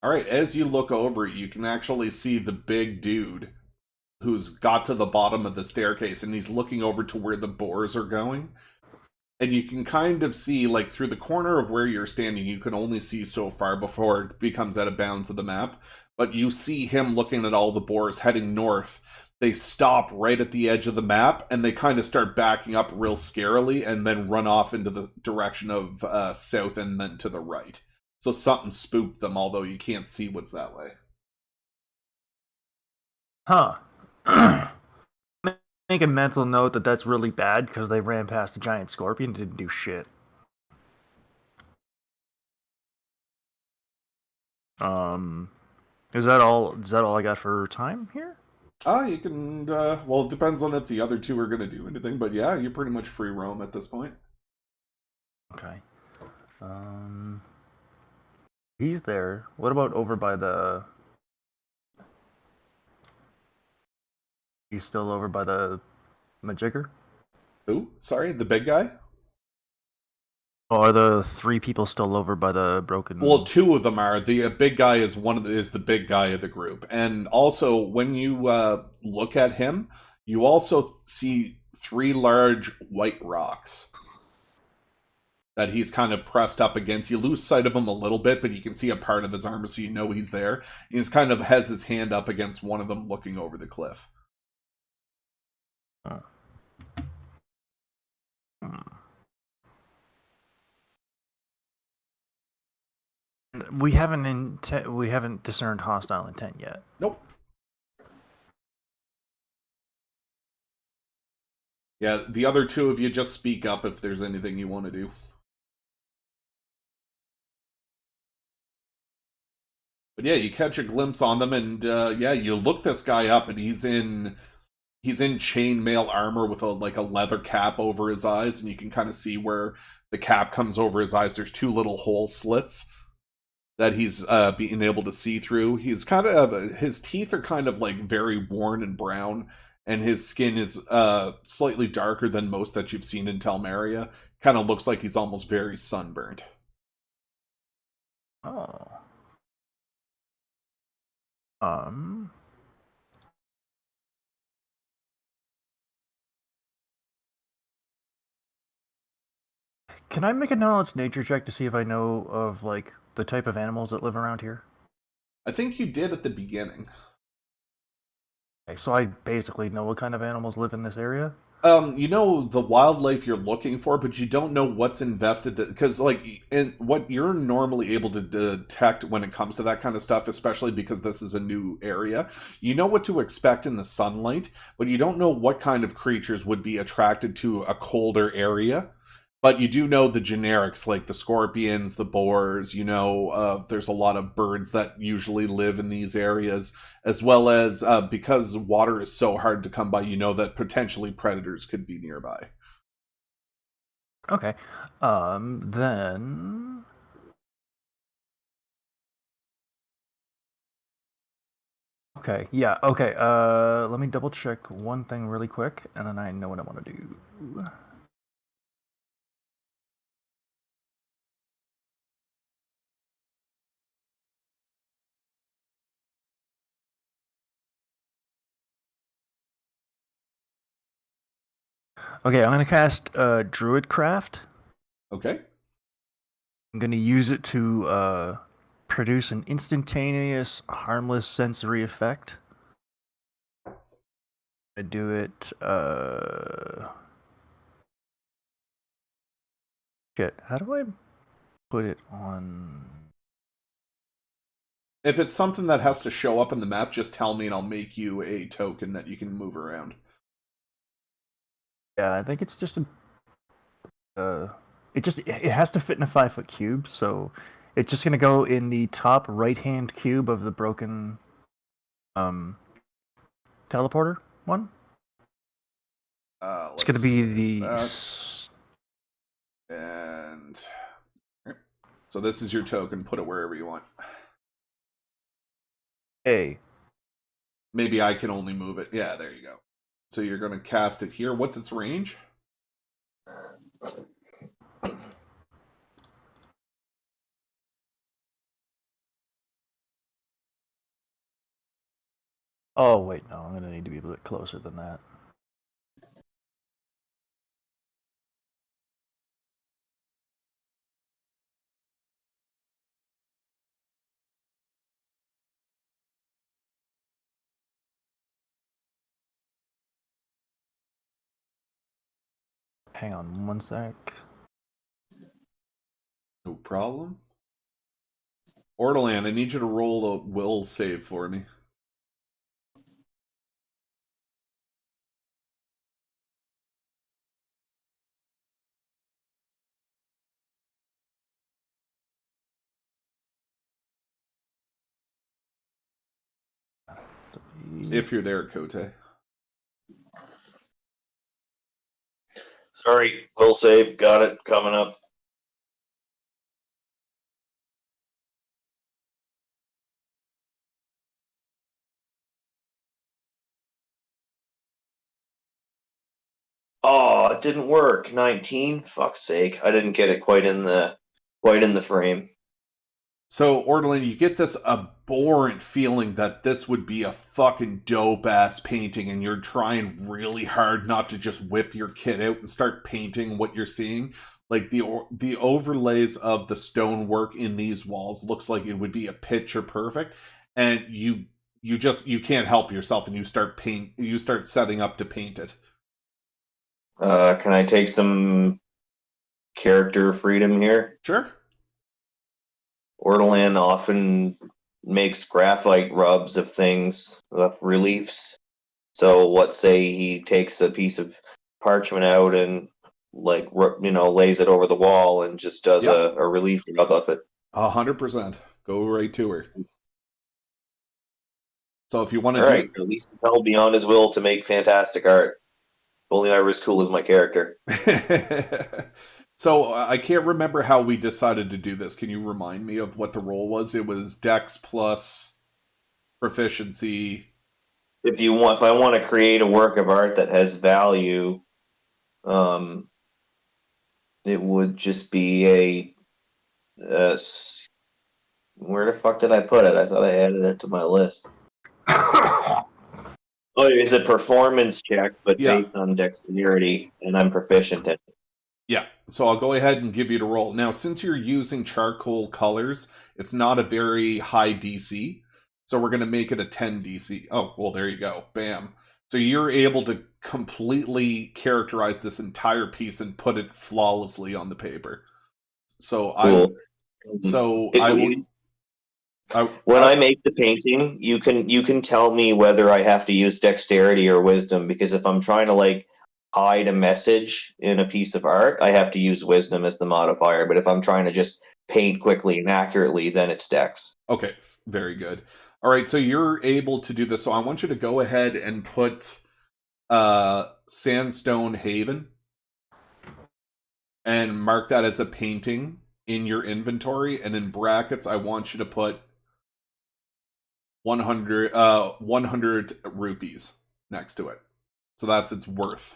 All right, as you look over it, you can actually see the big dude who's got to the bottom of the staircase, and he's looking over to where the boars are going. And you can kind of see, like, through the corner of where you're standing, you can only see so far before it becomes out of bounds of the map. But you see him looking at all the boars heading north. They stop right at the edge of the map, and they kind of start backing up real scarily, and then run off into the direction of south and then to the right. So something spooked them, although you can't see what's that way. Huh. Make a mental note that that's really bad because they ran past a giant scorpion and didn't do shit. Is that all I got for time here? You can, well, it depends on if the other two are going to do anything, but yeah, you're pretty much free roam at this point. Okay. He's there. What about over by the... He's still over by the Majigger? Who? Sorry, the big guy? Oh, are the three people still over by the broken... Well, two of them are. The big guy is is the big guy of the group. And also, when you look at him, you also see 3 large white rocks that he's kind of pressed up against. You lose sight of him a little bit, but you can see a part of his armor, so you know he's there. He's kind of has his hand up against one of them looking over the cliff. Oh. We haven't discerned hostile intent yet. Nope. Yeah, the other two of you just speak up if there's anything you want to do. But yeah, you catch a glimpse on them, and yeah, you look this guy up, and he's in chainmail armor with a leather cap over his eyes, and you can kind of see where the cap comes over his eyes. There's 2 little hole slits that he's being able to see through. He's kind of his teeth are kind of like very worn and brown, and his skin is slightly darker than most that you've seen in Telmeria. Kind of looks like he's almost very sunburnt. Oh. Can I make a knowledge nature check to see if I know of, like, the type of animals that live around here? I think you did at the beginning. Okay, so I basically know what kind of animals live in this area? You know the wildlife you're looking for, but you don't know what's invested, because in what you're normally able to detect when it comes to that kind of stuff, especially because this is a new area, you know what to expect in the sunlight, but you don't know what kind of creatures would be attracted to a colder area. But you do know the generics, like the scorpions, the boars, there's a lot of birds that usually live in these areas, as well as, because water is so hard to come by, you know that potentially predators could be nearby. Okay. Then... Okay, yeah, okay, let me double check one thing really quick, and then I know what I want to do. Okay, I'm going to cast Druidcraft. Okay. I'm going to use it to produce an instantaneous, harmless sensory effect. I do it... Shit, how do I put it on... If it's something that has to show up in the map, just tell me and I'll make you a token that you can move around. Yeah, I think it's just a... It has to fit in a 5-foot cube, so it's just gonna go in the top right-hand cube of the broken teleporter one. It's gonna be the... And... So this is your token, put it wherever you want. A. Maybe I can only move it. Yeah, there you go. So you're going to cast it here. What's its range? Oh, wait, no, I'm going to need to be a bit closer than that. Hang on one sec. No problem. Ortolan, I need you to roll a will save for me. If you're there, Kote. Sorry, will save. Got it. Coming up. Oh, it didn't work. 19. Fuck's sake! I didn't get it quite in the frame. So, Ortolan, you get this abhorrent feeling that this would be a fucking dope-ass painting, and you're trying really hard not to just whip your kit out and start painting what you're seeing. Like, the overlays of the stonework in these walls looks like it would be a picture perfect, and you can't help yourself, and you start setting up to paint it. Can I take some character freedom here? Sure. Ortolan often makes graphite rubs of things, of reliefs. So, let's say he takes a piece of parchment out and, lays it over the wall and just does Yep. a relief rub of it. 100%. Go right to her. So if you want to All right, at least compelled beyond his will to make fantastic art. If only I were as cool as my character. So I can't remember how we decided to do this. Can you remind me of what the roll was? It was Dex plus proficiency. If I want to create a work of art that has value, it would just be where the fuck did I put it? I thought I added it to my list. Oh, it's a performance check, but based on dexterity, and I'm proficient in it. Yeah, so I'll go ahead and give you the roll. Now, since you're using charcoal colors, it's not a very high DC, so we're going to make it a 10 DC. Oh, well, there you go. Bam. So you're able to completely characterize this entire piece and put it flawlessly on the paper. So cool. When I make the painting, you can tell me whether I have to use dexterity or wisdom, because if I'm trying to hide a message in a piece of art, I have to use wisdom as the modifier. But if I'm trying to just paint quickly and accurately, then it's dex. Okay, very good. All right, so you're able to do this. So I want you to go ahead and put Sandstone Haven and mark that as a painting in your inventory. And in brackets, I want you to put 100 rupees next to it. So that's its worth.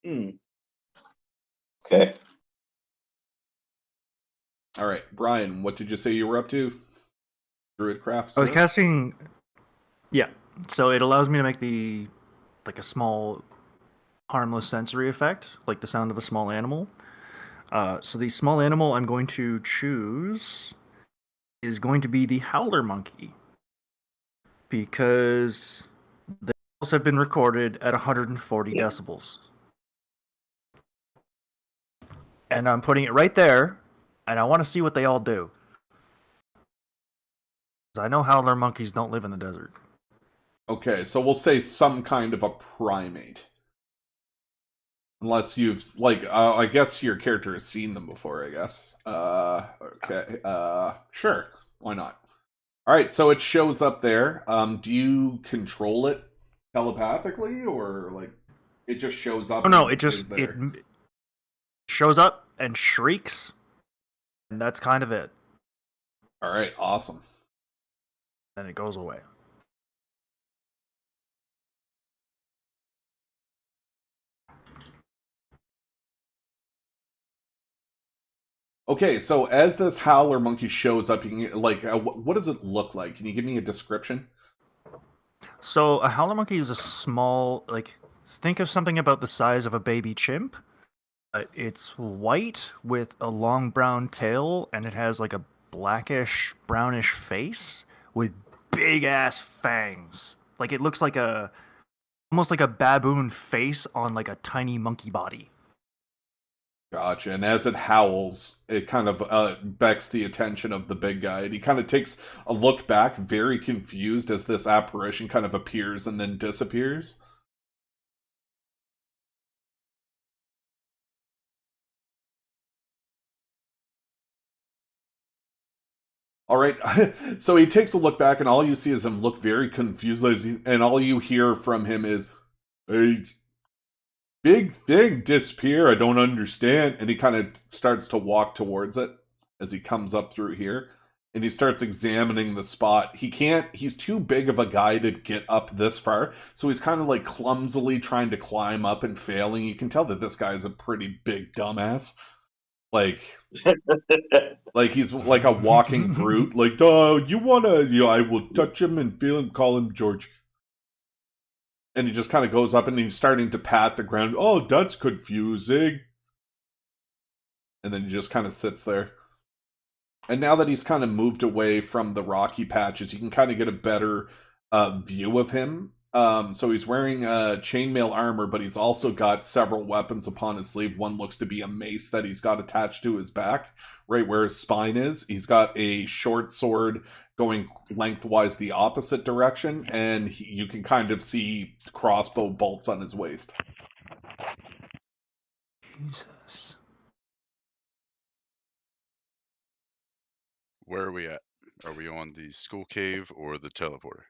Okay. All right, Brian, what did you say you were up to? Druidcraft? I was casting... Yeah, so it allows me to make a small harmless sensory effect, like the sound of a small animal. So the small animal I'm going to choose is going to be the howler monkey, because the decibels have been recorded at 140 decibels. And I'm putting it right there, and I want to see what they all do. Because I know howler monkeys don't live in the desert. Okay, so we'll say some kind of a primate. Unless you've, I guess your character has seen them before, I guess. Okay, sure, why not? Alright, so it shows up there. Do you control it telepathically, or, it just shows up? Oh, no, it shows up and shrieks, and that's kind of it. Alright, awesome. Then it goes away. Okay, so as this howler monkey shows up, you can, what does it look like? Can you give me a description? So a howler monkey is a small, like, think of something about the size of a baby chimp. It's white with a long brown tail, and it has like a blackish, brownish face with big ass fangs. Like it looks like almost like a baboon face on like a tiny monkey body. Gotcha. And as it howls, it kind of becks the attention of the big guy. And he kind of takes a look back, very confused as this apparition kind of appears and then disappears. All right, so he takes a look back, and all you see is him look very confused, and all you hear from him is, "Hey, big thing disappear. I don't understand." And he kind of starts to walk towards it as he comes up through here, and he starts examining the spot. He's too big of a guy to get up this far, so he's kind of like clumsily trying to climb up and failing. You can tell that this guy is a pretty big dumbass. Like he's like a walking brute. Like, oh, I will touch him and feel him, call him George. And he just kind of goes up and he's starting to pat the ground. Oh, that's confusing. And then he just kind of sits there. And now that he's kind of moved away from the rocky patches, you can kind of get a better view of him. So he's wearing chainmail armor, but he's also got several weapons upon his sleeve. One looks to be a mace that he's got attached to his back, right where his spine is. He's got a short sword going lengthwise the opposite direction, and you can kind of see crossbow bolts on his waist. Jesus. Where are we at? Are we on the school cave or the teleporter?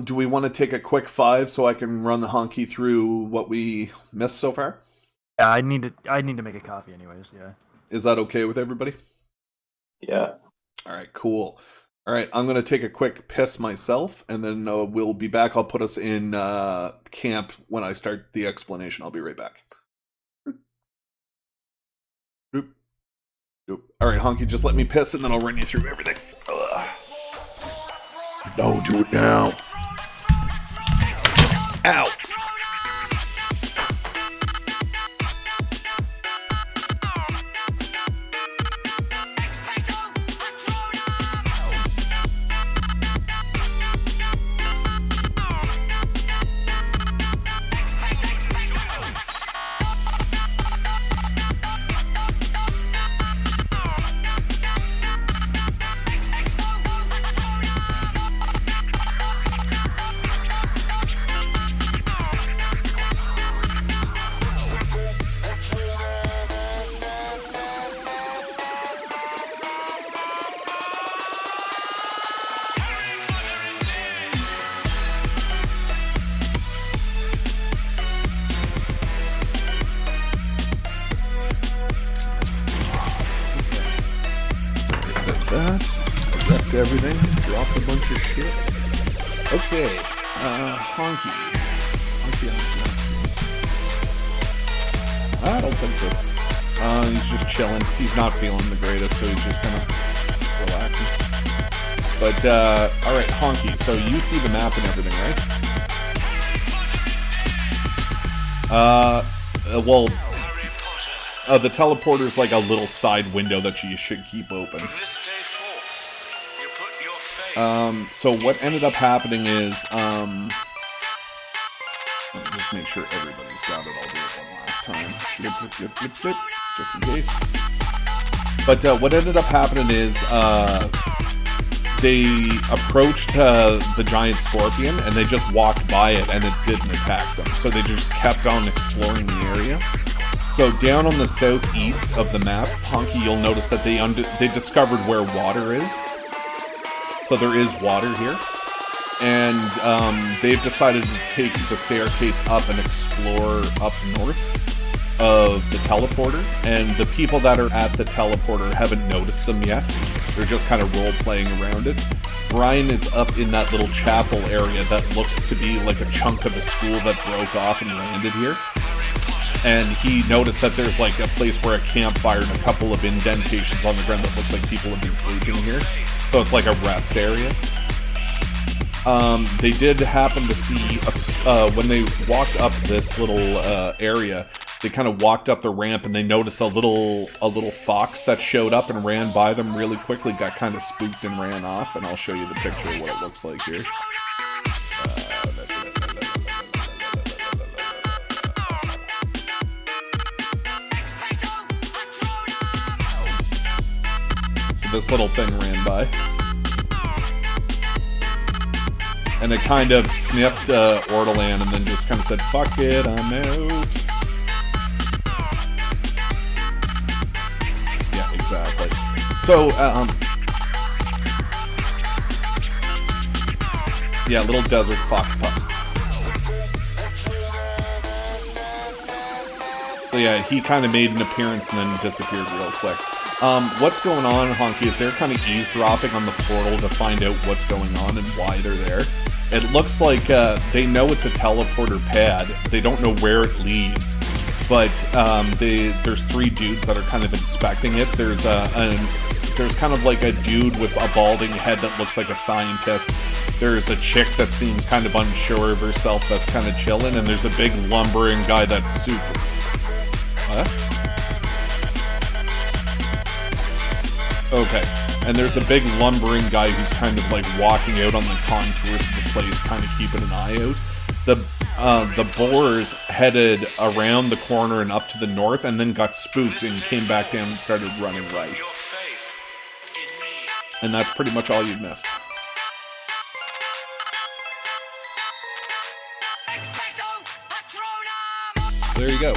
Do we want to take a quick 5 so I can run the honky through what we missed so far? Yeah, I need to make a coffee anyways, yeah. Is that okay with everybody? Yeah. All right, cool. All right, I'm going to take a quick piss myself, and then we'll be back. I'll put us in camp when I start the explanation. I'll be right back. Boop. Boop. All right, honky, just let me piss, and then I'll run you through everything. Ugh. No, do it now. Ow. Everything, dropped a bunch of shit. Okay, honky. I don't think so. He's just chilling. He's not feeling the greatest, so he's just kind of relaxing. But, alright, honky, so you see the map and everything, right? Well, the teleporter's like a little side window that you should keep open. So what ended up happening is, let me just make sure everybody's got it. I'll do it one last time. Just in case. But what ended up happening is, they approached the giant scorpion, and they just walked by it, and it didn't attack them. So they just kept on exploring the area. So down on the southeast of the map, Honky, you'll notice that they discovered where water is. So there is water here, and they've decided to take the staircase up and explore up north of the teleporter, and the people that are at the teleporter haven't noticed them yet. They're just kind of role-playing around it. Brian is up in that little chapel area that looks to be like a chunk of the school that broke off and landed here. And he noticed that there's like a place where a campfire and a couple of indentations on the ground that looks like people have been sleeping here. So it's like a rest area. they did happen to see when they walked up this little area. They kind of walked up the ramp and they noticed a little fox that showed up and ran by them really quickly. Got kind of spooked and ran off. And I'll show you the picture of what it looks like here. So this little thing ran by. And it kind of sniffed Ortolan and then just kind of said, "Fuck it, I'm out." Yeah, exactly. So, yeah, little desert fox pup. So yeah, he kind of made an appearance and then disappeared real quick. What's going on, Honky, is they're kind of eavesdropping on the portal to find out what's going on and why they're there. It looks like they know it's a teleporter pad. They don't know where it leads, but there's 3 dudes that are kind of inspecting it. There's kind of like a dude with a balding head that looks like a scientist. There's a chick that seems kind of unsure of herself that's kind of chilling, and there's a big lumbering guy that's super... What? Okay. And there's a big lumbering guy who's kind of like walking out on the contours of the place, kind of keeping an eye out. The boars headed around the corner and up to the north, and then got spooked and came back down and started running right. And that's pretty much all you've missed. There you go.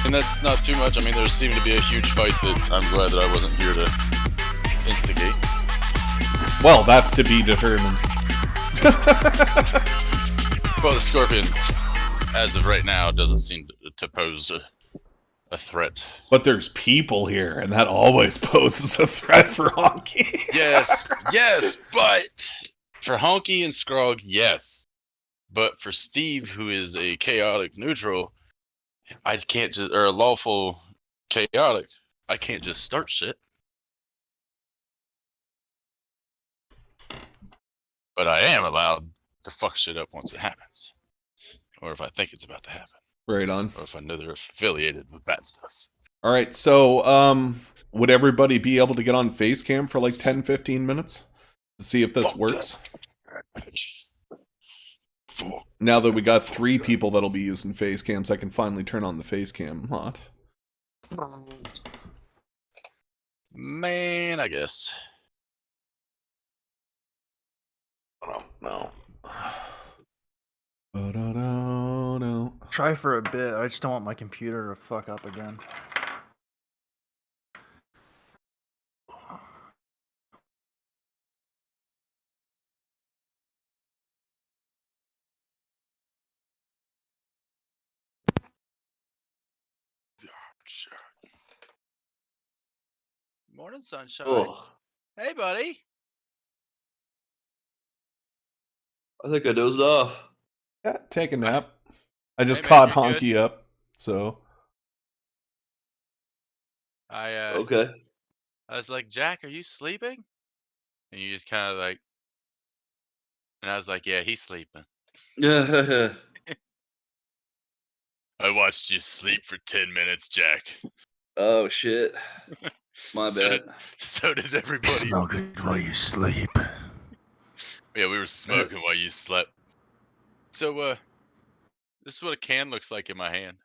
And that's not too much. I mean, there seemed to be a huge fight that I'm glad that I wasn't here to instigate. Well, that's to be determined. Well, the Scorpions, as of right now, doesn't seem to pose a threat. But there's people here, and that always poses a threat for Honky. Yes, yes, but for Honky and Scrog, yes. But for Steve, who is a chaotic neutral, I can't just, or a lawful chaotic, I can't just start shit. But I am allowed to fuck shit up once it happens. Or if I think it's about to happen. Right on. Or if I know they're affiliated with bad stuff. Alright, so, would everybody be able to get on Facecam for like 10-15 minutes? To see if this works? Now that we got 3 people that'll be using Facecams, I can finally turn on the Facecam mod. Man, I guess. Oh, no. No. Try for a bit. I just don't want my computer to fuck up again. Sure. Morning, sunshine. Oh, Hey, buddy. I think I dozed off. Yeah, take a nap. I just Hey, man, caught you're Honky up, so... Okay. I was like, Jack, are you sleeping? And you just kind of like, and I was like, yeah, he's sleeping. Yeah. I watched you sleep for 10 minutes, Jack. Oh shit. My So bad. So did everybody. Smoking while you sleep. Yeah, we were smoking while you slept. So, this is what a can looks like in my hand.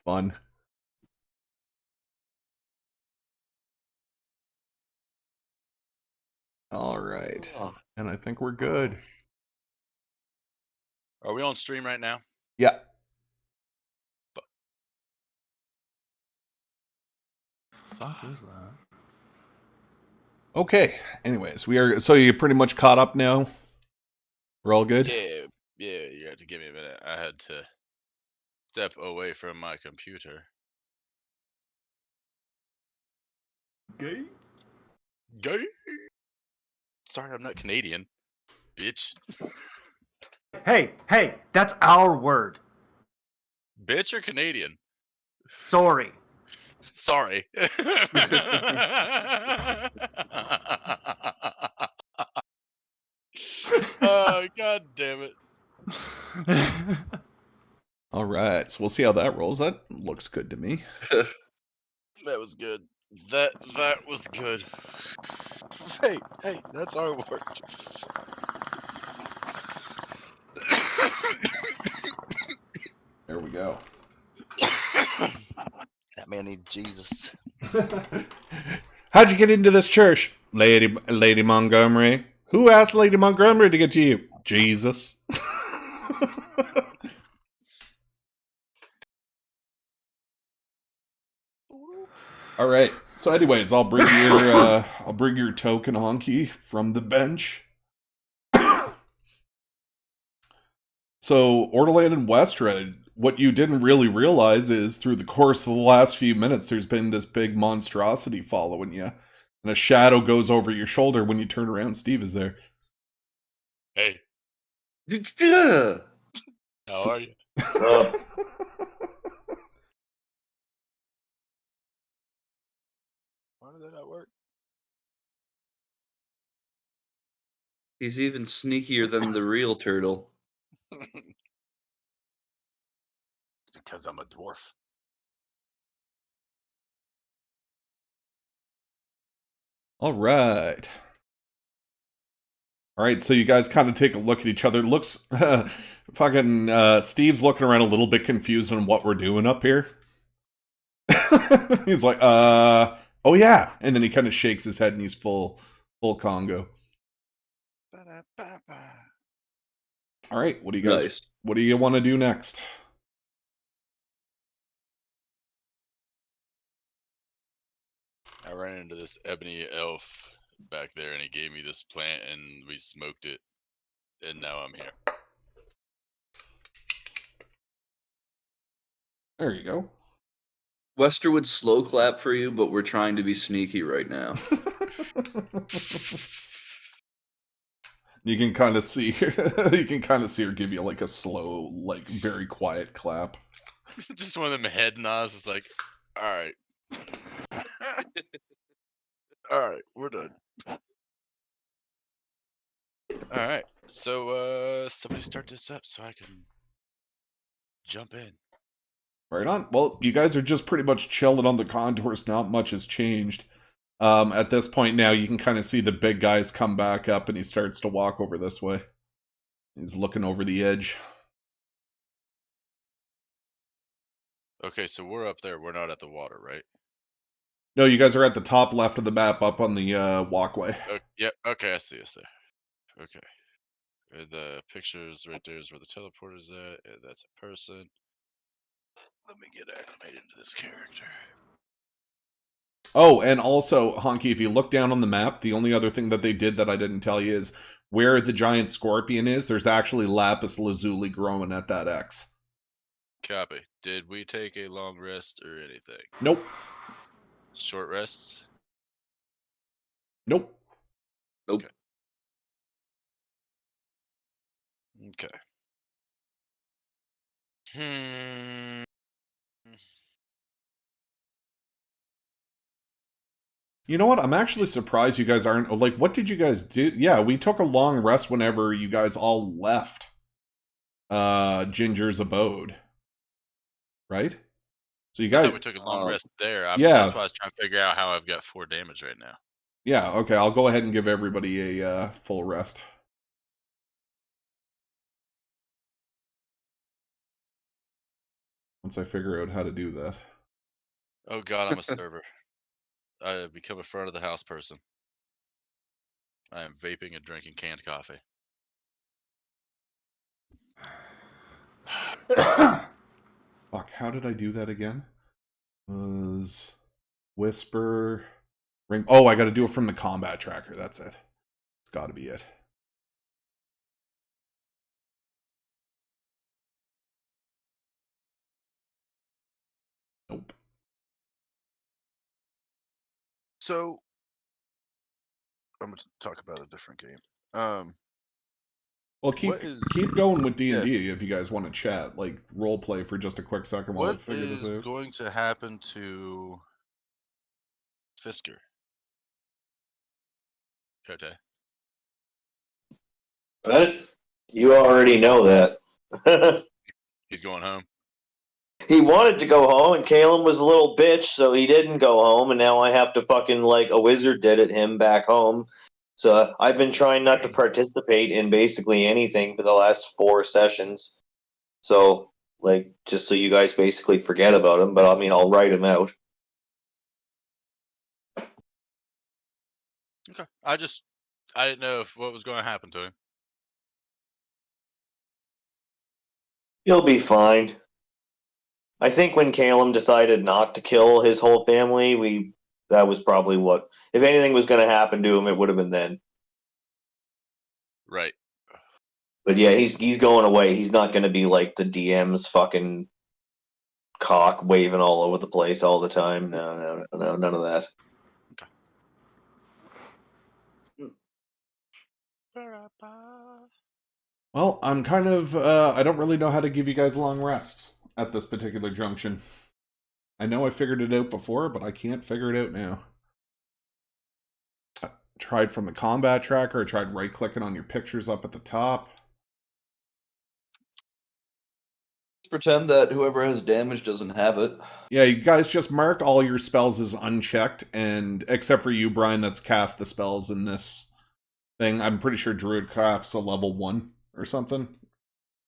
Fun. Alright. Oh, And I think we're good. Are we on stream right now? Yeah. Fuck is that? Okay. Anyways, so you're pretty much caught up now? We're all good? Yeah, you had to give me a minute. I had to step away from my computer. Gay? Gay? Sorry, I'm not Canadian, bitch. Hey, that's our word. Bitch or Canadian? Sorry. Sorry. God damn it. All right, so we'll see how that rolls. That looks good to me. That was good. That was good. Hey, that's our work. There we go. That man needs Jesus. How'd you get into this church, Lady Montgomery? Who asked Lady Montgomery to get to you? Jesus. All right. So, anyways, I'll bring your token honky from the bench. So, Ortoland and Westred, what you didn't really realize is through the course of the last few minutes, there's been this big monstrosity following you. And a shadow goes over your shoulder when you turn around. Steve is there. Hey, Yeah. how are you? Why did that not work? He's even sneakier than the real turtle. It's because I'm a dwarf. All right. All right, so you guys kind of take a look at each other. It looks fucking Steve's looking around a little bit confused on what we're doing up here. He's like, oh yeah. And then he kind of shakes his head and he's full Congo. All right, what do you guys Nice. what do you want to do next? I ran into this ebony elf back there and he gave me this plant and we smoked it. And now I'm here. There you go. Wester would slow clap for you, but we're trying to be sneaky right now. You can kind of see her give you like a slow, like very quiet clap. Just one of them head nods. It's like, all right. All right, we're done. All right, so somebody start this up so I can jump in. Right on. Well, you guys are just pretty much chilling on the contours. Not much has changed. At this point now, you can kind of see the big guys come back up and he starts to walk over this way. He's looking over the edge. Okay, so we're up there. We're not at the water, right? No, you guys are at the top left of the map up on the walkway. Yep, okay, I see us there. Okay. The pictures right there is where the teleporter's at. And that's a person. Let me get acclimated to this character. Oh, and also, Honky, if you look down on the map, the only other thing that they did that I didn't tell you is where the giant scorpion is, there's actually lapis lazuli growing at that X. Copy. Did we take a long rest or anything? Nope. Short rests? Nope. Nope. Okay. Hmm. You know what? I'm actually surprised you guys aren't... Like, what did you guys do? Yeah, we took a long rest whenever you guys all left Ginger's abode. Right? So you I guys... thought we took a long rest there. Yeah. That's why I was trying to figure out how I've got 4 damage right now. Yeah, okay. I'll go ahead and give everybody a full rest. Once I figure out how to do that. Oh god, I'm a server. I have become a front of the house person. I am vaping and drinking canned coffee. Fuck, how did I do that again? Was whisper ring? Oh, I got to do it from the combat tracker. That's it. It's got to be it. Nope. So, I'm going to talk about a different game. Well, keep going with D&D if you guys want to chat, like role play for just a quick second while I figure this out. What is going to happen to Fisker? Kote. What? You already know that. He's going home. He wanted to go home, and Kalen was a little bitch, so he didn't go home, and now I have to fucking, like, a wizard did it him back home. So I've been trying not to participate in basically anything for the last 4 sessions. So, like, just so you guys basically forget about him, but I mean, I'll write him out. Okay. I didn't know what was going to happen to him. He'll be fine. I think when Calum decided not to kill his whole family, that was probably what, if anything was going to happen to him, it would have been then. Right. But yeah, he's going away. He's not going to be like the DM's fucking cock waving all over the place all the time. No, none of that. Well, I'm kind of, I don't really know how to give you guys long rests at this particular junction. I know I figured it out before, but I can't figure it out now. I tried from the combat tracker, I tried right-clicking on your pictures up at the top. Just pretend that whoever has damage doesn't have it. Yeah, you guys just mark all your spells as unchecked, and except for you, Brian, that's cast the spells in this thing. I'm pretty sure Druidcraft's a level 1 or something.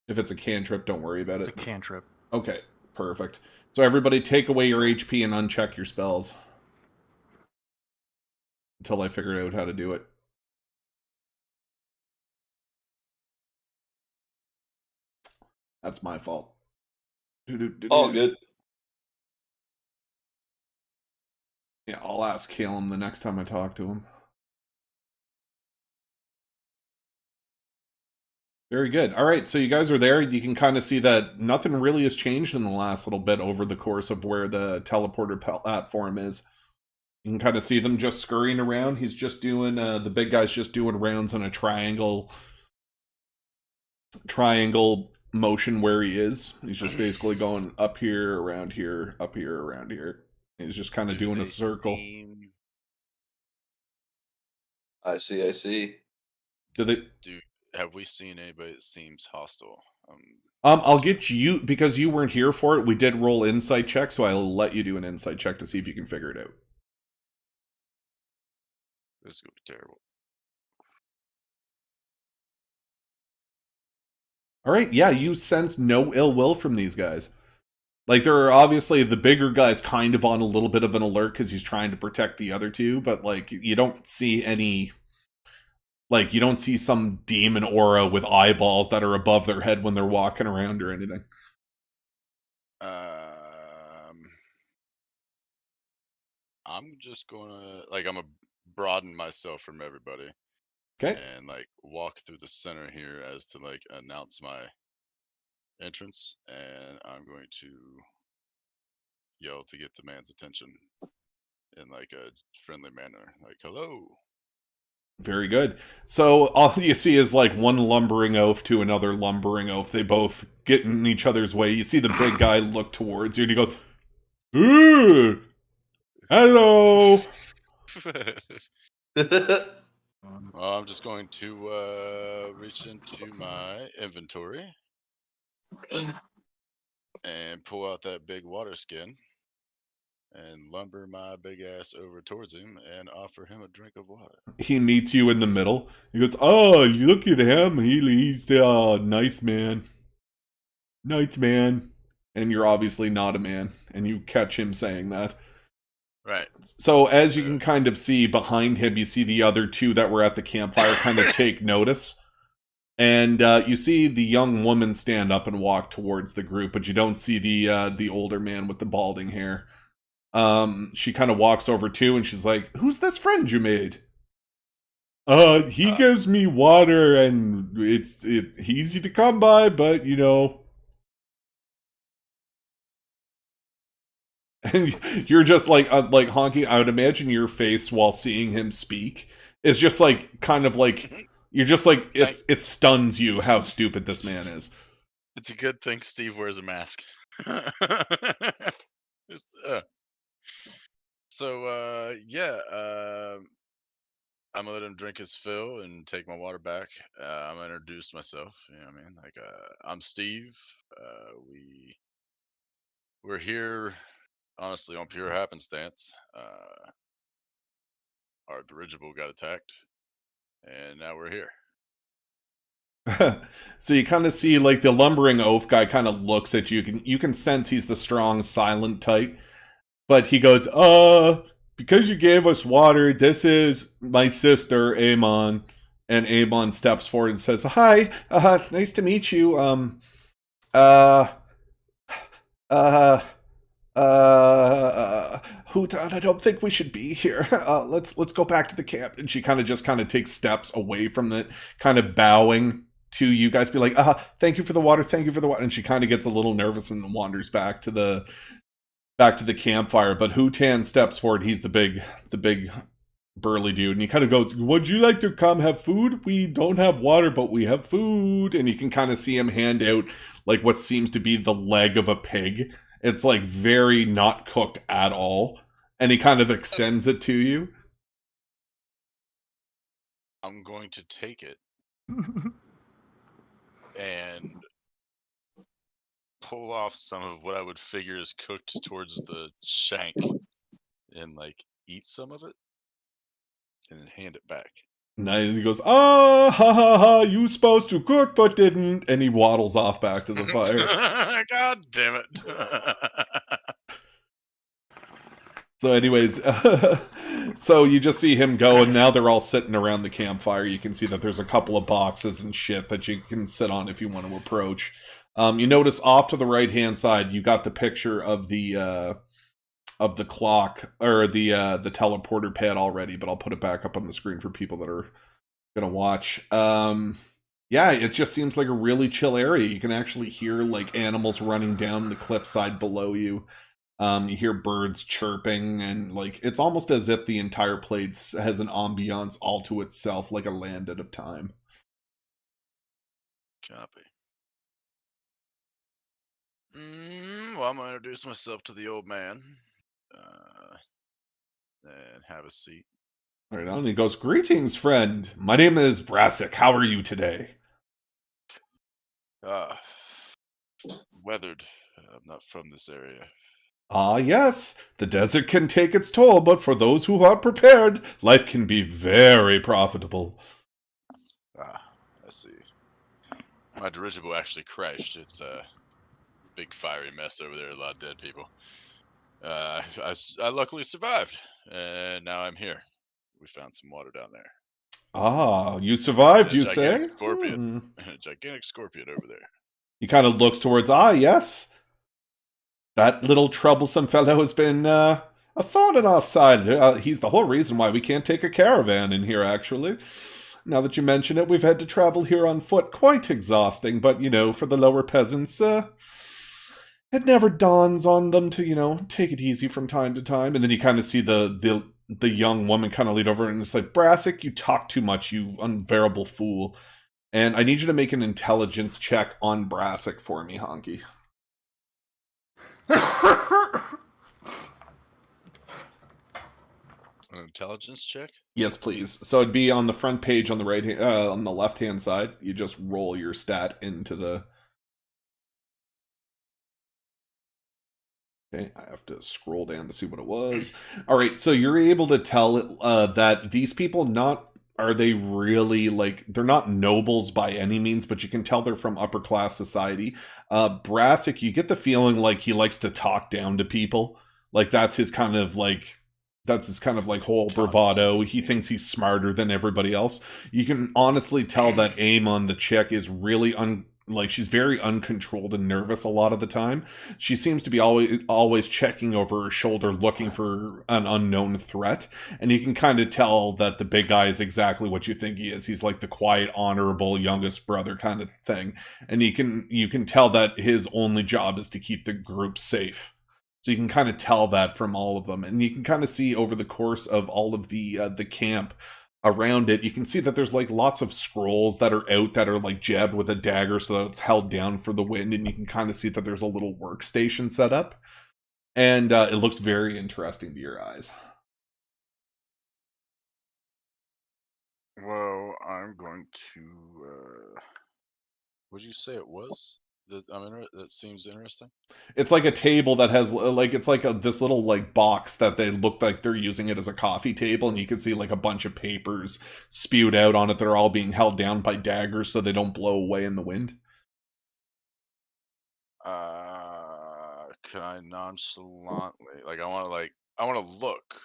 If it's a cantrip, don't worry about it. It's a cantrip. Okay, perfect. So everybody take away your HP and uncheck your spells. Until I figure out how to do it. That's my fault. All good. Yeah, I'll ask Calum the next time I talk to him. Very good. All right, so you guys are there. You can kind of see that nothing really has changed in the last little bit over the course of where the teleporter platform is. You can kind of see them just scurrying around. He's just doing, the big guy's just doing rounds in a triangle motion where he is. He's just basically going up here, around here, up here, around here. He's just kind of doing a circle. I see. Have we seen anybody that seems hostile? I'll get you, because you weren't here for it, we did roll insight check, so I'll let you do an insight check to see if you can figure it out. This is going to be terrible. All right, yeah, you sense no ill will from these guys. Like, there are obviously the bigger guy's kind of on a little bit of an alert because he's trying to protect the other two, but, like, you don't see any... Like, you don't see some demon aura with eyeballs that are above their head when they're walking around or anything. I'm just gonna, like, I'm gonna broaden myself from everybody. Okay. And, like, walk through the center here as to, like, announce my entrance. And I'm going to yell to get the man's attention in, like, a friendly manner. Like, hello. Very good. So all you see is like one lumbering oaf to another lumbering oaf. They both get in each other's way. You see the big guy look towards you and he goes, "Ooh, hello." Well, I'm just going to reach into my inventory and pull out that big water skin and lumber my big ass over towards him and offer him a drink of water. He meets you in the middle. He goes, "Oh, you look at him. He's nice man. Nice man." And you're obviously not a man. And you catch him saying that. Right. So as you can kind of see behind him, you see the other two that were at the campfire kind of take notice. And you see the young woman stand up and walk towards the group, but you don't see the older man with the balding hair. She kind of walks over too, and she's like, "Who's this friend you made?" He gives me water, and it's easy to come by, but you know." And you're just like Honky, I would imagine your face while seeing him speak is just like kind of like you're just like it stuns you how stupid this man is. It's a good thing Steve wears a mask. So yeah, I'm gonna let him drink his fill and take my water back. I'm gonna introduce myself. You know what I mean? Like, I'm Steve. We're here, honestly, on pure happenstance. Our dirigible got attacked, and now we're here. So you kind of see like the lumbering oaf guy kind of looks at you. You can sense he's the strong, silent type, but he goes, because you gave us water, this is my sister, Amon." And Amon steps forward and says, "Hi, nice to meet you. Uh, uh, Hootan, I don't think we should be here. Let's go back to the camp." And she kind of takes steps away from it, kind of bowing to you guys, be like, "Thank you for the water, thank you for the water." And she kind of gets a little nervous and wanders back to the campfire. But Hootan steps forward. He's the big burly dude, and he kind of goes, "Would you like to come have food? We don't have water, but we have food." And you can kind of see him hand out like what seems to be the leg of a pig. It's like very not cooked at all, and he kind of extends it to you. I'm going to take it and pull off some of what I would figure is cooked towards the shank and like eat some of it and then hand it back. And he goes, "Ha ha ha, you supposed to cook but didn't." And he waddles off back to the fire. God damn it. So anyways, so you just see him go, and now they're all sitting around the campfire. You can see that there's a couple of boxes and shit that you can sit on if you want to approach. You notice off to the right-hand side, you got the picture of the clock, or the teleporter pad already, but I'll put it back up on the screen for people that are gonna watch. Yeah, it just seems like a really chill area. You can actually hear like animals running down the cliffside below you. You hear birds chirping, and like it's almost as if the entire place has an ambiance all to itself, like a land at a time. Copy. Well, I'm gonna introduce myself to the old man and have a seat. Right on, he goes, "Greetings, friend. My name is Brassic. How are you today?" Weathered. I'm not from this area. Ah, yes, the desert can take its toll, but for those who are prepared, life can be very profitable. I see. My dirigible actually crashed. It's a big fiery mess over there. A lot of dead people. I luckily survived, and now I'm here. We found some water down there. Ah, you survived, you say? Gigantic scorpion. A gigantic scorpion over there. He kind of looks towards, yes. That little troublesome fellow has been a thorn in our side. He's the whole reason why we can't take a caravan in here, actually. Now that you mention it, we've had to travel here on foot. Quite exhausting, but, for the lower peasants, it never dawns on them to, take it easy from time to time. And then you kind of see the young woman kind of lead over and it's like, "Brassic, you talk too much, you unbearable fool. And I need you to make an intelligence check on Brassic for me, Honky." An intelligence check? Yes, please. So it'd be on the front page on the on the left-hand side. You just roll your stat into the... Okay, I have to scroll down to see what it was. All right, so you're able to tell that these people are they really, like, they're not nobles by any means, but you can tell they're from upper class society. Brassic, you get the feeling like he likes to talk down to people. Like that's his kind of whole bravado. He thinks he's smarter than everybody else. You can honestly tell that Amon, the chick, is really she's very uncontrolled and nervous a lot of the time. She seems to be always checking over her shoulder, looking for an unknown threat. And you can kind of tell that the big guy is exactly what you think he is. He's like the quiet, honorable youngest brother kind of thing. And you can tell that his only job is to keep the group safe. So you can kind of tell that from all of them. And you can kind of see over the course of all of the camp around it, you can see that there's like lots of scrolls that are out that are like jabbed with a dagger so that it's held down for the wind. And you can kind of see that there's a little workstation set up. And it looks very interesting to your eyes. Well, I'm going to. What'd you say it was? That seems interesting. It's like a table that has like it's like this little like box that they look like they're using it as a coffee table, and you can see like a bunch of papers spewed out on it that are all being held down by daggers so they don't blow away in the wind. Can I nonchalantly I want to look,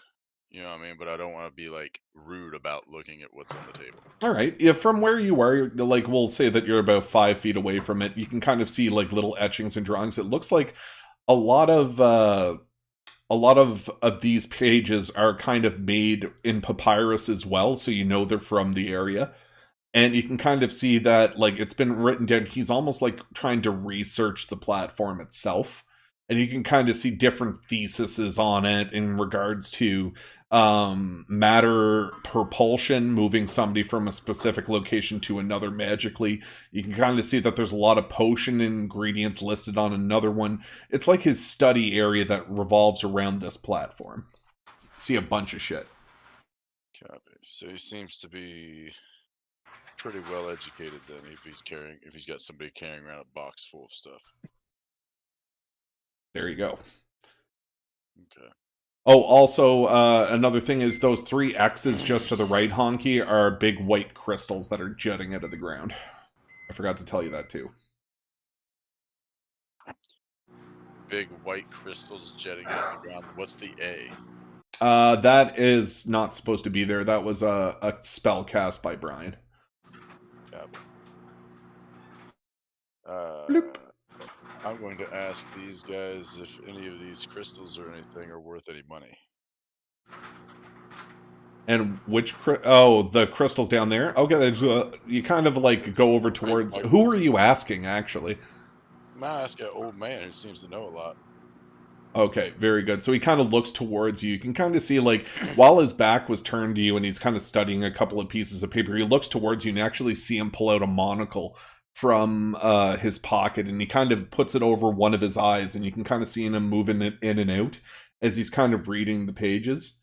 you know what I mean, but I don't want to be like rude about looking at what's on the table. All right, yeah, from where you are, like we'll say that you're about 5 feet away from it, you can kind of see like little etchings and drawings. It looks like a lot of these pages are kind of made in papyrus as well, so you know they're from the area. And you can kind of see that like it's been written down. He's almost like trying to research the platform itself. And you can kind of see different theses on it in regards to matter propulsion, moving somebody from a specific location to another magically. You can kind of see that there's a lot of potion ingredients listed on another one. It's like his study area that revolves around this platform. See a bunch of shit. Copy. So he seems to be pretty well educated then, if he's got somebody carrying around a box full of stuff. There you go. Okay. Oh, also, another thing is those 3 X's just to the right, Honky, are big white crystals that are jutting out of the ground. I forgot to tell you that, too. Big white crystals jetting out of the ground. What's the A? That is not supposed to be there. That was a spell cast by Brian. Copy. I'm going to ask these guys if any of these crystals or anything are worth any money. And which the crystals down there? Okay, you kind of like go over towards. Who are you asking, actually? I'm gonna ask an old man who seems to know a lot. Okay, very good. So he kind of looks towards you. You can kind of see, like, while his back was turned to you and he's kind of studying a couple of pieces of paper, he looks towards you and actually see him pull out a monocle from his pocket, and he kind of puts it over one of his eyes, and you can kind of see him moving it in and out as he's kind of reading the pages.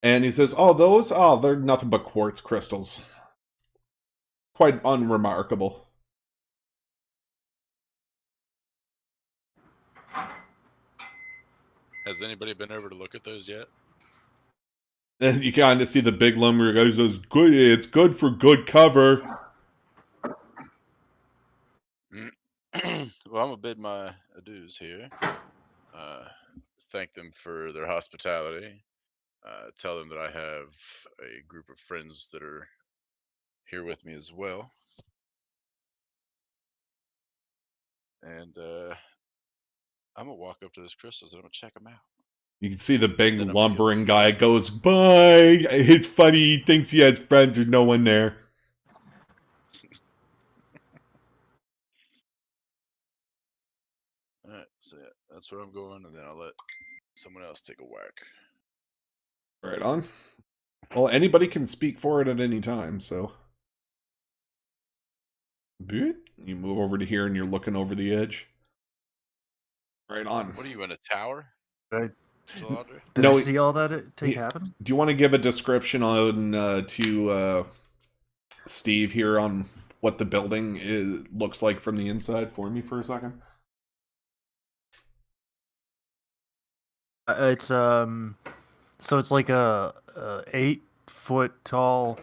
And he says, they're nothing but quartz crystals. Quite unremarkable. Has anybody been over to look at those yet? And you kind of see the big lumber guy says, "Good, it's good for good cover." Well, I'm gonna bid my adieus here. Thank them for their hospitality. Tell them that I have a group of friends that are here with me as well. And I'm gonna walk up to those crystals and I'm gonna check them out. You can see the big lumbering guy goes, "Bye." It's funny, he thinks he has friends, there's no one there. Alright, so yeah, that's where I'm going, and then I'll let someone else take a whack. Right on. Well, anybody can speak for it at any time, so. Good. You move over to here and you're looking over the edge. Right on. What are you, in a tower? Right. Did I see all that happen? Do you want to give a description on to Steve here on what the building looks like from the inside for me for a second? It's so it's like a 8-foot tall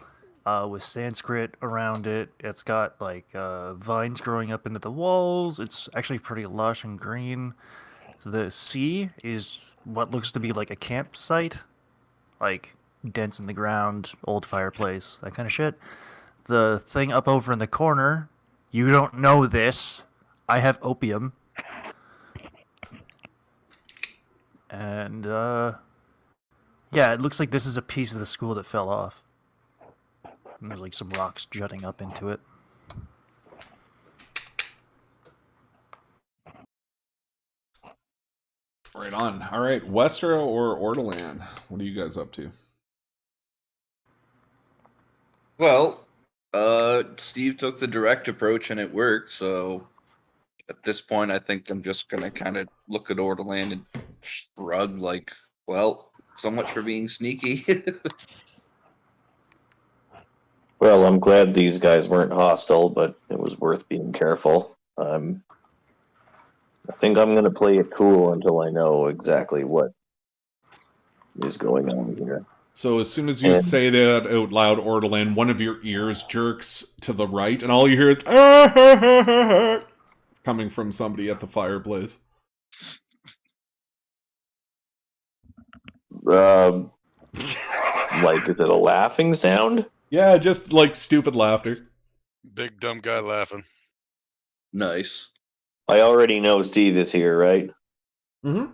with Sanskrit around it. It's got like vines growing up into the walls. It's actually pretty lush and green. The sea is what looks to be like a campsite, like dents in the ground, old fireplace, that kind of shit. The thing up over in the corner, you don't know this. I have opium. And, yeah, it looks like this is a piece of the school that fell off. And there's like some rocks jutting up into it. Right on. All right, Westera or Ortolan? What are you guys up to? Well, Steve took the direct approach and it worked, so at this point I think I'm just gonna kind of look at Ortolan and shrug like, well, so much for being sneaky. Well, I'm glad these guys weren't hostile, but it was worth being careful. I think I'm going to play it cool until I know exactly what is going on here. So as soon as you And say that out loud, Ortolan, one of your ears jerks to the right, and all you hear is "Ah!" coming from somebody at the fireplace. like, is it a laughing sound? Yeah, just like stupid laughter. Big dumb guy laughing. Nice. I already know Steve is here, right? Mm-hmm.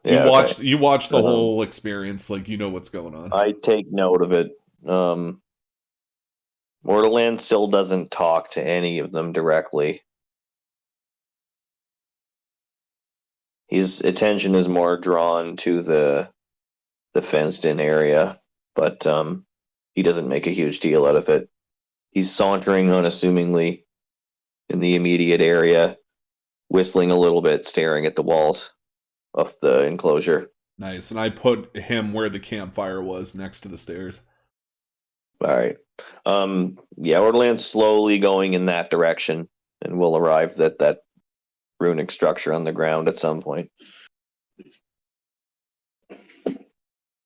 Yeah, You watched the Um, whole experience, like you know what's going on. I take note of it. Mortaland still doesn't talk to any of them directly. His attention is more drawn to the fenced-in area, but he doesn't make a huge deal out of it. He's sauntering unassumingly in the immediate area, whistling a little bit, staring at the walls of the enclosure. Nice, and I put him where the campfire was, next to the stairs. All right. Yeah, Orland's slowly going in that direction, and we'll arrive at that runic structure on the ground at some point.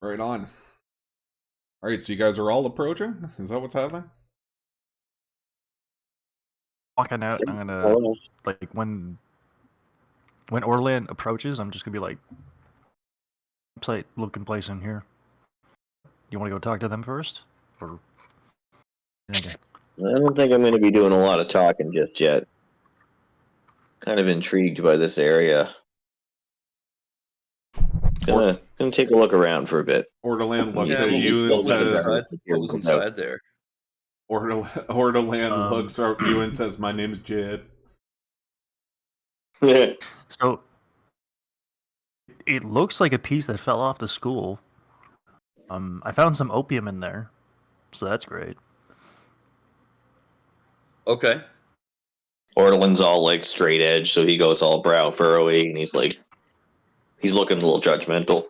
Right on. All right, so you guys are all approaching? Is that what's happening? Walking out, I'm gonna like when Orland approaches, I'm just gonna be like, looking place in here. You want to go talk to them first, or? Okay. I don't think I'm going to be doing a lot of talking just yet. Kind of intrigued by this area. Gonna take a look around for a bit. Ortolan looks Yeah, at what you and was says, inside? What was inside there? Ortolan looks at you and says, "My name's Jed." So it looks like a piece that fell off the school. I found some opium in there, so that's great. Okay. Ortolan's all like straight edge, so he goes all brow furrowy, and he's looking a little judgmental.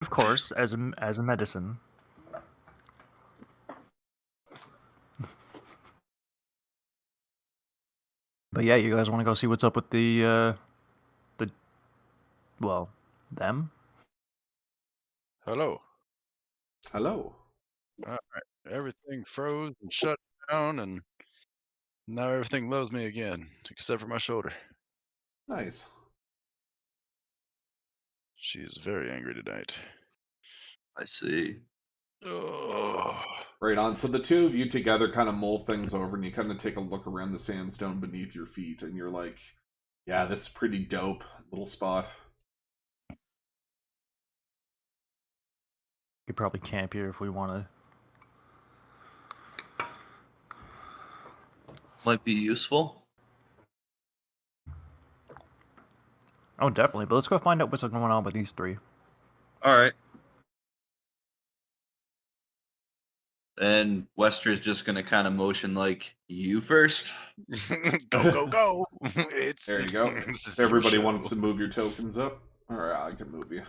Of course, as a medicine. But yeah, you guys want to go see what's up with them? Hello. Hello. All right. Everything froze and shut down, and now everything loves me again, except for my shoulder. Nice. She's very angry tonight. I see. Oh. Right on. So the two of you together kind of mull things over, and you kind of take a look around the sandstone beneath your feet, and you're like, "Yeah, this is pretty dope little spot." Could probably camp here if we want to. Might be useful. Oh, definitely. But let's go find out what's going on with these three. All right. And Wester's just gonna kind of motion like, you first. Go. There you go. Everybody wants to move your tokens up. All right, I can move you.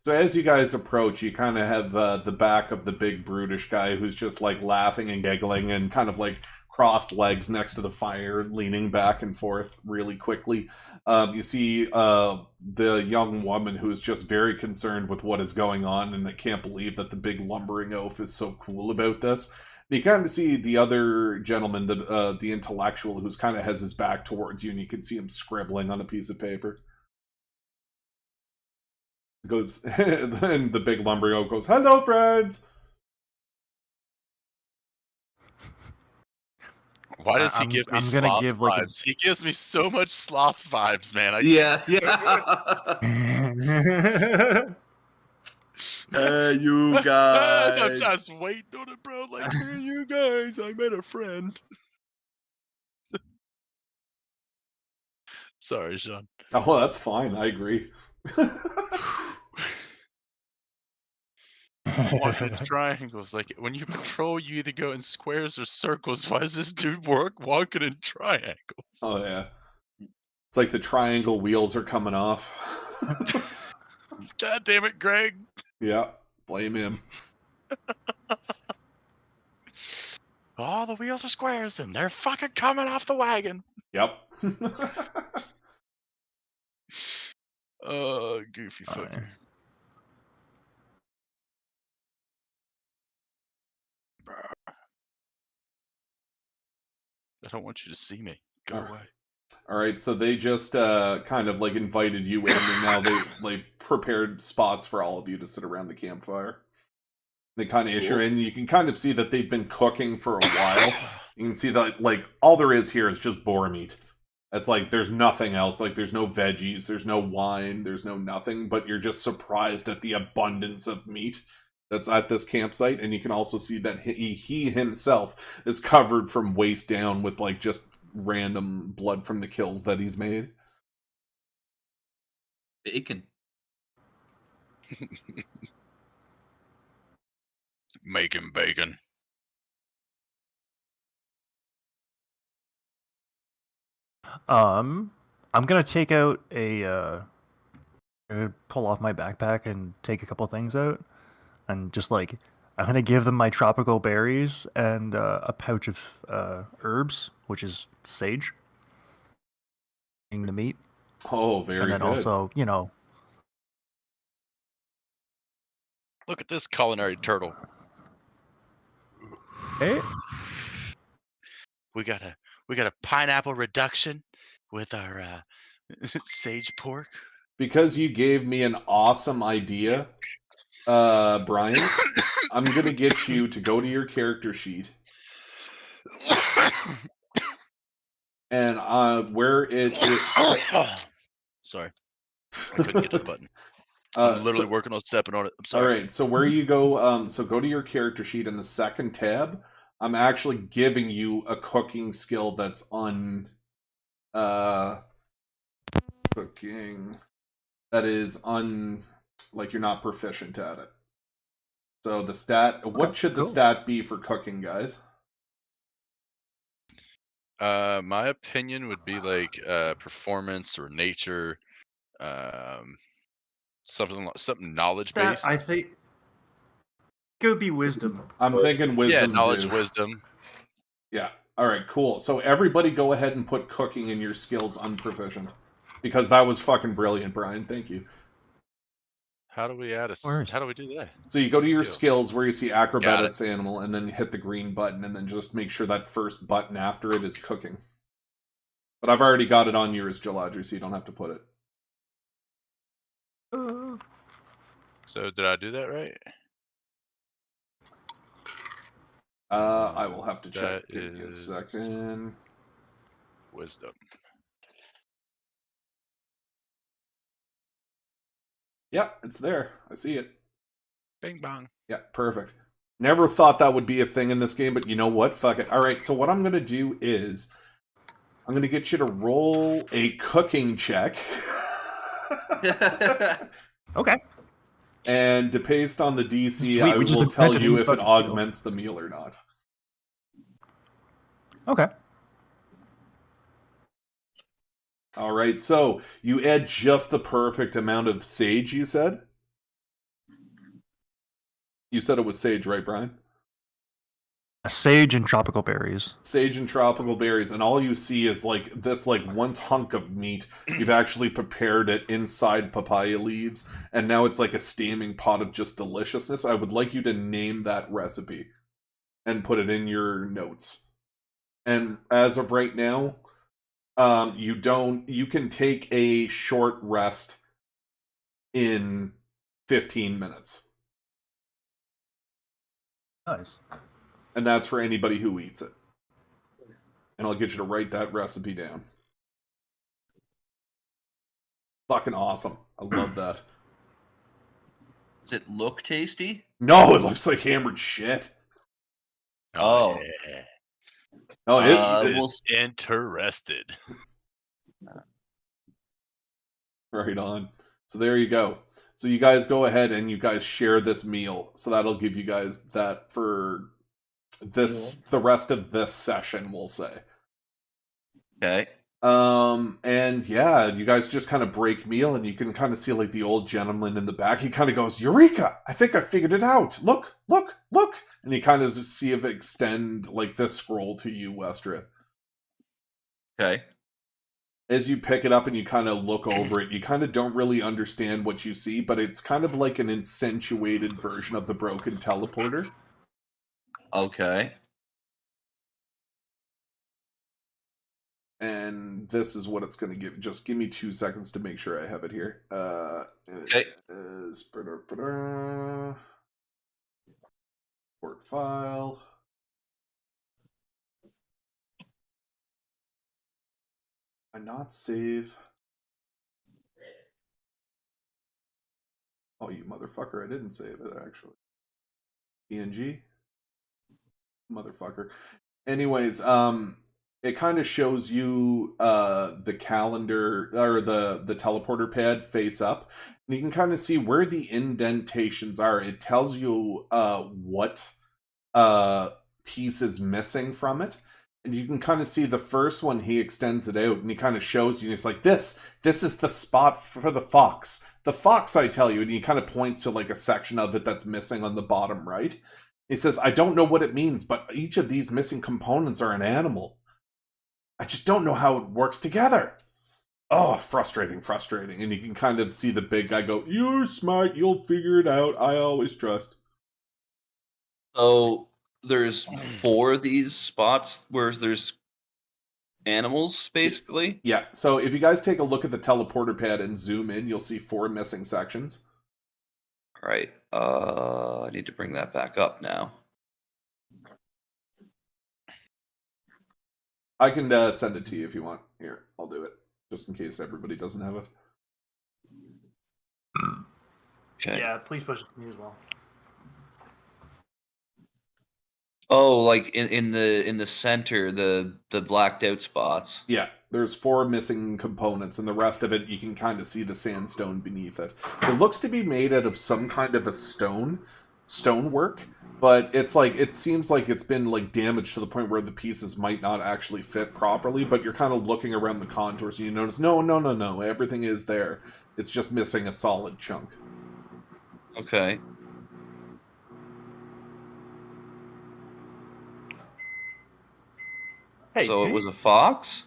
So as you guys approach, you kind of have the back of the big brutish guy who's just like laughing and giggling and kind of like crossed legs next to the fire, leaning back and forth really quickly. You see the young woman who is just very concerned with what is going on, and I can't believe that the big lumbering oaf is so cool about this. And you kind of see the other gentleman, the intellectual, who's kind of has his back towards you, and you can see him scribbling on a piece of paper. Goes, and the big lumbering oaf goes, "Hello, friends." Why does he give me sloth vibes? He gives me so much sloth vibes, man. Yeah. You guys. I'm just waiting on it, bro. Like, hey, you guys, I met a friend. Sorry, Sean. Oh, that's fine. I agree. Walking in triangles. Like, when you patrol, you either go in squares or circles. Why is this dude walking in triangles? Oh, yeah. It's like the triangle wheels are coming off. God damn it, Greg. Yeah, blame him. All the wheels are squares and they're fucking coming off the wagon. Yep. Goofy fucker. yeah. I don't want you to see me. Go away. All right, so they just kind of like invited you in, and now they like prepared spots for all of you to sit around the campfire. They kind of issue in. You can kind of see that they've been cooking for a while. You can see that like all there is here is just boar meat. It's like there's nothing else. Like there's no veggies, there's no wine, there's no nothing. But you're just surprised at the abundance of meat that's at this campsite, and you can also see that he himself is covered from waist down with like just random blood from the kills that he's made. Bacon. Making bacon. I'm gonna take out pull off my backpack and take a couple things out, and just like I'm gonna give them my tropical berries and a pouch of herbs, which is sage. Eating the meat, Oh, very and then good. also, you know, Look at this culinary turtle. hey, We got a pineapple reduction with our sage pork. Because you gave me an awesome idea, Brian, I'm gonna get you to go to your character sheet, and where it is. Sorry, I couldn't get to the button. I'm literally working on stepping on it. I'm sorry. All right, so where you go, so go to your character sheet in the second tab. I'm actually giving you a cooking skill that's cooking that is like you're not proficient at it. So the stat, what should the stat be for cooking, guys? My opinion would be like performance or nature, something knowledge based. I think it would be wisdom. I'm thinking wisdom. Yeah, knowledge, too. wisdom. Yeah. All right, cool. So everybody go ahead and put cooking in your skills unproficient. Because that was fucking brilliant, Brian. Thank you. How do we add how do we do that? So you go to your skills where you see acrobatics animal, and then hit the green button, and then just make sure that first button after it is cooking. But I've already got it on yours, Geladri, so you don't have to put it. So did I do that right? I will have to check. That Give me a is second. Wisdom. Yeah, it's there. I see it. Bing bong. Yeah, perfect. Never thought that would be a thing in this game, but you know what? Fuck it. All right, so what I'm going to do is I'm going to get you to roll a cooking check. okay. And based on the DC, Sweet, I we just will tell invented a you new if it fucking skill. augments the meal or not. Okay. All right, so you add just the perfect amount of sage, you said? You said it was sage, right, Brian? Sage and tropical berries. Sage and tropical berries, and all you see is like this like once hunk of meat. You've actually prepared it inside papaya leaves, and now it's like a steaming pot of just deliciousness. I would like you to name that recipe and put it in your notes. And as of right now, you can take a short rest in 15 minutes. Nice. And that's for anybody who eats it. And I'll get you to write that recipe down. Fucking awesome. I love that. Does it look tasty? No, it looks like hammered shit. Oh. Yeah. Oh, We'll Interested. right on. So there you go. So you guys go ahead and you guys share this meal. So that'll give you guys that for this the rest of this session, we'll say. Okay. And yeah, you guys just kind of break meal, and you can kind of see like the old gentleman in the back. He kind of goes, "Eureka! I think I figured it out. Look, look, look!" And you kind of just see if it extend like this scroll to you, Westra. Okay. As you pick it up and you kind of look over it, you kind of don't really understand what you see, but it's kind of like an accentuated version of the broken teleporter. Okay. And this is what it's going to give. Just give me 2 seconds to make sure I have it here. Okay. Port file. I not save. Oh, you motherfucker! I didn't save it actually. PNG. Motherfucker. Anyways, it kind of shows you the calendar or the teleporter pad face up, and you can kind of see where the indentations are. It tells you what piece is missing from it, and you can kind of see the first one. He extends it out, and he kind of shows you. And it's like this is the spot for the fox. The fox, I tell you, and he kind of points to like a section of it that's missing on the bottom right. He says, "I don't know what it means, but each of these missing components are an animal. I just don't know how it works together." Oh, frustrating. And you can kind of see the big guy go, "You're smart, you'll figure it out. I always trust." So there's 4 of these spots where there's animals, basically. Yeah, so if you guys take a look at the teleporter pad and zoom in, you'll see 4 missing sections. All right. I need to bring that back up now. I can send it to you if you want. Here, I'll do it, just in case everybody doesn't have it. Okay. Yeah, please push it to me as well. Oh, like in the center, the blacked out spots. Yeah, there's 4 missing components, and the rest of it, you can kind of see the sandstone beneath it. It looks to be made out of some kind of a stonework, but it's like, it seems like it's been like damaged to the point where the pieces might not actually fit properly, but you're kind of looking around the contours and you notice, no, everything is there. It's just missing a solid chunk. Okay. Hey, So it was a fox?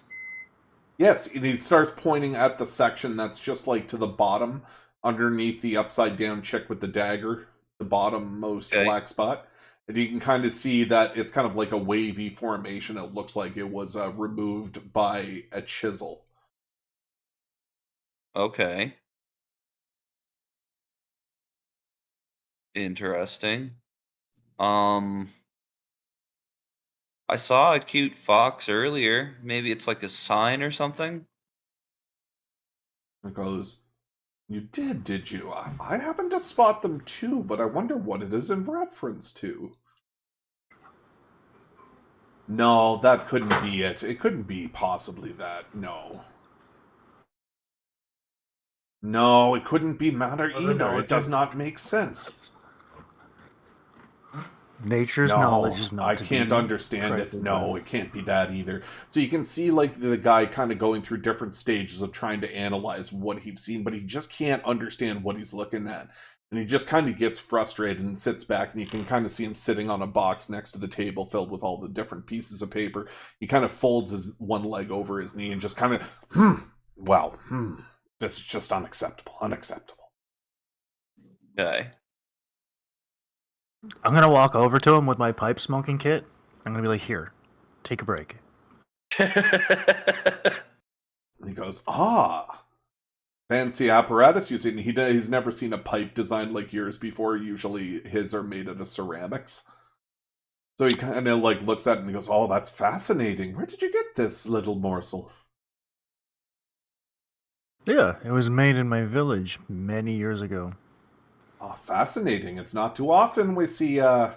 Yes, and he starts pointing at the section that's just like to the bottom, underneath the upside down chick with the dagger, the bottommost Okay. black spot. And you can kind of see that it's kind of like a wavy formation. It looks like it was removed by a chisel. Okay. Interesting. I saw a cute fox earlier. Maybe it's like a sign or something. It goes, "You did you? I happened to spot them too, but I wonder what it is in reference to." No, that couldn't be it. It couldn't be possibly that. No. No, it couldn't be matter Well, then either. no, It it does doesn't. not make sense. Nature's knowledge is not I to can't be understand it. trifled No, with. it can't be that either. So you can see like the guy kind of going through different stages of trying to analyze what he's seen, but he just can't understand what he's looking at. And he just kind of gets frustrated and sits back, and you can kind of see him sitting on a box next to the table filled with all the different pieces of paper. He kind of folds his one leg over his knee and just kind of, this is just unacceptable. Okay. I'm gonna walk over to him with my pipe smoking kit. I'm gonna be like, "Here, take a break." And he goes, fancy apparatus using. He's never seen a pipe designed like yours before. Usually his are made out of ceramics. So he kind of like looks at it and he goes, "Oh, that's fascinating. Where did you get this little morsel?" Yeah, it was made in my village many years ago. Oh, fascinating. It's not too often we see yeah.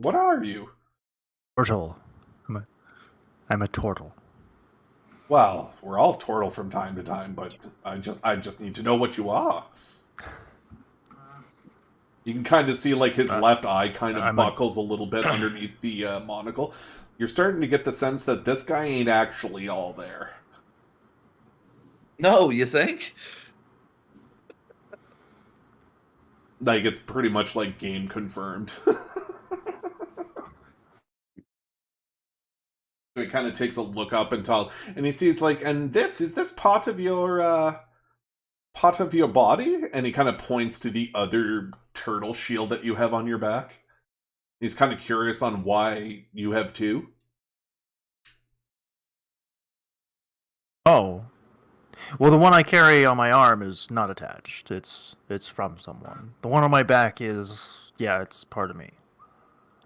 What are you? Turtle. I'm a turtle. Well, we're all turtle from time to time, but I just need to know what you are. You can kind of see like his left eye kind of I'm buckles a little bit underneath the monocle. You're starting to get the sense that this guy ain't actually all there. No, you think? Like, it's pretty much like game confirmed. So he kind of takes a look up and he sees like, and is this part of your body? And he kind of points to the other turtle shield that you have on your back. He's kind of curious on why you have two. Oh. Well, the one I carry on my arm is not attached. It's from someone. The one on my back is, yeah, it's part of me.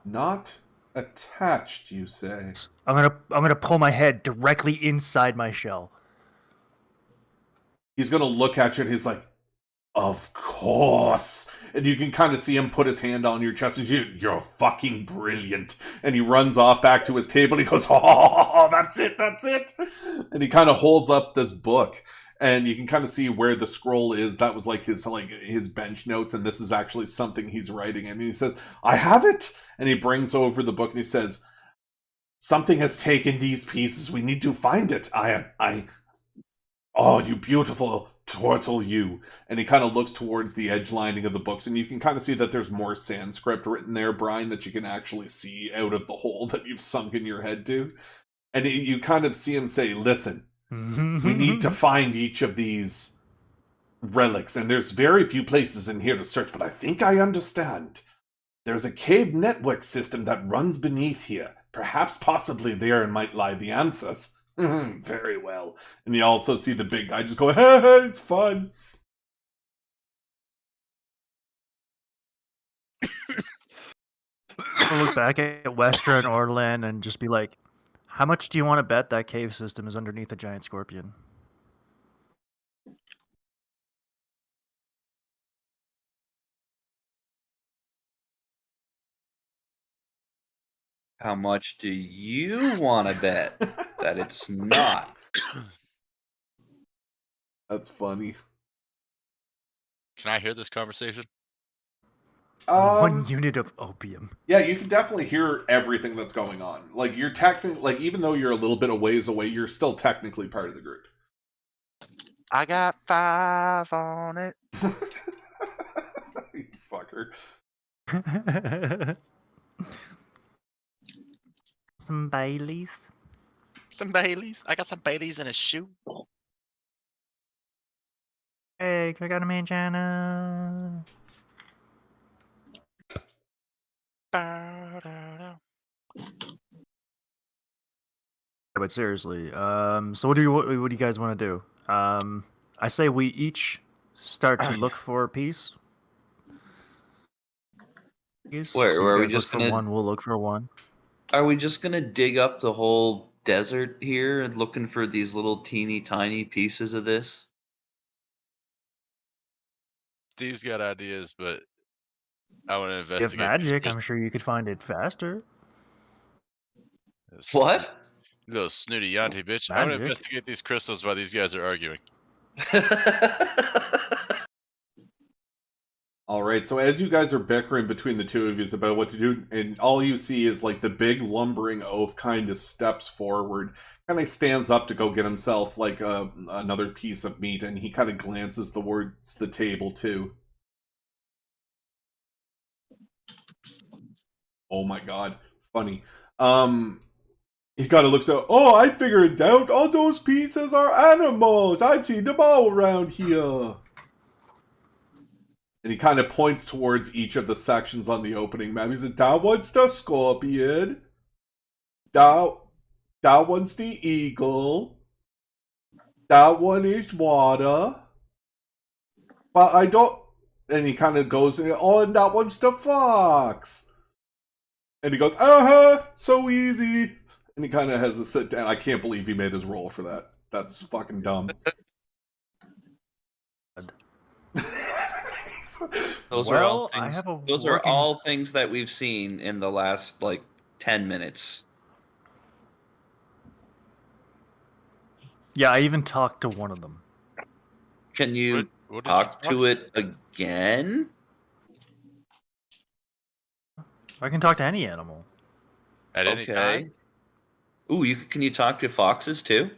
Not attached, you say? I'm gonna pull my head directly inside my shell. He's gonna look at you and he's like, of course. And you can kind of see him put his hand on your chest and you're fucking brilliant. And he runs off back to his table. He goes, oh, that's it. And he kind of holds up this book. And you can kind of see where the scroll is. That was like his bench notes. And this is actually something he's writing. And he says, I have it. And he brings over the book and he says, something has taken these pieces. We need to find it. Oh, you beautiful turtle, you. And he kind of looks towards the edge lining of the books, and you can kind of see that there's more Sanskrit written there, Brian, that you can actually see out of the hole that you've sunk in your head to. And you kind of see him say, listen, we need to find each of these relics, and there's very few places in here to search, but I think I understand. There's a cave network system that runs beneath here. Perhaps possibly there might lie the answers. Very well. And you also see the big guy just go, hey, it's fun. I'll look back at Westra and Orlan and just be like, how much do you want to bet that cave system is underneath a giant scorpion? How much do you want to bet that it's not? That's funny. Can I hear this conversation? 1 unit of opium. Yeah, you can definitely hear everything that's going on. Like, you're technically, like, even though you're a little bit of ways away, you're still technically part of the group. I got 5 on it. You fucker. Some Baileys. Some Baileys. I got some Baileys in a shoe. Hey, I got a manjana. But seriously, so what do you guys want to do? I say we each start to look for a piece. Where So are you we guys just look gonna? for one? We'll look for one. Are we just gonna dig up the whole desert here and looking for these little teeny tiny pieces of this? Steve's got ideas, but I want to If investigate. magic, I'm sure you could find it faster. What? You little snooty yanty bitch. I want to Magic. investigate these crystals while these guys are arguing. All right, so as you guys are bickering between the two of you about what to do, and all you see is like the big lumbering oaf kind of steps forward, kind of stands up to go get himself like another piece of meat, and he kind of glances towards the table too. Oh my god, funny. He kind of looks out. Oh, I figured it out. All those pieces are animals. I've seen them all around here. And he kind of points towards each of the sections on the opening map. He says, that one's the scorpion. That one's the eagle. That one is water. But I don't... And he kind of goes, oh, and that one's the fox. And he goes, so easy. And he kind of has a sit down. I can't believe he made his roll for that. That's fucking dumb. Those are all things. Those are all things that we've seen in the last like 10 minutes. Yeah, I even talked to one of them. Can you What did talk you to it again? I can talk to any animal. At any Okay. time? Ooh, can you talk to foxes too?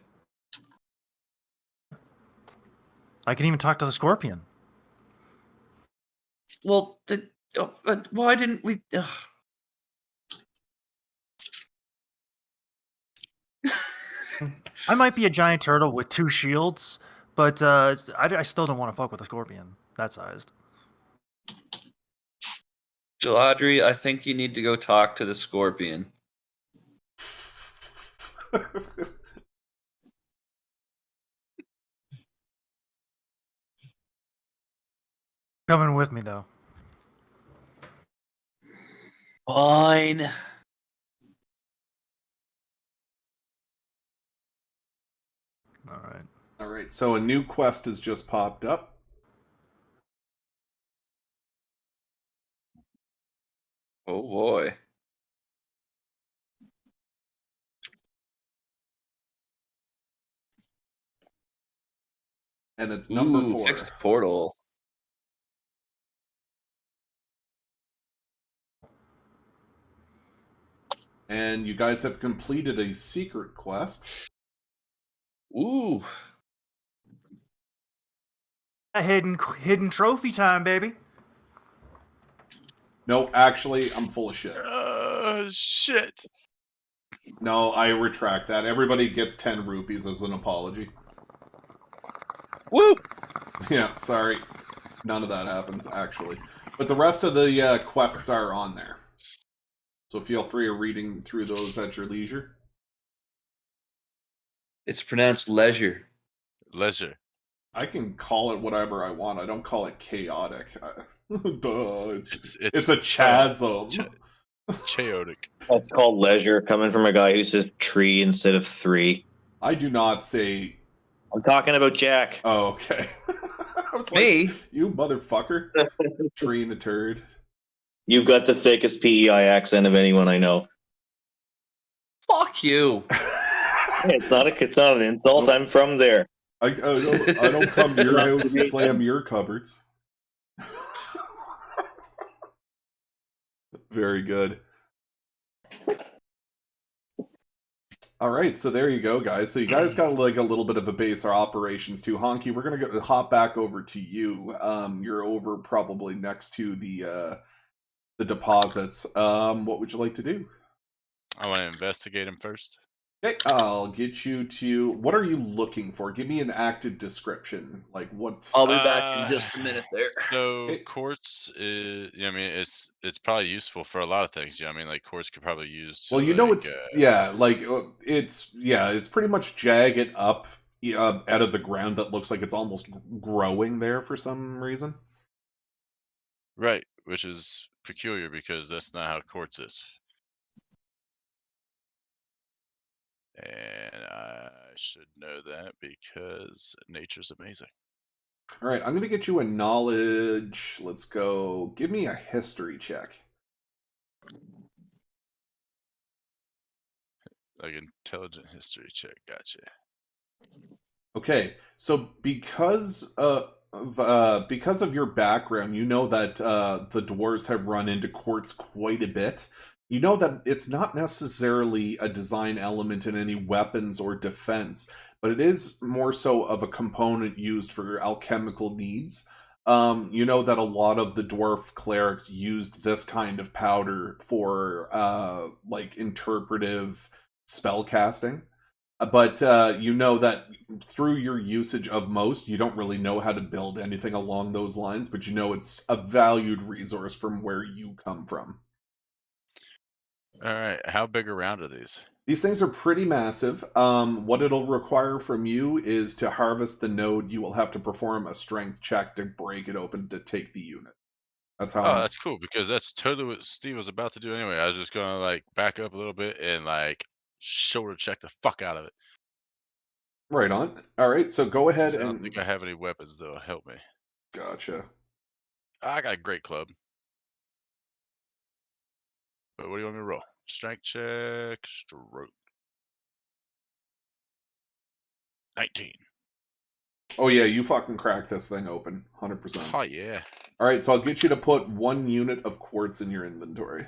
I can even talk to the scorpion. Well, why didn't we? I might be a giant turtle with 2 shields, but I still don't want to fuck with a scorpion that sized. Jaladri, I think you need to go talk to the scorpion. Coming with me though. Fine. All right. All right, so a new quest has just popped up. Oh boy. And it's number Ooh, 4. fixed portal. And you guys have completed a secret quest. Ooh. A hidden trophy time, baby. No, actually, I'm full of shit. Shit. No, I retract that. Everybody gets 10 rupees as an apology. Woo! Yeah, sorry. None of that happens, actually. But the rest of the quests are on there. So feel free to reading through those at your leisure. It's pronounced leisure. Leisure. I can call it whatever I want. I don't call it chaotic. Duh, it's It's a chasm. Chaotic. That's called leisure, coming from a guy who says tree instead of 3. I do not say... I'm talking about Jack. Oh, okay. I was Me? like, you motherfucker. Tree and a turd. You've got the thickest PEI accent of anyone I know. Fuck you. Hey, it's not an insult. I'm from there. I don't come to your house and slam your cupboards. Very good. All right, so there you go, guys. So you guys got like a little bit of a base our operations too. Honky, we're gonna hop back over to you. You're over probably next to the deposits. What would you like to do? I want to investigate him first. Okay, I'll get you to. What are you looking for? Give me an active description. Like what? I'll be back in just a minute there. So quartz is, I mean, it's probably useful for a lot of things. I mean, like quartz could probably use. To, Well, you know, like, it's pretty much jagged up out of the ground that looks like it's almost growing there for some reason. right, which is peculiar because that's not how quartz is. And I should know that because nature's amazing. All right, I'm going to get you a knowledge. Let's go. Give me a history check. Like intelligent history check. Gotcha. Okay, so because of your background, you know that the dwarves have run into quartz quite a bit. You know that it's not necessarily a design element in any weapons or defense, but it is more so of a component used for alchemical needs. You know that a lot of the dwarf clerics used this kind of powder for like interpretive spell casting. But you know that through your usage of most, you don't really know how to build anything along those lines, but you know it's a valued resource from where you come from. All right. How big around are these? These things are pretty massive. What it'll require from you is to harvest the node. You will have to perform a strength check to break it open to take the unit. That's how. Oh, that's cool because that's totally what Steve was about to do anyway. I was just gonna like back up a little bit and like shoulder check the fuck out of it. Right on. All right, so go ahead I don't and. think I have any weapons though. Help me. Gotcha. I got a great club. But what do you want me to roll? Strength check, stroke. 19. Oh yeah, you fucking crack this thing open, 100%. Oh yeah. All right, so I'll get you to put 1 unit of quartz in your inventory.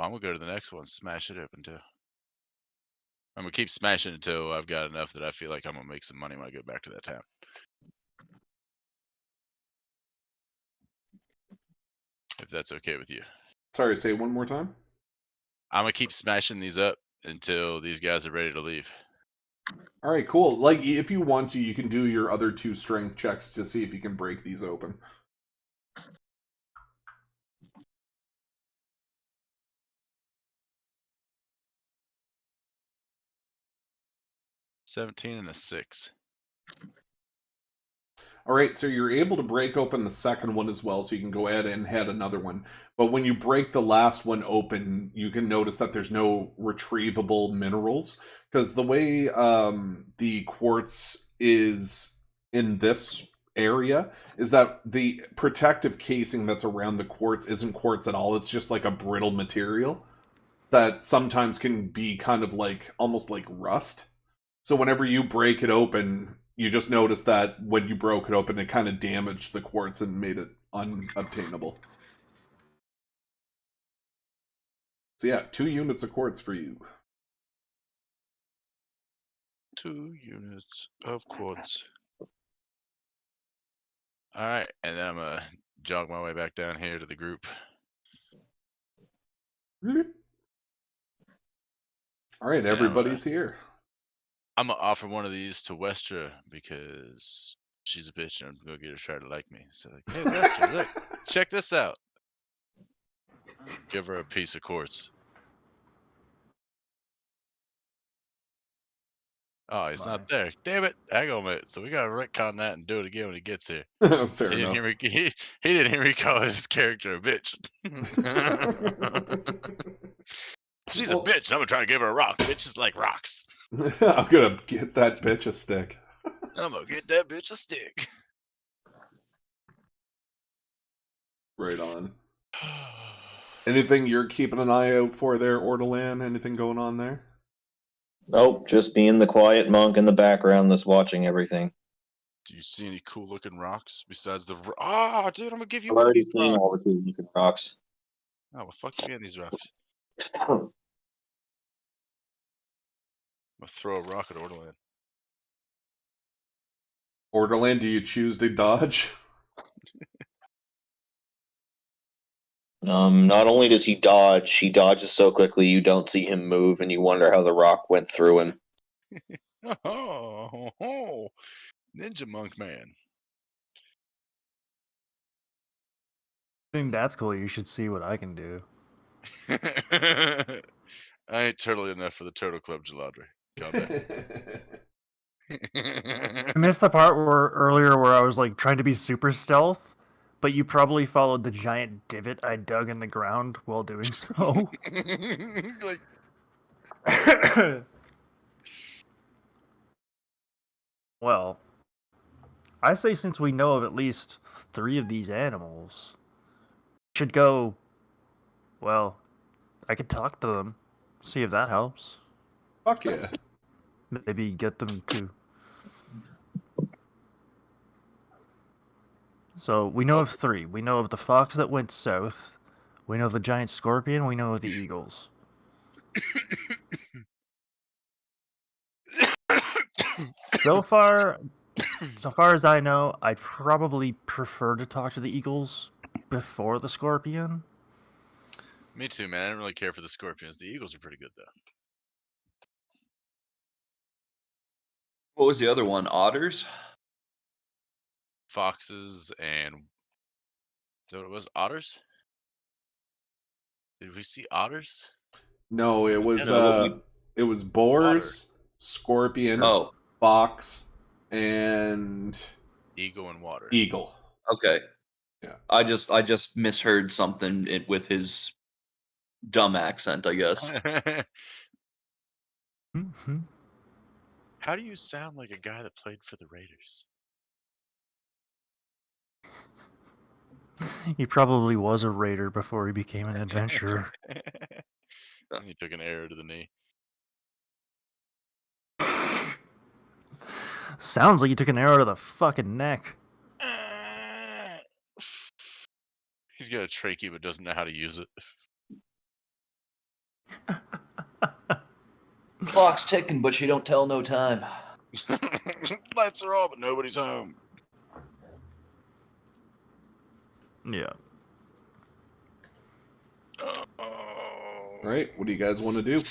Well, I'm gonna go to the next one, smash it open too. I'm gonna keep smashing until I've got enough that I feel like I'm gonna make some money when I go back to that town. If that's okay with you. Sorry, say it one more time. I'm gonna keep smashing these up until these guys are ready to leave. All right, cool. Like, if you want to, you can do your other 2 strength checks to see if you can break these open. $17 and a 6. All right, so you're able to break open the second one as well, so you can go ahead and head another one. But when you break the last one open, you can notice that there's no retrievable minerals, because the way the quartz is in this area is that the protective casing that's around the quartz isn't quartz at all. It's just like a brittle material that sometimes can be kind of like almost like rust. So whenever you break it open, you just notice that when you broke it open, it kind of damaged the quartz and made it unobtainable. So yeah, 2 units of quartz for you. 2 units of quartz. All right, and then I'm gonna jog my way back down here to the group. All right, everybody's here. I'm gonna offer one of these to Westra because she's a bitch and I'm gonna get her to try to like me. So like, hey Westra, look, check this out. Give her a piece of quartz. Oh, he's not there. Damn it. Hang on a minute. So we gotta retcon that and do it again when he gets here. Fair He didn't, enough. he didn't hear me call his character a bitch. She's a bitch. I'm gonna try to give her a rock. Bitches like rocks. I'm gonna get that bitch a stick. I'm gonna get that bitch a stick. Right on. Anything you're keeping an eye out for there, Ortolan? Anything going on there? Nope, just being the quiet monk in the background that's watching everything. Do you see any cool looking rocks besides the? Oh, dude, I'm gonna give you I've one of already these seen rocks. all the cool looking rocks. Oh, well, fuck you and these rocks. Oh, I'm gonna throw a rock at Ortolan. Ortolan, do you choose to dodge? Not only does he dodge, he dodges so quickly you don't see him move, and you wonder how the rock went through him. Oh, Ninja Monk Man. I think that's cool. You should see what I can do. I ain't turtly enough for the Turtle Club, Geladri. Calm down. I missed the part earlier where I was like trying to be super stealth, but you probably followed the giant divot I dug in the ground while doing so. Like, Well, I say since we know of at least 3 of these animals, we should go. Well, I could talk to them, see if that helps. Fuck yeah. Maybe get them to. So we know of 3. We know of the fox that went south. We know of the giant scorpion. We know of the eagles. So far as I know, I'd probably prefer to talk to the eagles before the scorpion. me too, man. I don't really care for the scorpions. The eagles are pretty good though. What was the other one? Otters? Foxes and is that what it was? Otters? Did we see otters? No, it was No, it was boars, scorpion, Oh, fox, and Eagle and water. eagle. okay. Yeah. I just misheard something with his dumb accent, I guess. Mm-hmm. How do you sound like a guy that played for the Raiders? He probably was a raider before he became an adventurer. And he took an arrow to the knee. Sounds like he took an arrow to the fucking neck. He's got a trachea but doesn't know how to use it. Clock's ticking, but she don't tell no time. Lights are on, but nobody's home. Yeah. All right, what do you guys want to do?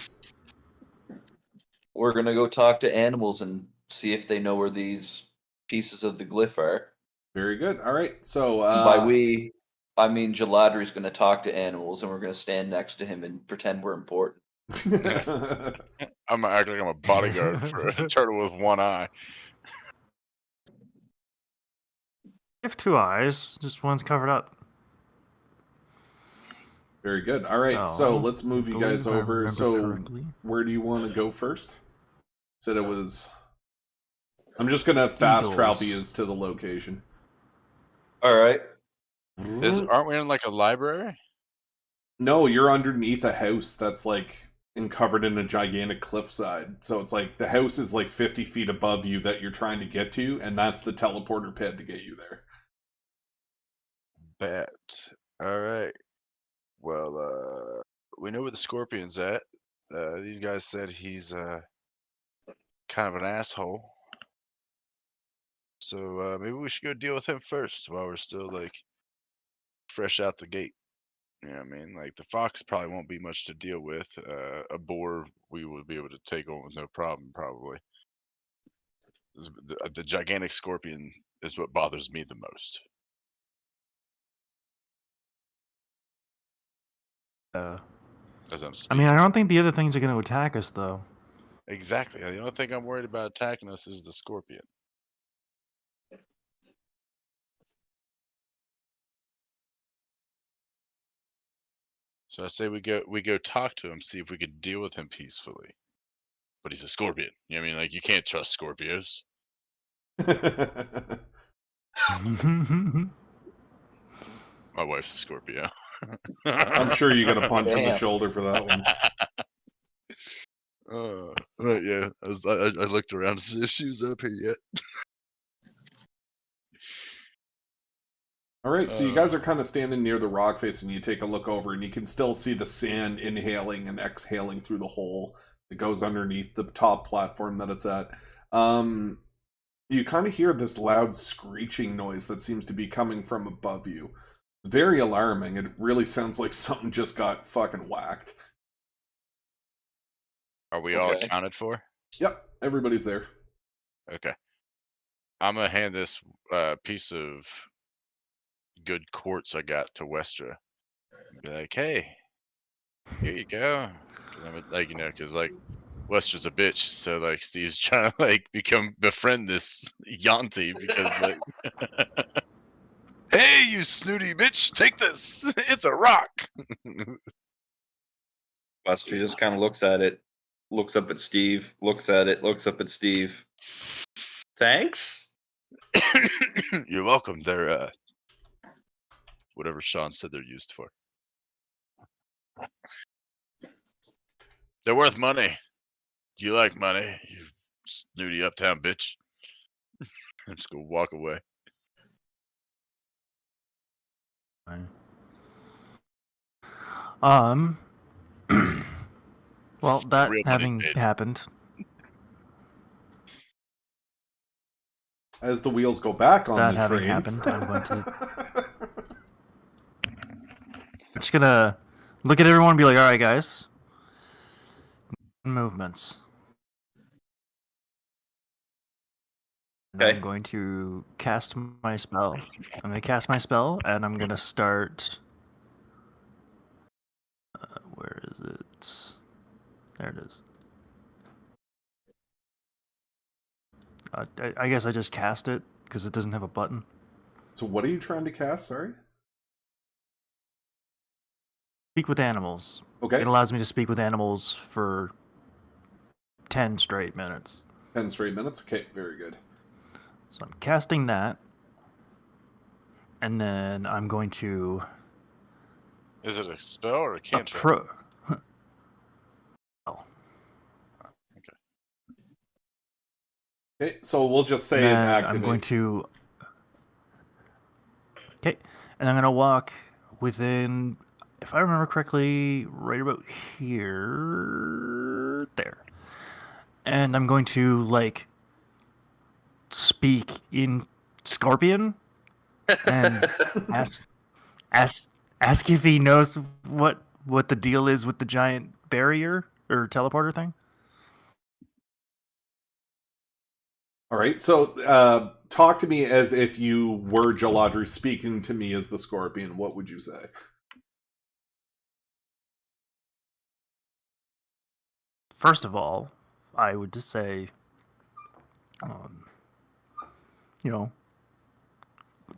We're gonna go talk to animals and see if they know where these pieces of the glyph are. Very good. All right, so And by we, I mean Geladri's gonna talk to animals, and we're gonna stand next to him and pretend we're important. I'm gonna act like I'm a bodyguard for a turtle with one eye. I have 2 eyes, just one's covered up. Very good. All right, so let's move you guys believe I over. remember So, correctly. where do you want to go first? Said it was. I'm just gonna fast travel you to the location. All right. Aren't we in like a library? No, you're underneath a house that's like covered in a gigantic cliffside. So it's like the house is like 50 feet above you that you're trying to get to, and that's the teleporter pad to get you there. Bet. All right. Well, we know where the scorpion's at. These guys said he's kind of an asshole. So maybe we should go deal with him first while we're still like fresh out the gate. You know what I mean? Like the fox probably won't be much to deal with. A boar we would be able to take on with no problem, probably. The gigantic scorpion is what bothers me the most. As I'm I speaking. mean, I don't think the other things are going to attack us, though. Exactly. The only thing I'm worried about attacking us is the scorpion. So I say we go talk to him, see if we could deal with him peacefully. But he's a scorpion. You know what I mean? Like you can't trust Scorpios. My wife's a Scorpio. I'm sure you got a punch in the Damn. shoulder for that one. Right, yeah. I looked around to see if she was up here yet. All right, so you guys are kind of standing near the rock face, and you take a look over, and you can still see the sand inhaling and exhaling through the hole that goes underneath the top platform that it's at. You kind of hear this loud screeching noise that seems to be coming from above you. It's very alarming. It really sounds like something just got fucking whacked. Are we all Okay. accounted for? Yep, everybody's there. Okay. I'm gonna hand this piece of good quartz I got to Westra. And be like, hey, here you go. 'Cause I'm like, you know, because like Westra's a bitch, so like Steve's trying to like befriend this Yanti because like, hey, you snooty bitch, take this. It's a rock. Buster just kind of looks at it, looks up at Steve, looks at it, looks up at Steve. Thanks. You're welcome. They're whatever Sean said they're used for. They're worth money. Do you like money, you snooty uptown bitch? I'm just gonna walk away. Well, that Real money's having made. happened, As the wheels go back on That the having train. happened, I'm going to- I'm just gonna look at everyone and be like, all right, guys. Movements. And Okay. I'm going to cast my spell. I'm going to cast my spell, and I'm going to start... where is it? There it is. I guess I just cast it, because it doesn't have a button. So what are you trying to cast, sorry? Speak with animals. Okay, It allows me to speak with animals for 10 straight minutes. 10 straight minutes. Okay, very good. So I'm casting that. And then I'm going to... Is it a spell or a cantrip? Oh. Okay, so we'll just say it Then activates. I'm going to... Okay. And I'm going to walk within if I remember correctly, right about here, there. And I'm going to like speak in Scorpion and ask ask ask if he knows what the deal is with the giant barrier or teleporter thing. All right, so talk to me as if you were Jaladri speaking to me as the Scorpion. What would you say? First of all, I would just say, you know,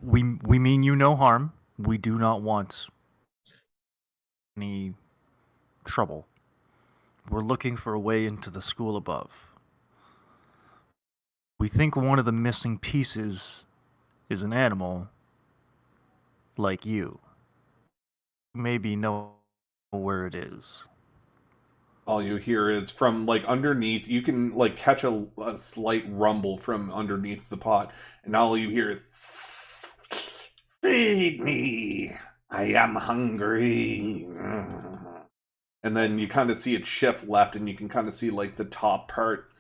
we mean you no harm. We do not want any trouble. We're looking for a way into the school above. We think one of the missing pieces is an animal like you. Maybe know where it is. All you hear is from like underneath. You can like catch a slight rumble from underneath the pot, and all you hear is "Feed me, I am hungry." And then you kind of see it shift left, and you can kind of see like the top part,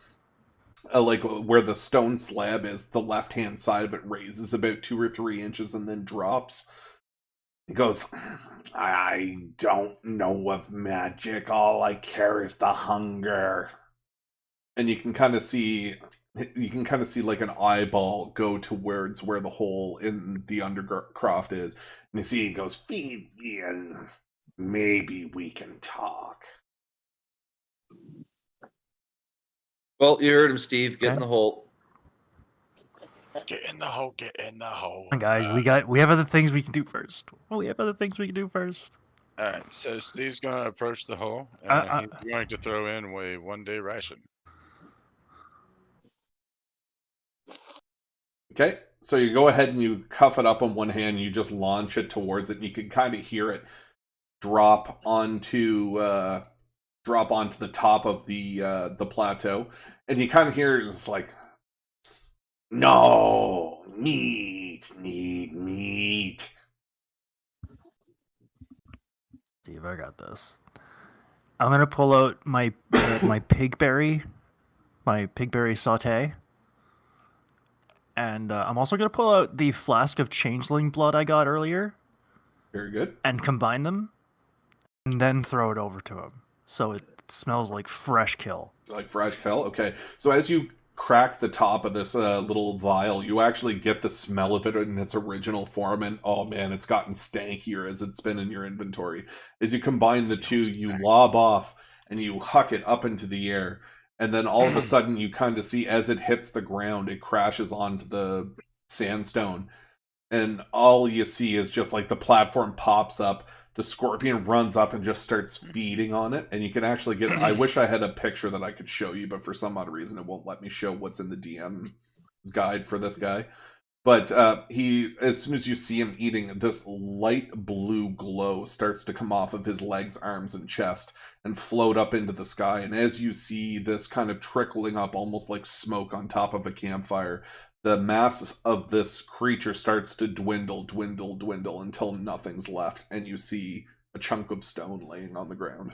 like where the stone slab is. The left hand side of it raises about 2 or 3 inches and then drops. He goes, I don't know of magic. All I care is the hunger. And you can kind of see like an eyeball go towards where the hole in the undercroft is. And you see he goes, feed me and maybe we can talk. Well, you heard him, Steve. Get in the hole. Get in the hole. Get in the hole. Come on, guys, we have other things we can do first. We have other things we can do first. All right. So Steve's gonna approach the hole, and he's going to throw in a 1-day ration. Okay, so you go ahead and you cuff it up on one hand. And you just launch it towards it, and you can kind of hear it drop onto the top of the plateau, and you kind of hear it's like, no, need meat. Steve, I got this. I'm gonna pull out my my pigberry saute, and I'm also gonna pull out the flask of changeling blood I got earlier. Very good. And combine them, and then throw it over to him, so it smells like fresh kill. Like fresh kill. Okay, so as you crack the top of this little vial, you actually get the smell of it in its original form, and oh man, it's gotten stankier as it's been in your inventory. As you combine the two, you lob off and you huck it up into the air, and then all of a sudden you kind of see as it hits the ground, it crashes onto the sandstone, and all you see is just like the platform pops up. The scorpion runs up and just starts feeding on it, and you can actually get. I wish I had a picture that I could show you, but for some odd reason, it won't let me show what's in the DM's guide for this guy. But he, as soon as you see him eating, this light blue glow starts to come off of his legs, arms, and chest, and float up into the sky. And as you see this kind of trickling up, almost like smoke on top of a campfire, the mass of this creature starts to dwindle until nothing's left, and you see a chunk of stone laying on the ground.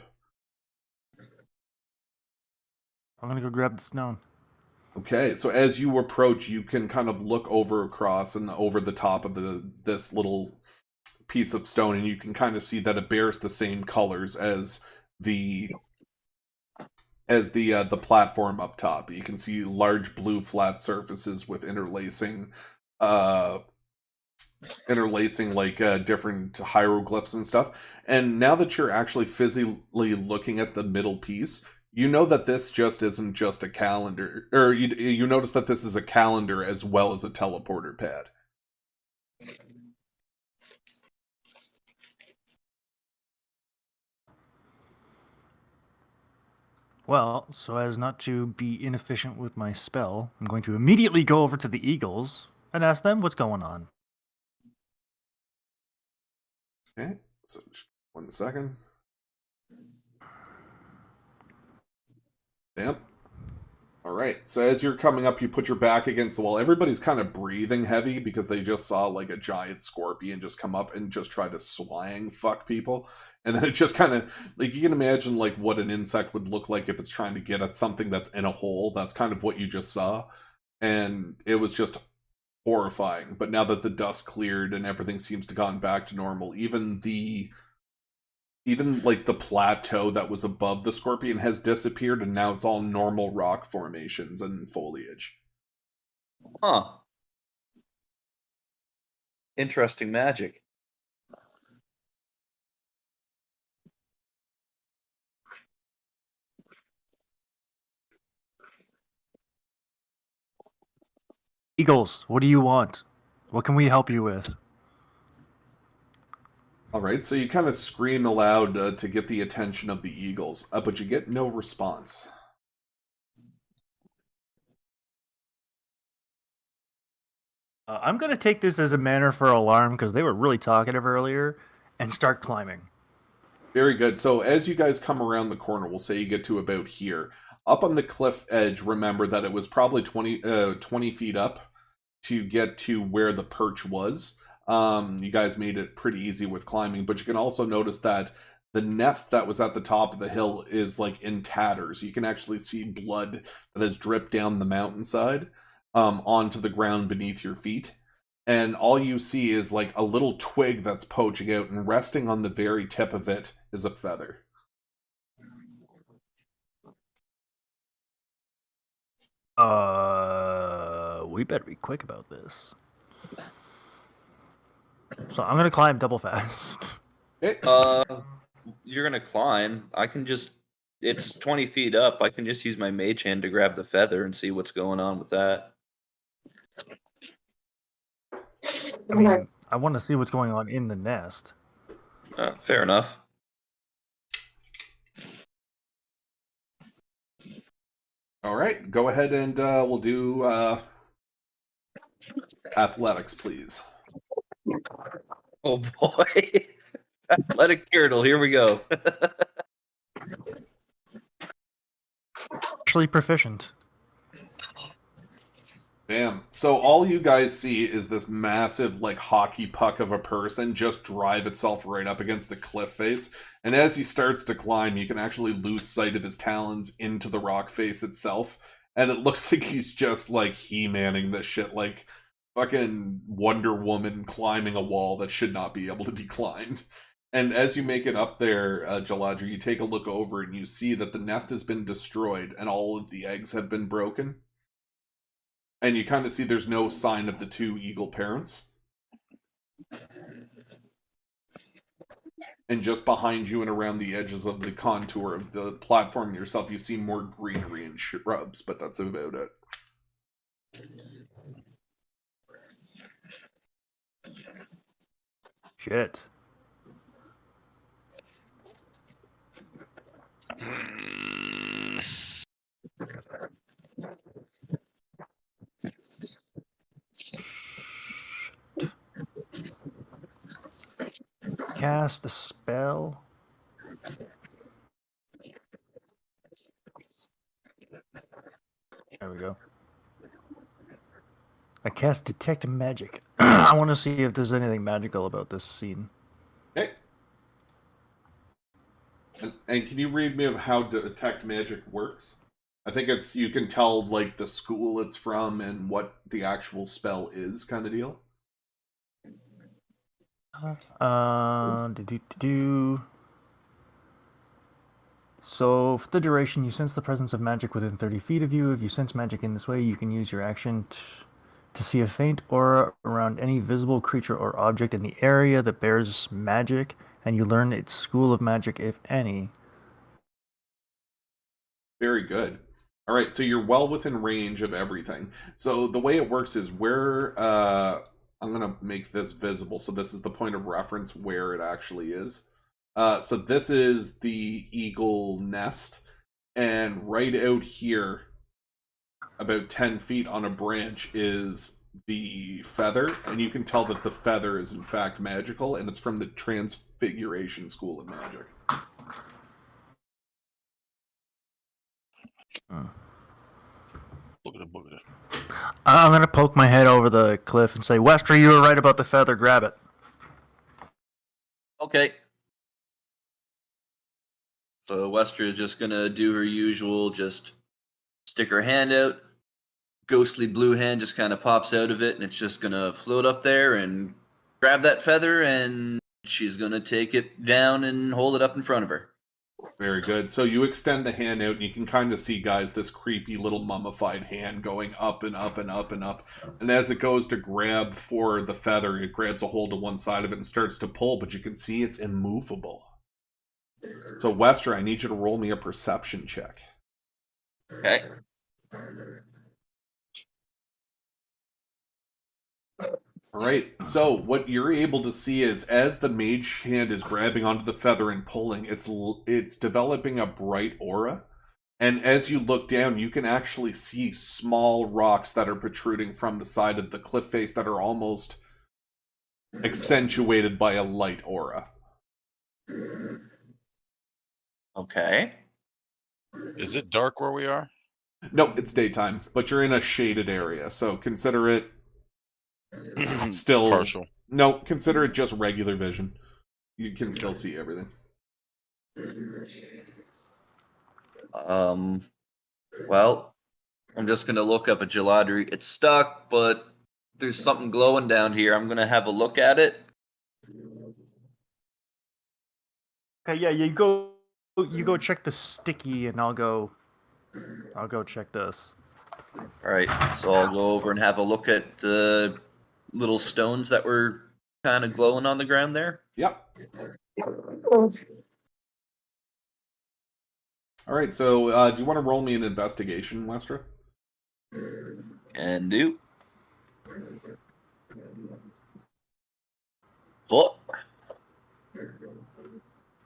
I'm gonna go grab the stone. Okay, so as you approach, you can kind of look across and over the top of this little piece of stone, and you can kind of see that it bears the same colors as the platform up top. You can see large blue flat surfaces with interlacing like different hieroglyphs and stuff. And now that you're actually physically looking at the middle piece, you know that this just isn't just a calendar, or you notice that this is a calendar as well as a teleporter pad. Well, so as not to be inefficient with my spell, I'm going to immediately go over to the eagles and ask them what's going on. Okay, so just 1 second. Yep. All right. So as you're coming up, you put your back against the wall. Everybody's kind of breathing heavy because they just saw like a giant scorpion just come up and just try to swang fuck people. And then it just kind of like you can imagine like what an insect would look like if it's trying to get at something that's in a hole. That's kind of what you just saw. And it was just horrifying. But now that the dust cleared and everything seems to gone back to normal, even like the plateau that was above the scorpion has disappeared, and now it's all normal rock formations and foliage. Huh. Interesting magic. Eagles, what do you want? What can we help you with? All right, so you kind of scream aloud to get the attention of the eagles, but you get no response. I'm going to take this as a manner for alarm because they were really talkative earlier and start climbing. Very good. So as you guys come around the corner, we'll say you get to about here. Up on the cliff edge, remember that it was probably 20 feet up to get to where the perch was. You guys made it pretty easy with climbing, but you can also notice that the nest that was at the top of the hill is like in tatters. You can actually see blood that has dripped down the mountainside onto the ground beneath your feet. And all you see is like a little twig that's poaching out, and resting on the very tip of it is a feather. We better be quick about this. So I'm gonna climb double fast. Okay. You're gonna climb. I can just. It's 20 feet up. I can just use my mage hand to grab the feather and see what's going on with that. I mean, I want to see what's going on in the nest. Fair enough. All right, go ahead and we'll do athletics, please. Oh boy. Athletic turtle, here we go. Actually proficient. Damn. So all you guys see is this massive, like, hockey puck of a person just drive itself right up against the cliff face. And as he starts to climb, you can actually lose sight of his talons into the rock face itself. And it looks like he's just, like, He-Manning this shit, like fucking Wonder Woman climbing a wall that should not be able to be climbed. And as you make it up there, Jaladra, you take a look over and you see that the nest has been destroyed and all of the eggs have been broken. And you kind of see there's no sign of the two eagle parents. And just behind you and around the edges of the contour of the platform yourself, you see more greenery and shrubs, but that's about it. Shit. Cast a spell. There we go. I cast Detect Magic. I want to see if there's anything magical about this scene. Okay. And can you read me of how Detect Magic works? I think it's, you can tell, like, the school it's from and what the actual spell is, kind of deal. So, for the duration, you sense the presence of magic within 30 feet of you. If you sense magic in this way, you can use your action to see a faint aura around any visible creature or object in the area that bears magic, and you learn its school of magic, if any. Very good. All right, so you're well within range of everything. So the way it works is where I'm going to make this visible. So this is the point of reference where it actually is. So this is the eagle nest. And right out here, about 10 feet on a branch, is the feather. And you can tell that the feather is in fact magical. And it's from the Transfiguration School of Magic. Boogada, boogada. I'm gonna poke my head over the cliff and say, Wester, you were right about the feather. Grab it. Okay. So Wester is just gonna do her usual, just stick her hand out. Ghostly blue hand just kind of pops out of it, and it's just gonna float up there and grab that feather, and she's gonna take it down and hold it up in front of her. Very good. So you extend the hand out, and you can kind of see, guys, this creepy little mummified hand going up and up and up and up. And as it goes to grab for the feather, it grabs a hold of one side of it and starts to pull, but you can see it's immovable. So, Wester, I need you to roll me a perception check. Okay. All right, so what you're able to see is as the mage hand is grabbing onto the feather and pulling, it's developing a bright aura. And as you look down, you can actually see small rocks that are protruding from the side of the cliff face that are almost accentuated by a light aura. Okay. Is it dark where we are? No, it's daytime, but you're in a shaded area, so consider it still Partial. No, consider it just regular vision. You can still see everything. Well, I'm just gonna look up at Geladri. It's stuck, but there's something glowing down here. I'm gonna have a look at it. Okay, yeah, you go check the sticky, and I'll go check this. All right, so I'll go over and have a look at the little stones that were kind of glowing on the ground there. Yep. All right, so do you want to roll me an investigation, Westra? And do. Oh.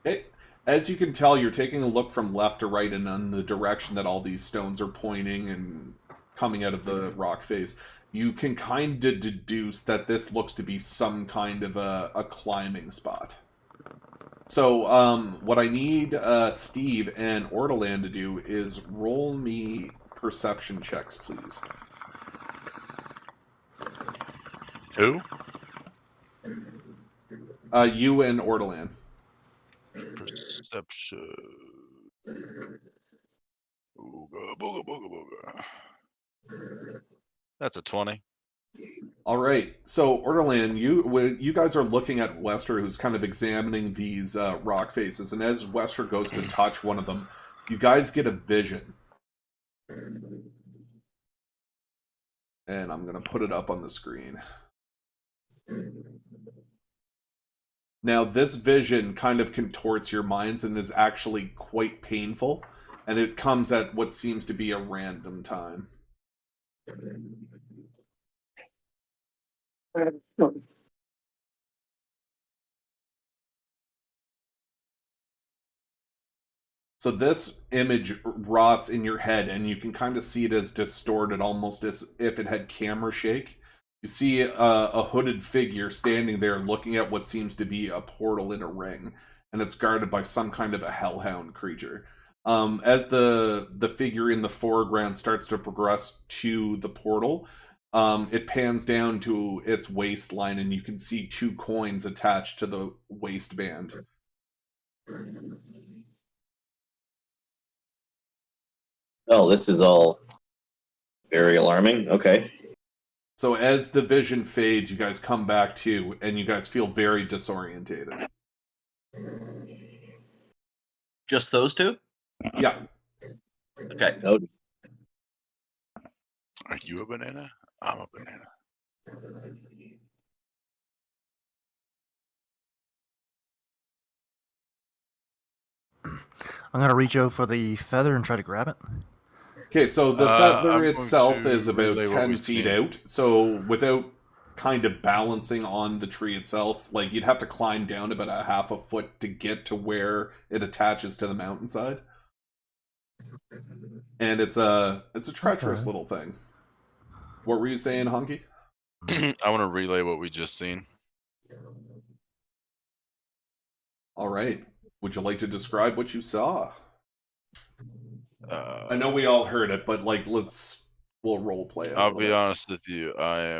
Okay. As you can tell, you're taking a look from left to right and in the direction that all these stones are pointing and coming out of the rock face. You can kind of deduce that this looks to be some kind of a climbing spot. So, what I need Steve and Ortolan to do is roll me perception checks, please. Who? You and Ortolan. Perception. Booga, booga, booga, booga. That's a 20. All right. So, Ortolan, you guys are looking at Wester, who's kind of examining these rock faces, and as Wester goes to touch one of them, you guys get a vision. And I'm going to put it up on the screen. Now, this vision kind of contorts your minds and is actually quite painful, and it comes at what seems to be a random time. So this image rots in your head, and you can kind of see it as distorted, almost as if it had camera shake. You see a hooded figure standing there looking at what seems to be a portal in a ring, and it's guarded by some kind of a hellhound creature. As the figure in the foreground starts to progress to the portal, it pans down to its waistline, and you can see 2 coins attached to the waistband. Oh, this is all very alarming. Okay. So as the vision fades, you guys come back to, and you guys feel very disorientated. Just those two? Yeah. Okay. Oh, Are you a banana? I'm a banana. I'm gonna reach out for the feather and try to grab it. Okay, so the I'm feather going itself to is about relay what 10 we feet see. out. So without kind of balancing on the tree itself, like you'd have to climb down about a half a foot to get to where it attaches to the mountainside. And it's a treacherous Okay. little thing. What were you saying, Hunky? I want to relay what we just seen. All right. Would you like to describe what you saw? I Uh, know we all heard it, but like let's we'll role play it. I'll be honest with you. I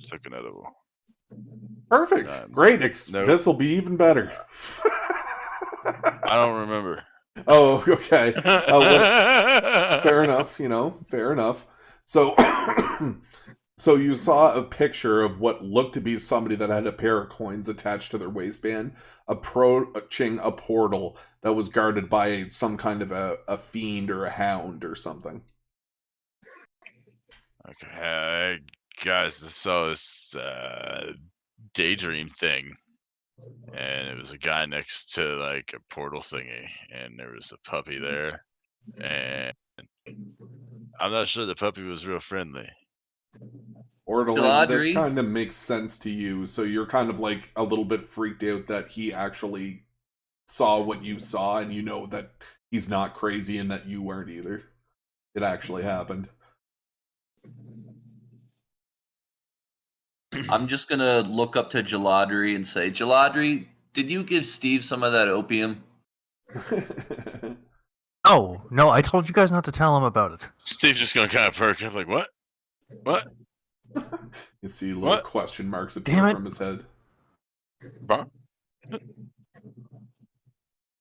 took an edible. Perfect. Great. Nope. This will be even better. I don't remember. Oh, okay. Fair enough. Fair enough. So, so you saw a picture of what looked to be somebody that had a pair of coins attached to their waistband, approaching a portal that was guarded by some kind of a fiend or a hound or something. Okay, guys, saw this daydream thing, and it was a guy next to like a portal thingy, and there was a puppy there, and I'm not sure the puppy was real friendly. Ortolan, this Galadri? kind of makes sense to you, so you're kind of like a little bit freaked out that he actually saw what you saw, and you know that he's not crazy and that you weren't either. It actually happened. I'm just gonna look up to Galadri and say, Galadri, did you give Steve some of that opium? Oh, no, I told you guys not to tell him about it. Steve's just gonna kind of perk up, like, what? What? You see little What? question marks appear Damn it. from his head. Huh?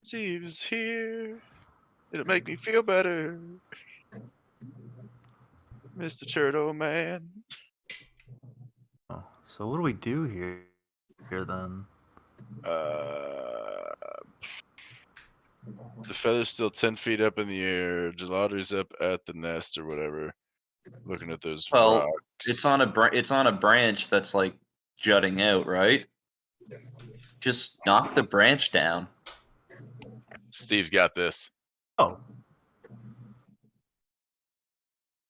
Steve's here. It'll make me feel better. Mr. Turtle Man. Oh, so what do we do here then? The feather's still 10 feet up in the air. Geladri's up at the nest or whatever, looking at those Well, rocks. it's on a branch that's like jutting out, right? Just knock the branch down. Steve's got this. Oh.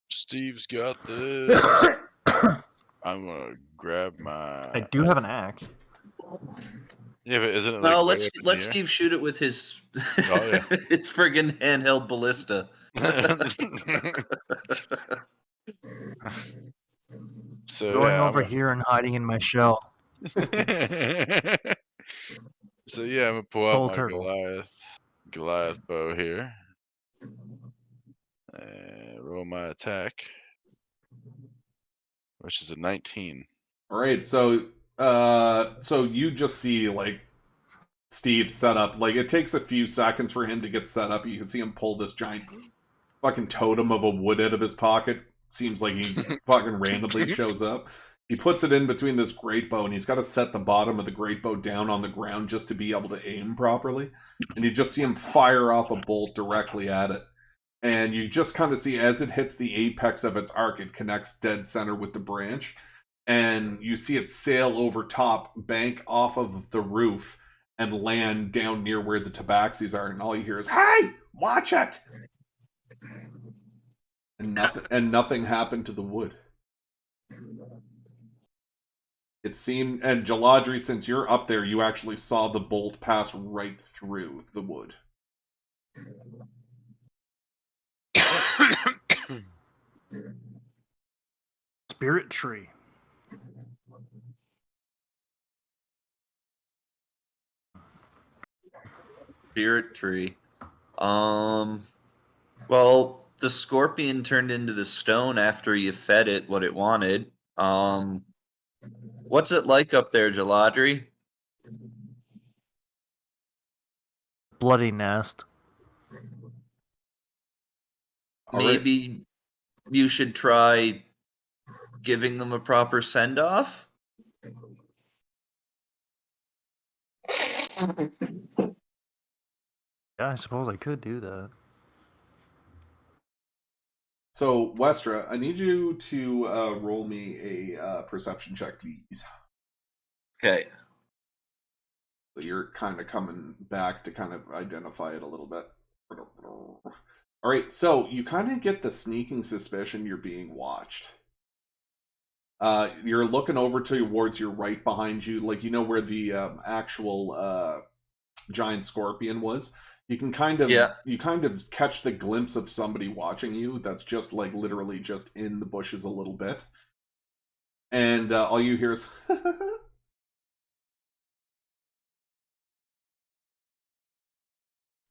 Steve's got this. I'm gonna grab my. I do have an axe. Yeah, but isn't it like? No, way let's up in let the air? Steve shoot it with his Oh, yeah. his friggin' handheld ballista. So Going yeah, over here and hiding in my shell. so yeah, I'm gonna pull out Full my turtle. Goliath bow here, and roll my attack, which is a 19. All right, so you just see like Steve set up. Like it takes a few seconds for him to get set up. You can see him pull this giant fucking totem of a wood out of his pocket. Seems like he fucking randomly shows up. He puts it in between this great bow, and he's got to set the bottom of the great bow down on the ground just to be able to aim properly. And you just see him fire off a bolt directly at it. And you just kind of see as it hits the apex of its arc, it connects dead center with the branch. And you see it sail over top, bank off of the roof, and land down near where the tabaxis are. And all you hear is, "Hey, watch it!" And nothing happened to the wood. It seemed, and Galadri, since you're up there, you actually saw the bolt pass right through the wood. Spirit tree. Spirit tree. Well, the scorpion turned into the stone after you fed it what it wanted. What's it like up there, Galadri? Bloody nest. Maybe you should try giving them a proper send-off? Yeah, I suppose I could do that. So, Westra, I need you to roll me a perception check, please. Okay. So you're kind of coming back to kind of identify it a little bit. All right, so you kind of get the sneaking suspicion you're being watched. You're looking over towards your right behind you, like you know where the actual giant scorpion was. You can kind of you kind of catch the glimpse of somebody watching you. That's just like literally just in the bushes a little bit, and all you hear is.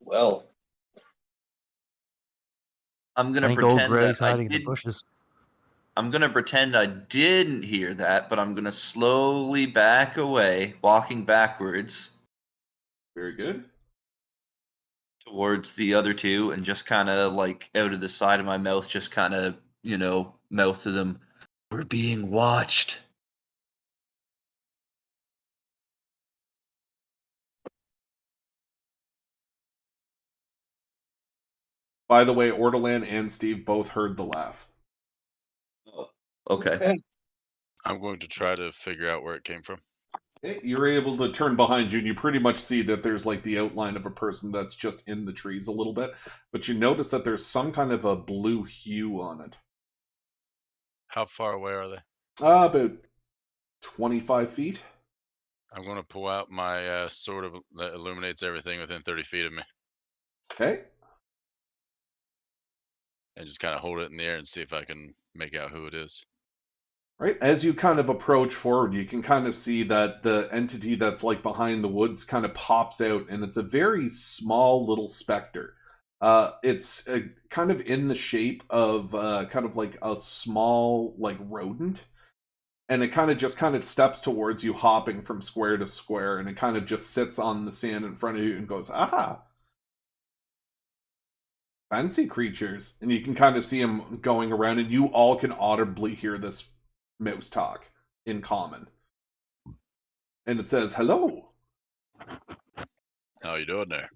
Well, I'm I gonna think old pretend that Greg's I hiding in the did. bushes. I'm gonna pretend I didn't hear that, but I'm gonna slowly back away, walking backwards Very good. towards the other two, and just kind of like out of the side of my mouth, just kind of mouth to them. We're being watched. By the way, Ortolan and Steve both heard the laugh. Oh, okay. I'm going to try to figure out where it came from. You're able to turn behind you, and you pretty much see that there's like the outline of a person that's just in the trees a little bit, but you notice that there's some kind of a blue hue on it. How far away are they? About 25 feet. I'm going to pull out my sword that illuminates everything within 30 feet of me Okay. and just kind of hold it in the air and see if I can make out who it is. Right, as you kind of approach forward, you can kind of see that the entity that's like behind the woods kind of pops out, and it's a very small little specter. It's kind of in the shape of kind of like a small like rodent, and it kind of steps towards you, hopping from square to square, and it kind of just sits on the sand in front of you and goes, "Aha! Fancy creatures!" And you can kind of see him going around, and you all can audibly hear this mouse talk in common, and it says, "Hello, How you doing there?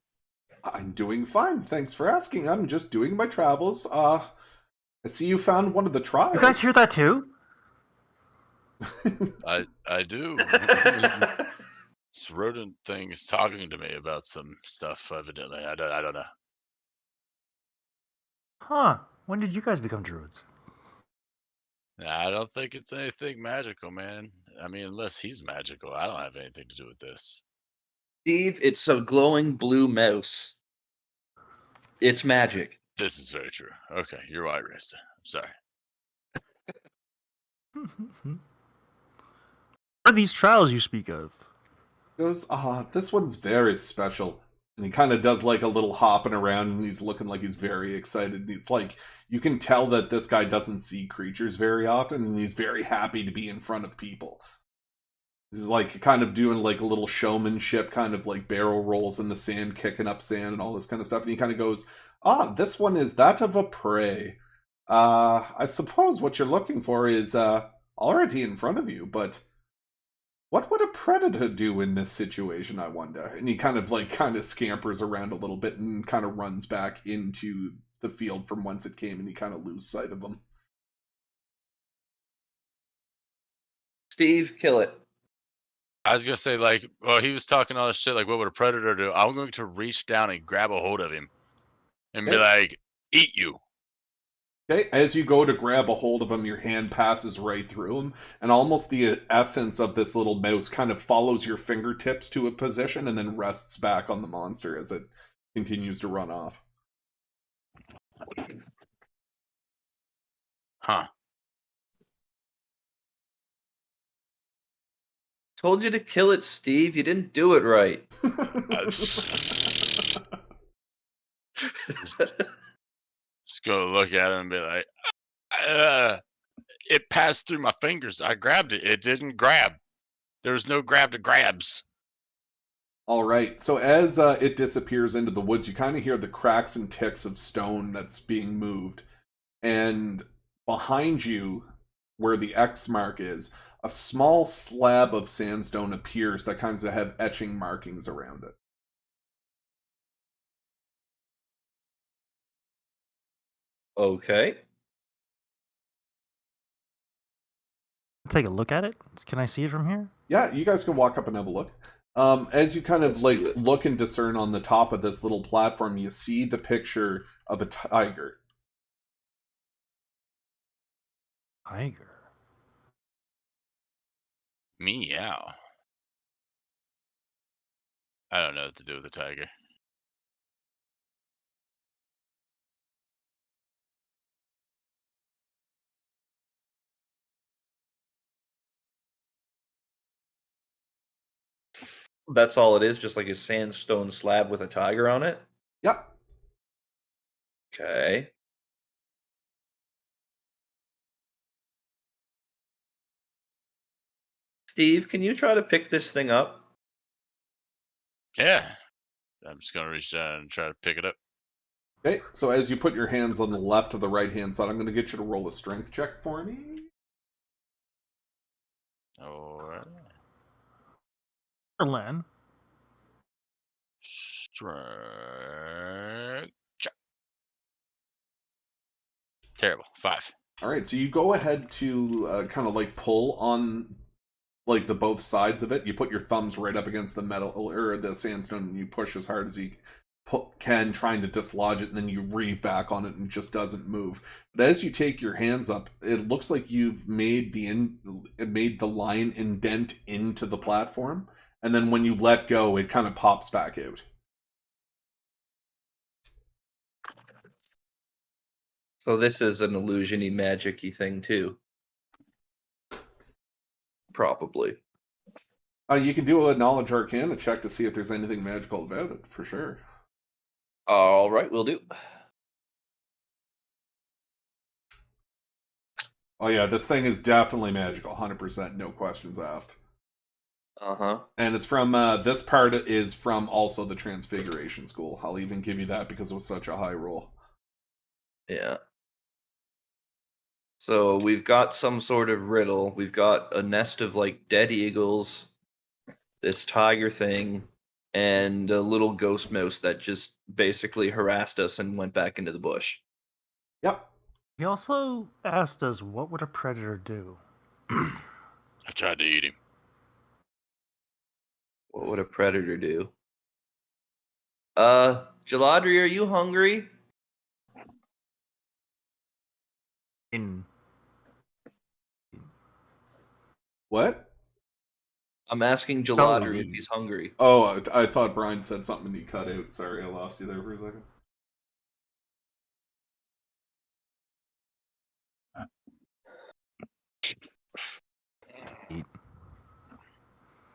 I'm doing fine, thanks for asking. I'm just doing my travels. I see you found one of the trials." You guys hear that too? I do. This rodent thing is talking to me about some stuff, evidently. I don't know. Huh. When did you guys become druids? I don't think it's anything magical, man. I mean, unless he's magical, I don't have anything to do with this. Steve, it's a glowing blue mouse. It's magic. This is very true. Okay, you're right, Resta. I'm sorry. What are these trials you speak of? He goes, this one's very special. And he kind of does like a little hopping around, and he's looking like he's very excited. It's like, you can tell that this guy doesn't see creatures very often, and he's very happy to be in front of people. He's like kind of doing like a little showmanship, kind of like barrel rolls in the sand, kicking up sand and all this kind of stuff. And he kind of goes, this one is that of a prey. I suppose what you're looking for is already in front of you, but what would a predator do in this situation, I wonder? And he kind of scampers around a little bit and kind of runs back into the field from whence it came, and you kind of lose sight of him. Steve, kill it. I was gonna say, like, well, he was talking all this shit, like, what would a predator do? I'm going to reach down and grab a hold of him and be like, eat you. Okay, as you go to grab a hold of him, your hand passes right through him, and almost the essence of this little mouse kind of follows your fingertips to a position and then rests back on the monster as it continues to run off. Huh. Told you to kill it, Steve. You didn't do it right. Just go look at it and be like, it passed through my fingers. I grabbed it. It didn't grab. There was no grab to grabs. All right, so as it disappears into the woods, you kind of hear the cracks and ticks of stone that's being moved. And behind you, where the X mark is, a small slab of sandstone appears that kind of have etching markings around it. Okay. Take a look at it. Can I see it from here? Yeah, you guys can walk up and have a look. As you kind of Let's do it. look and discern on the top of this little platform, you see the picture of a tiger. Tiger. Meow. I don't know what to do with a tiger. That's all it is, just like a sandstone slab with a tiger on it? Yep. Okay. Steve, can you try to pick this thing up? Yeah. I'm just gonna reach down and try to pick it up. Okay, so as you put your hands on the left to the right hand side, I'm going to get you to roll a strength check for me. Alright. Len. Strength check. Terrible. 5. All right, so you go ahead to kind of like pull on like the both sides of it. You put your thumbs right up against the metal or the sandstone, and you push as hard as you can, trying to dislodge it, and then you reeve back on it, and it just doesn't move. But as you take your hands up, it looks like you've made the line indent into the platform, and then when you let go, it kind of pops back out. So this is an illusion-y, magic-y thing too. Probably. You can do a knowledge arcana check to see if there's anything magical about it, for sure. All right, we'll do. Oh yeah, this thing is definitely magical, 100%, no questions asked. Uh-huh. And it's from, this part is from also the Transfiguration School. I'll even give you that because it was such a high roll. Yeah. So we've got some sort of riddle. We've got a nest of like dead eagles, this tiger thing, and a little ghost mouse that just basically harassed us and went back into the bush. Yep. He also asked us, what would a predator do? I tried to eat him. What would a predator do? Jaladri, are you hungry? What? I'm asking Jaladri if he's hungry. Oh, I thought Brian said something and he cut out. Sorry, I lost you there for a second.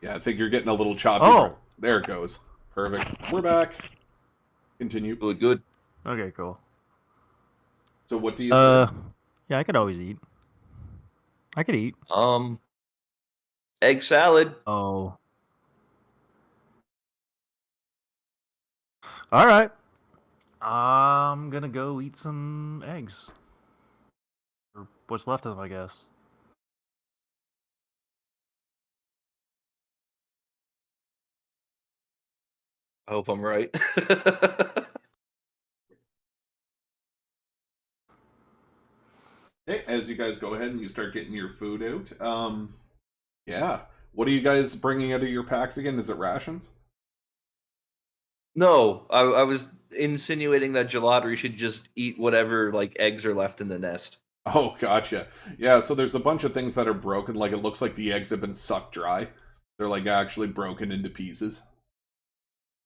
Yeah, I think you're getting a little choppy. Oh! There it goes. Perfect. We're back. Continue. Good, good. Okay, cool. So what do you Yeah, I could always eat. I could eat. Egg salad. Oh. Alright. I'm gonna go eat some eggs. Or what's left of them, I guess. I hope I'm right. Okay, as you guys go ahead and you start getting your food out, yeah. What are you guys bringing out of your packs again? Is it rations? No, I was insinuating that Jaladri should just eat whatever like eggs are left in the nest. Oh, gotcha. Yeah, so there's a bunch of things that are broken. Like, it looks like the eggs have been sucked dry. They're, like, actually broken into pieces.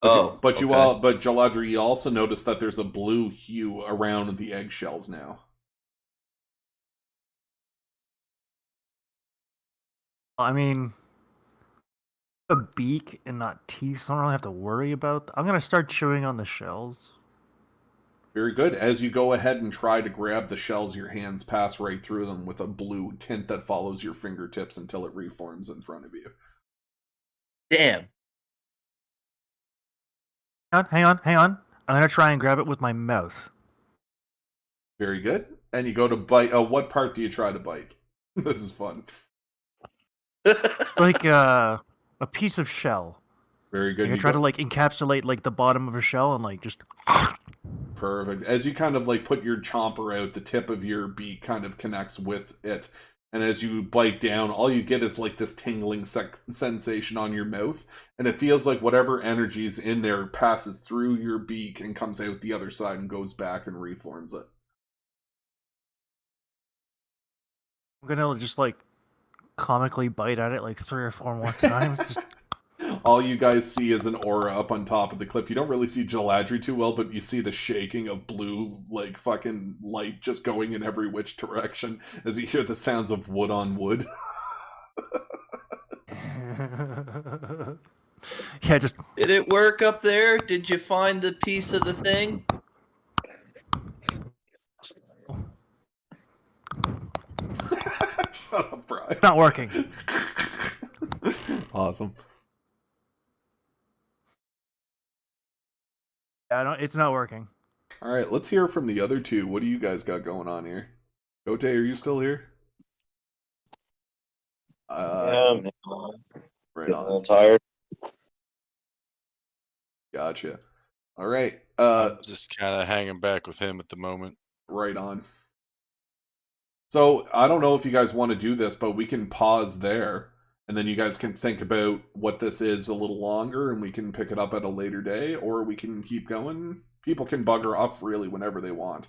But Jaladri, you also notice that there's a blue hue around the eggshells now. I mean, a beak and not teeth, so I don't really have to worry about. I'm gonna start chewing on the shells. Very good. As you go ahead and try to grab the shells, your hands pass right through them with a blue tint that follows your fingertips until it reforms in front of you. Damn. Hang on. I'm gonna try and grab it with my mouth. Very good. And you go to bite. What part do you try to bite? This is fun. Like a piece of shell. Very good. Like I try to like encapsulate like the bottom of a shell and like just. Perfect. As you kind of like put your chomper out, the tip of your beak kind of connects with it. And as you bite down, all you get is like this tingling sensation on your mouth. And it feels like whatever energy is in there passes through your beak and comes out the other side and goes back and reforms it. I'm gonna just like comically bite at it like 3 or 4 more times. Just... All you guys see is an aura up on top of the cliff. You don't really see Jaladri too well, but you see the shaking of blue, like, fucking light just going in every which direction as you hear the sounds of wood on wood. Yeah, just... Did it work up there? Did you find the piece of the thing? Shut up, Brian. Not working. Awesome. It's not working. All right, let's hear from the other two. What do you guys got going on here? Gote, are you still here? Yeah, man. Right Getting a little on. tired. Gotcha. All right. I'm just kind of hanging back with him at the moment. Right on. So I don't know if you guys want to do this, but we can pause there, and then you guys can think about what this is a little longer, and we can pick it up at a later day, or we can keep going. People can bugger off really whenever they want.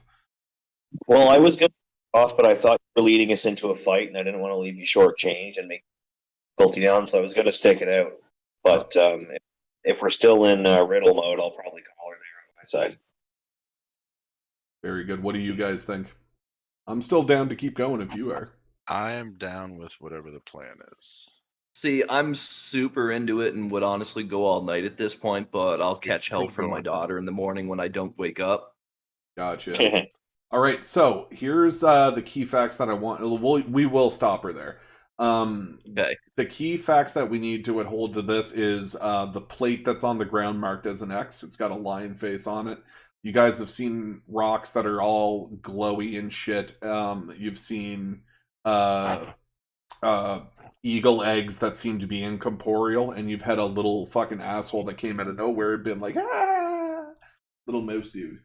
Well, I was going to off, but I thought you were leading us into a fight, and I didn't want to leave you shortchanged and make difficulty down, so I was going to stick it out. But if we're still in riddle mode, I'll probably call her there on my side. Very good. What do you guys think? I'm still down to keep going if you are. I am down with whatever the plan is. See, I'm super into it and would honestly go all night at this point, but I'll catch hell keep from my going. daughter in the morning when I don't wake up. Gotcha. All right, so here's the key facts that I want. We will stop her there. Okay. The key facts that we need to hold to this is the plate that's on the ground marked as an X. It's got a lion face on it. You guys have seen rocks that are all glowy and shit. You've seen eagle eggs that seem to be incorporeal, and you've had a little fucking asshole that came out of nowhere and been like, ah, little mouse dude.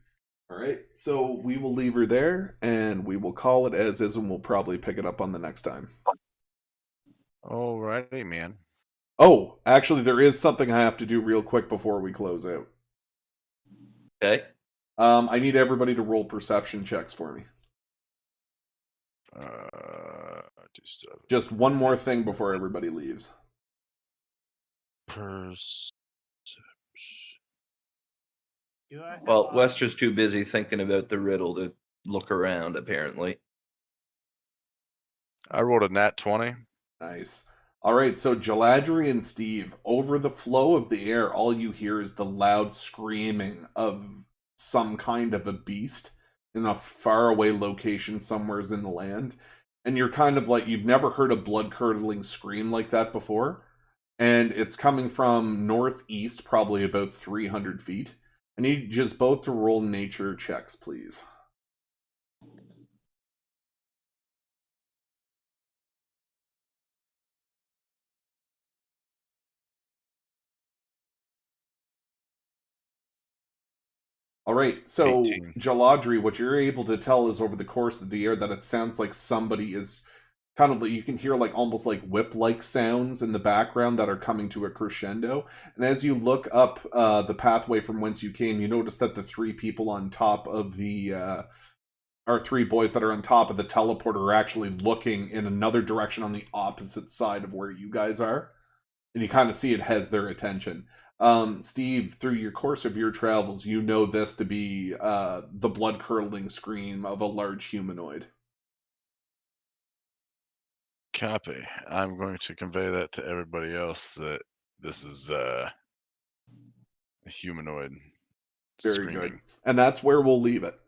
All right, so we will leave her there, and we will call it as is, and we'll probably pick it up on the next time. Alrighty, man. Oh, actually, there is something I have to do real quick before we close out. Okay. I need everybody to roll perception checks for me. Do stuff. Just one more thing before everybody leaves. Well, Wester's too busy thinking about the riddle to look around, apparently. I rolled a nat 20. Nice. All right, so Jaladri and Steve, over the flow of the air, all you hear is the loud screaming of some kind of a beast in a faraway location somewhere in the land. And you're kind of like, you've never heard a blood-curdling scream like that before. And it's coming from northeast, probably about 300 feet. I need just both to roll nature checks, please. All right, so 18. Jaladri, what you're able to tell is over the course of the air that it sounds like somebody is kind of like, you can hear like almost like whip-like sounds in the background that are coming to a crescendo. And as you look up the pathway from whence you came, you notice that the three people on top of the or three boys that are on top of the teleporter are actually looking in another direction on the opposite side of where you guys are. And you kind of see it has their attention. Steve, through your course of your travels, you know this to be the blood-curdling scream of a large humanoid. Copy. I'm going to convey that to everybody else that this is a humanoid Very screaming. good. And that's where we'll leave it.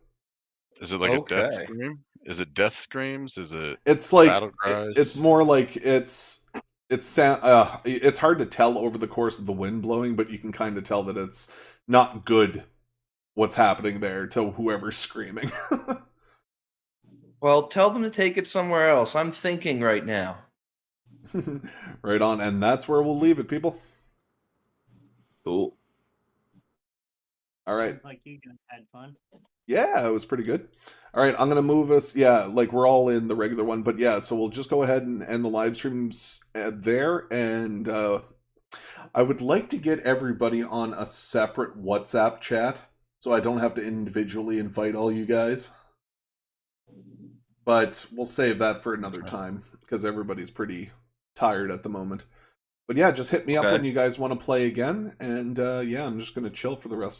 Is it like a death Okay. scream? Is it death screams? Is it It's like battle cries? it's more like it's hard to tell over the course of the wind blowing, but you can kind of tell that it's not good what's happening there to whoever's screaming. Well, tell them to take it somewhere else. I'm thinking right now. Right on, and that's where we'll leave it, people. Cool. All right. Sounds like you guys had fun. Yeah, it was pretty good. All right, I'm going to move us. Yeah, like we're all in the regular one, but yeah, so we'll just go ahead and end the live streams there. And I would like to get everybody on a separate WhatsApp chat so I don't have to individually invite all you guys. But we'll save that for another time because everybody's pretty tired at the moment. But yeah, just hit me up Okay. when you guys want to play again. And yeah, I'm just going to chill for the rest of the